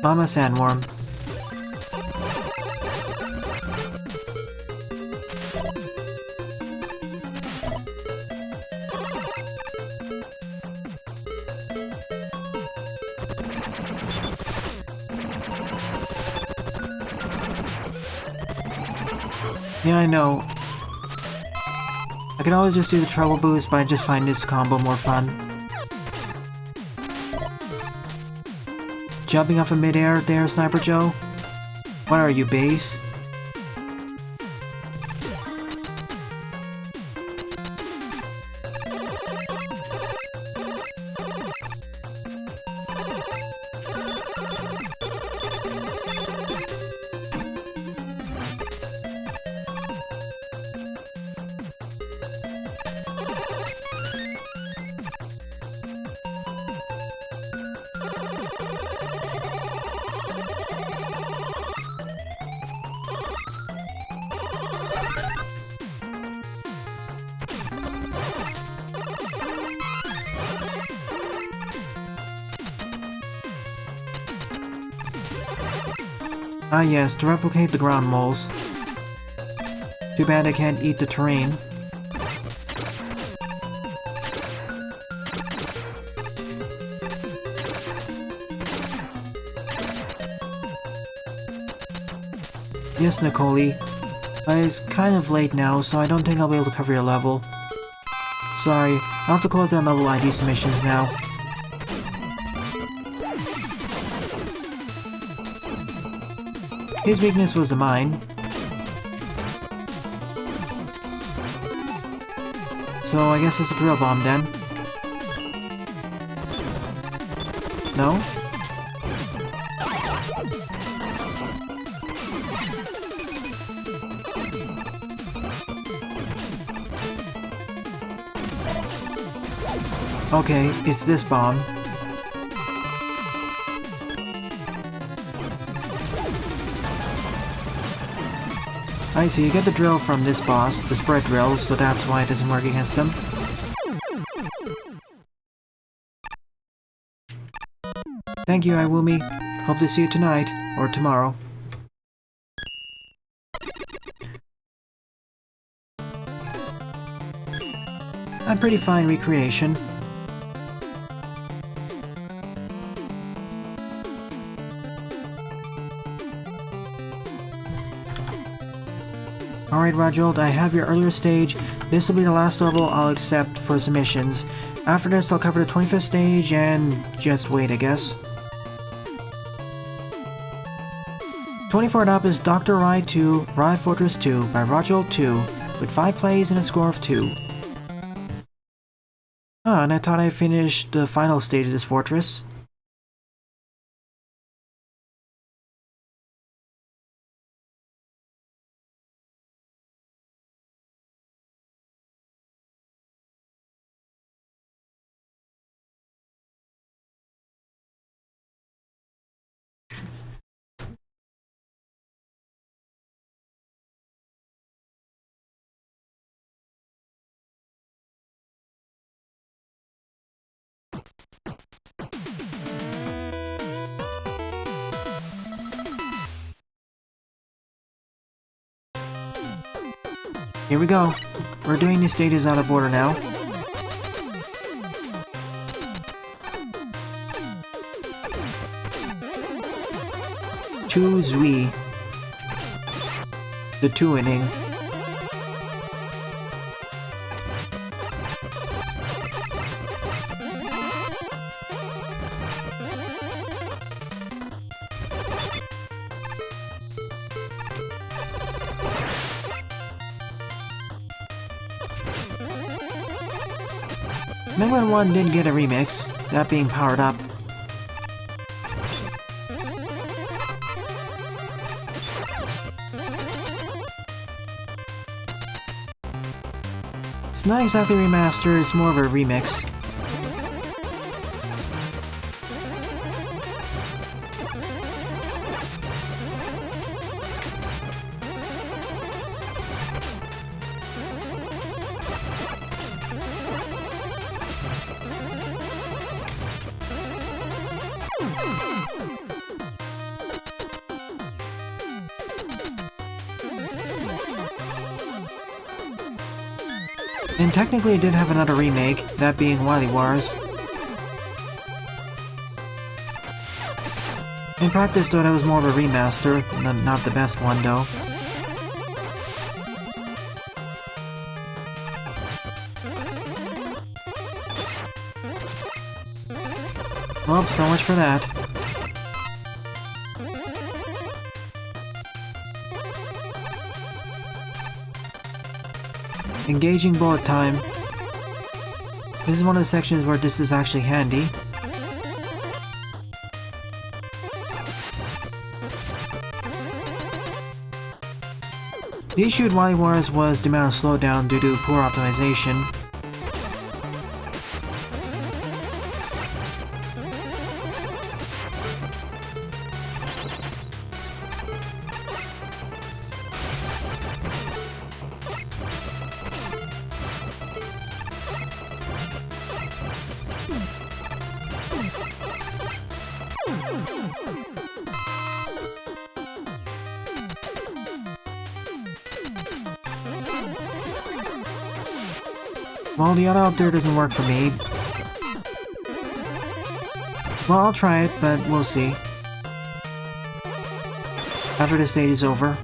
Mama Sandworm. Yeah, I know. I could always just do the treble boost, but I just find this combo more fun. Jumping off of mid-air there, Sniper Joe? What are you, base? Ah yes, to replicate the ground moles. Too bad I can't eat the terrain. Yes, Nicole. It's kind of late now, so I don't think I'll be able to cover your level. Sorry, I'll have to close down level ID submissions now. His weakness was the mine. So I guess it's a drill bomb then. No? Okay, it's this bomb. I see, you get the drill from this boss, the spread drill, so that's why it doesn't work against him. Thank you, iWoomy. Hope to see you tonight, or tomorrow. A pretty fine recreation. Alright Rajold, I have your earlier stage. This will be the last level I'll accept for submissions. After this I'll cover the 25th stage and just wait, I guess. 24th up is Dr. Rai 2, Rai Fortress 2 by Rajold 2, with 5 plays and a score of 2. Ah, and I thought I finished the final stage of this fortress. Here we go. We're doing these stages out of order now. Two Zui. The 2 inning. Megaman 1 did get a remix, that being powered up. It's not exactly remastered, it's more of a remix. And technically it did have another remake, that being Wily Wars. In practice though, that was more of a remaster, not the best one though. Well, so much for that. Engaging bullet time. This is one of the sections where this is actually handy. The issue with Wily Wars was the amount of slowdown due to poor optimization. Well, the auto up there doesn't work for me. Well, I'll try it, but we'll see. After the stage is over.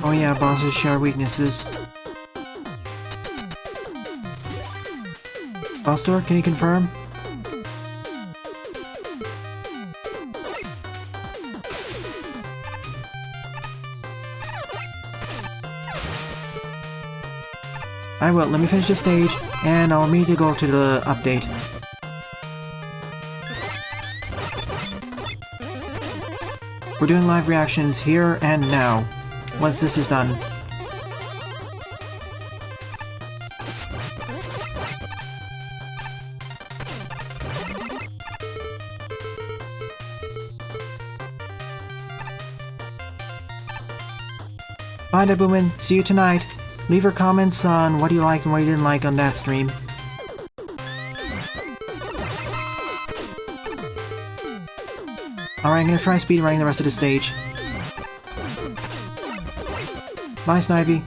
Oh yeah, bosses share weaknesses. Buster, can you confirm? I will. Let me finish the stage, and I'll immediately go to the update. We're doing live reactions here and now, once this is done. Bye, Dabumin. See you tonight. Leave your comments on what you liked and what you didn't like on that stream. Alright, I'm gonna try speedrunning the rest of the stage. Bye, Snivy.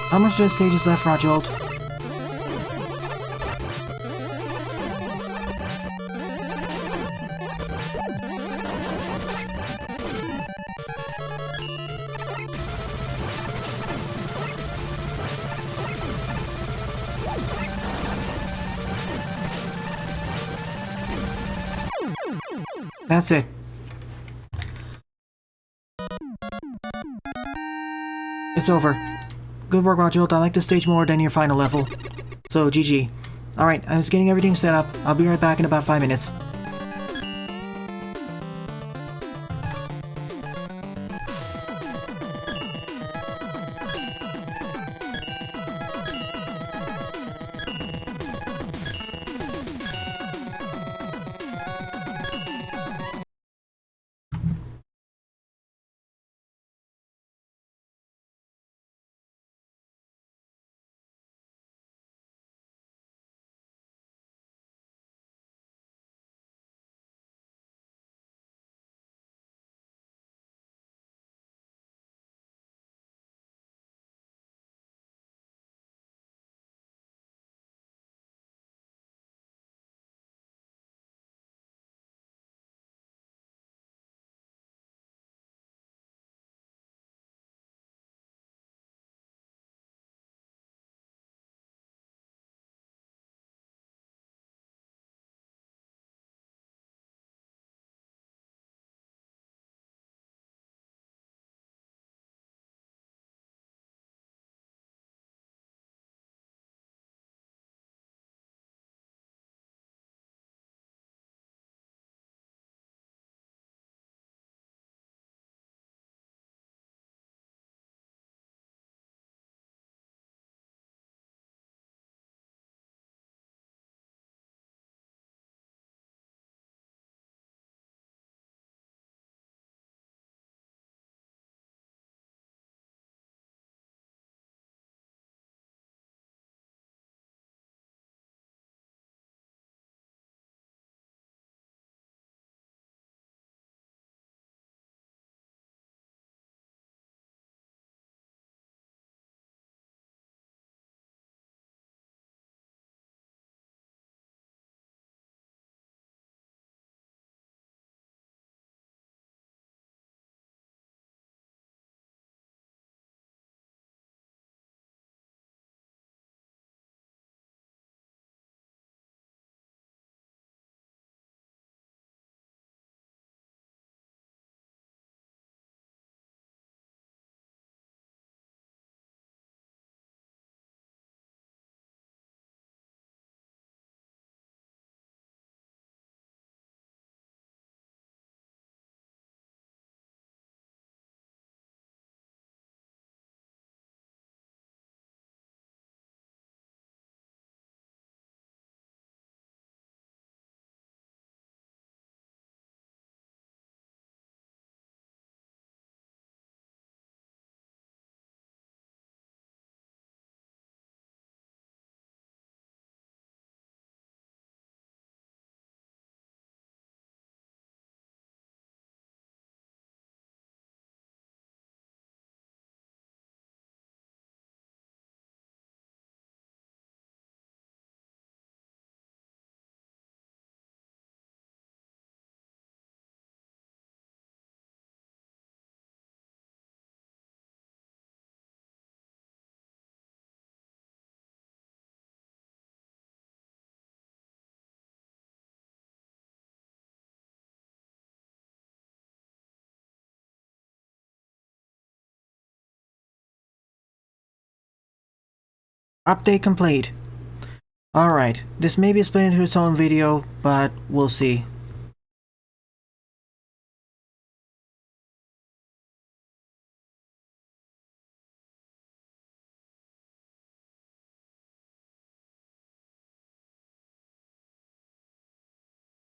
How much of the stage is left, Rajold? That's it. It's over. Good work, Rajold. I like this stage more than your final level. So, GG. Alright, I was getting everything set up. I'll be right back in about 5 minutes. Update complete. Alright, this may be split into its own video, but we'll see.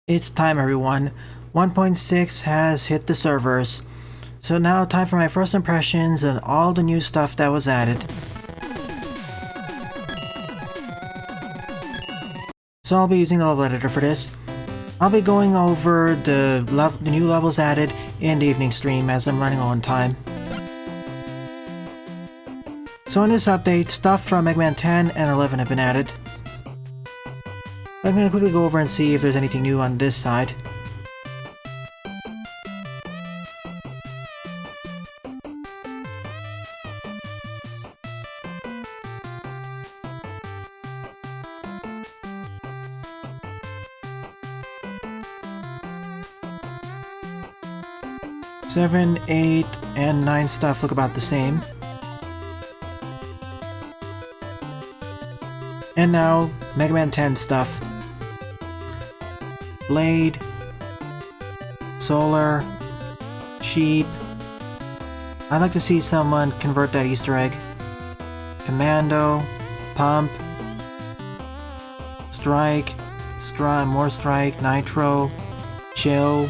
It's time, everyone. 1.6 has hit the servers. So now time for my first impressions and all the new stuff that was added. So I'll be using the level editor for this. I'll be going over the new levels added in the evening stream as I'm running low on time. So in this update, stuff from Mega Man 10 and 11 have been added. I'm going to quickly go over and see if there's anything new on this side. Seven, 8, and 9 stuff look about the same. And now, Mega Man 10 stuff. Blade, Solar, Sheep. I'd like to see someone convert that Easter egg. Commando, Pump, Strike, more Strike, Nitro, Chill,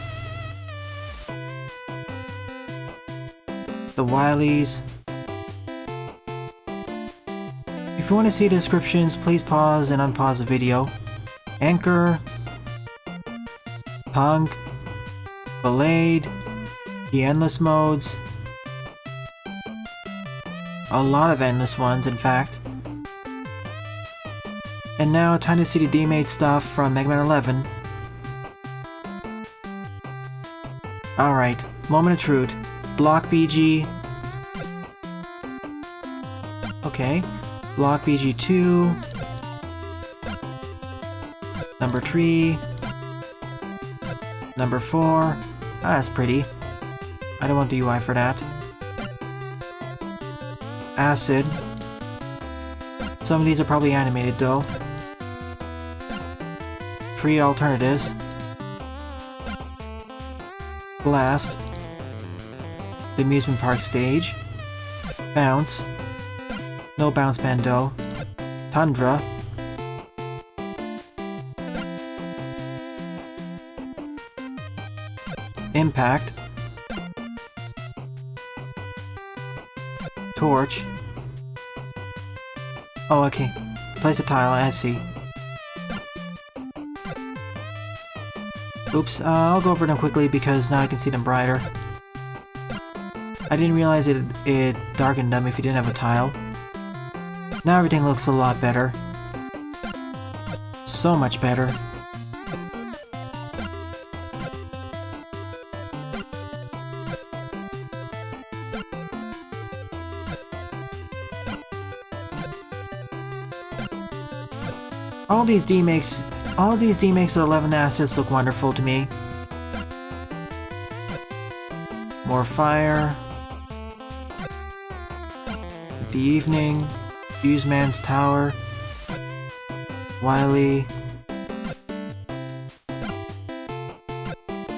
the Wilys. If you want to see the descriptions, please pause and unpause the video. Anchor, Punk, Blade, the endless modes. A lot of endless ones, in fact. And now, time to see the D-Mate stuff from Mega Man 11. Alright, moment of truth. Block BG. Okay. Block BG 2. Number 3. Number 4. Ah, that's pretty. I don't want the UI for that. Acid. Some of these are probably animated though. 3 alternatives. Blast. The amusement park stage. Bounce. No bounce bando. Tundra. Impact. Torch. Oh, okay. Place a tile, I see. Oops, I'll go over them quickly because now I can see them brighter. I didn't realize it darkened them if you didn't have a tile. Now everything looks a lot better. So much better. All these D-Makes of 11 assets look wonderful to me. More fire. The evening. Fuse Man's Tower. Wily.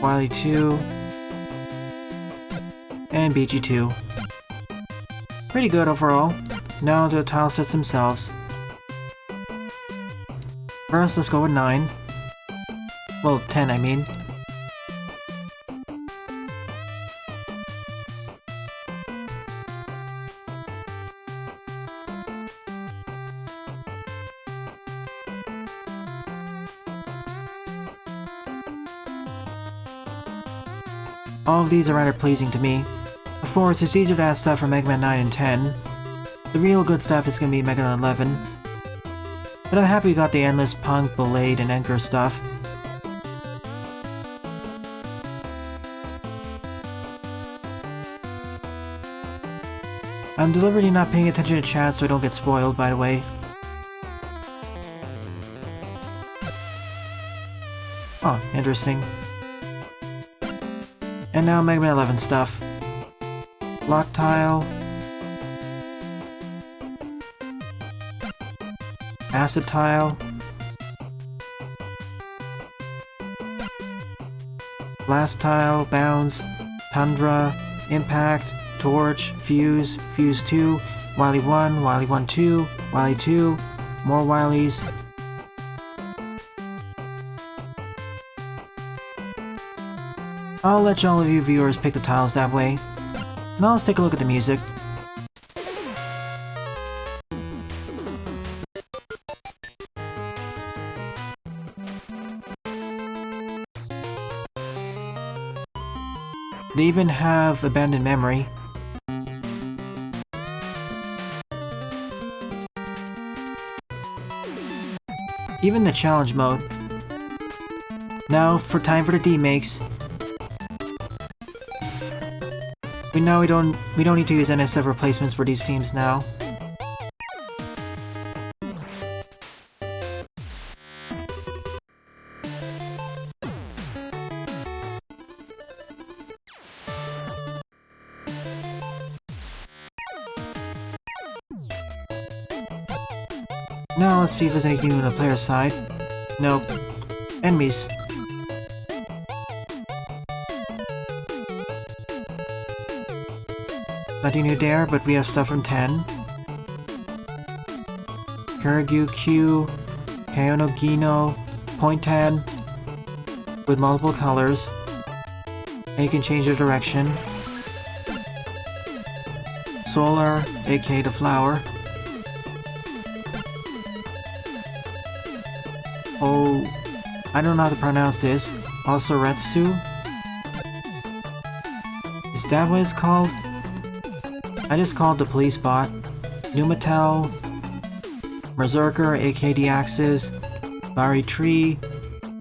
Wily 2. And BG2. Pretty good overall. Now the tile sets themselves. First, let's go with 9. Well, 10, I mean. All of these are rather pleasing to me. Of course, it's easier to add stuff from Mega Man 9 and 10. The real good stuff is going to be Mega Man 11. But I'm happy we got the endless Punk, Blade, and Anchor stuff. I'm deliberately not paying attention to chat so I don't get spoiled, by the way. Oh, interesting. And now Mega Man 11 stuff. Block tile. Acid Tile. Blast Tile, Bounce, Tundra, Impact, Torch, Fuse, Fuse 2, Wily 1, Wily 1 2, Wily 2, more Wilys. I'll let all of you viewers pick the tiles that way. Now let's take a look at the music. They even have Abandoned Memory. Even the challenge mode. Now, time for the demakes. We know we don't need to use NSF replacements for these themes now. Now let's see if there's anything new on the player's side. Nope. Enemies. Nothing new there, but we have stuff from 10. Kuragyu Q, Kaionogino, Point 10, with multiple colors. And you can change the direction. Solar, aka the flower. Oh, I don't know how to pronounce this. Also Retsu? Is that what it's called? I just called the police bot. Numatel, Berserker, aka the Axis, Bari Tree,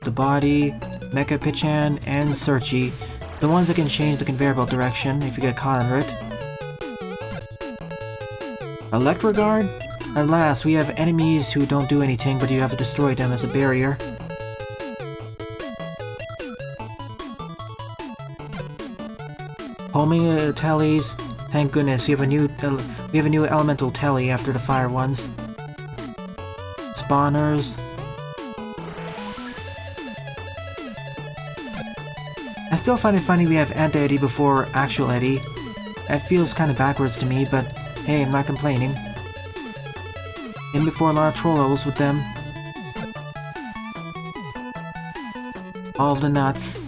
the Body, Mecha Pichan, and Searchy. The ones that can change the conveyor belt direction if you get caught under it. Electroguard? At last, we have enemies who don't do anything, but you have to destroy them as a barrier. Homing tellies. Thank goodness, we have a new elemental telly after the fire ones. Spawners. I still find it funny we have Anti-Eddy before actual Eddy. That feels kinda backwards to me, but hey, I'm not complaining. In before a lot of troll levels with them. All of the nuts.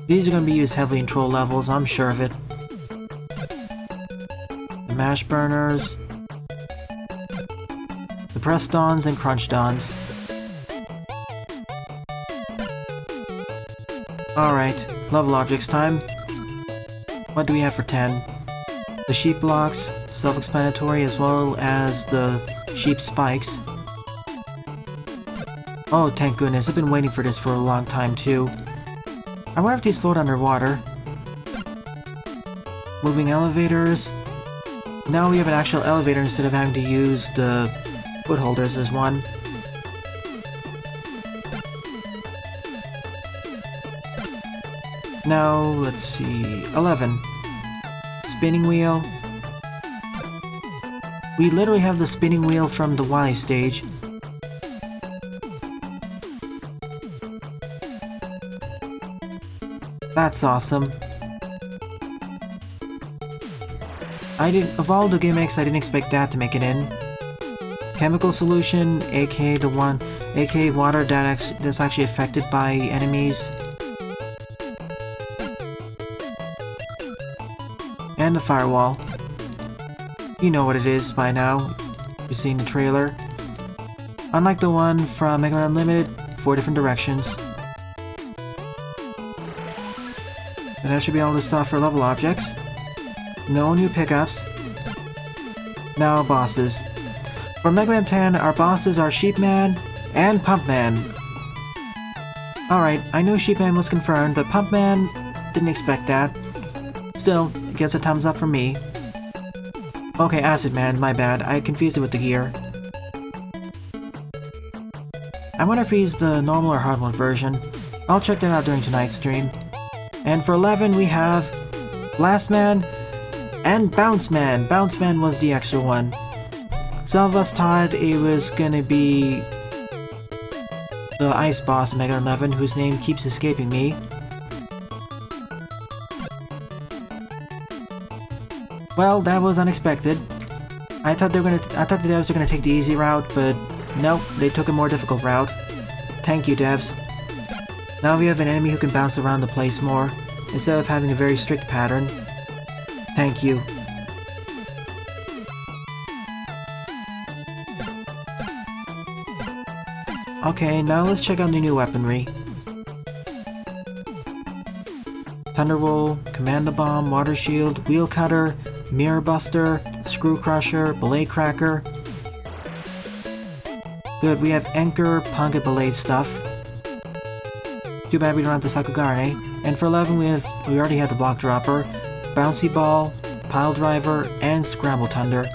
These are gonna be used heavily in troll levels, I'm sure of it. The mash burners. The press dons and crunch dons. Alright, level objects time. What do we have for 10? The sheep blocks, self-explanatory, as well as the sheep spikes. Oh, thank goodness, I've been waiting for this for a long time too. I wonder if these float underwater. Moving elevators. Now we have an actual elevator instead of having to use the foot holders as one. Now, let's see... 11. Spinning wheel. We literally have the spinning wheel from the Wily stage. That's awesome. Of all the gimmicks, I didn't expect that to make it in. Chemical solution, aka water that's actually affected by enemies. And the firewall. You know what it is by now. You've seen the trailer. Unlike the one from Mega Man Unlimited, 4 different directions. And that should be all the stuff for level objects. No new pickups. Now bosses. For Mega Man 10, our bosses are Sheepman and Pumpman. Alright, I knew Sheepman was confirmed, but Pumpman didn't expect that. Still, it gets a thumbs up from me. Okay, Acid Man, my bad. I confused it with the gear. I wonder if he's the normal or hard mode version. I'll check that out during tonight's stream. And for 11, we have Blast Man and Bounce Man. Bounce Man was the extra one. Some of us thought it was gonna be the ice boss in Mega 11, whose name keeps escaping me. Well, that was unexpected. I thought the devs were gonna take the easy route, but nope, they took a more difficult route. Thank you, devs. Now we have an enemy who can bounce around the place more, instead of having a very strict pattern. Thank you. Okay, now let's check out the new weaponry. Thunderroll, Commando Bomb, Water Shield, Wheel Cutter, Mirror Buster, Screw Crusher, Belay Cracker. Good, we have Anchor, Punket, Belay stuff. Too bad we don't have the Sakugarne. And for 11 we already have the Block Dropper, Bouncy Ball, Pile Driver, and Scramble Thunder.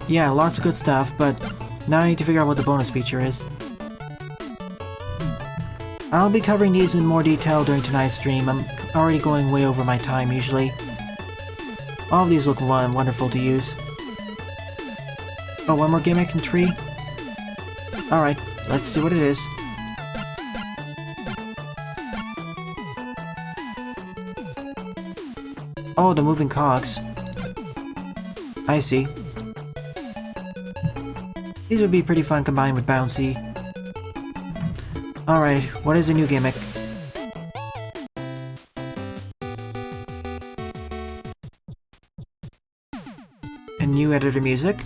Yeah, lots of good stuff, but now I need to figure out what the bonus feature is. I'll be covering these in more detail during tonight's stream. I'm already going way over my time usually. All of these look wonderful to use. Oh, one more gimmick and tree? Alright, let's see what it is. Oh, the moving cogs. I see. These would be pretty fun combined with Bouncy. Alright, what is a new gimmick? A new editor music?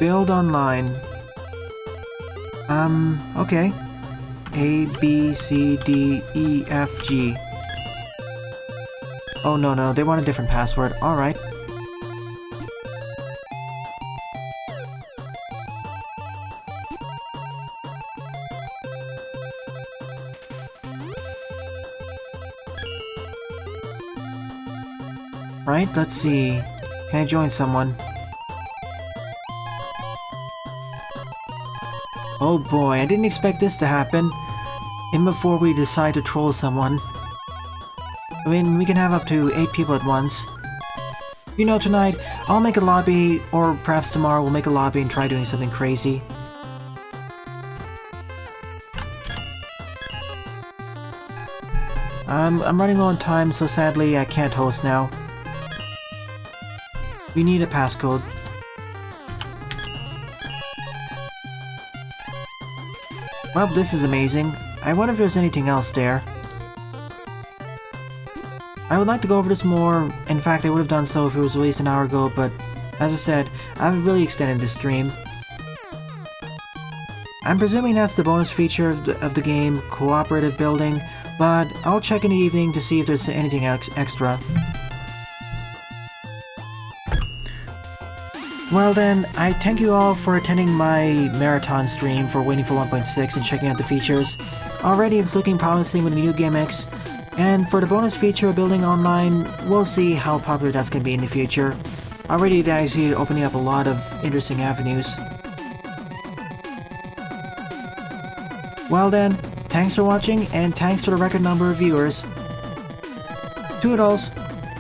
Build online. Okay. A, B, C, D, E, F, G. Oh no, they want a different password. Alright. Right, let's see. Can I join someone? Oh boy, I didn't expect this to happen. Even before we decide to troll someone. I mean, we can have up to 8 people at once. You know, tonight, I'll make a lobby, or perhaps tomorrow we'll make a lobby and try doing something crazy. I'm running low on time, so sadly I can't host now. We need a passcode. Well, this is amazing. I wonder if there's anything else there. I would like to go over this more. In fact, I would have done so if it was released an hour ago, but as I said, I haven't really extended this stream. I'm presuming that's the bonus feature of the game, cooperative building, but I'll check in the evening to see if there's anything extra. Well then, I thank you all for attending my marathon stream for waiting for 1.6 and checking out the features. Already it's looking promising with the new gimmicks, and for the bonus feature of building online, we'll see how popular that's going to be in the future. Already I see it opening up a lot of interesting avenues. Well then, thanks for watching, and thanks for the record number of viewers. Toodles!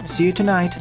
See you tonight!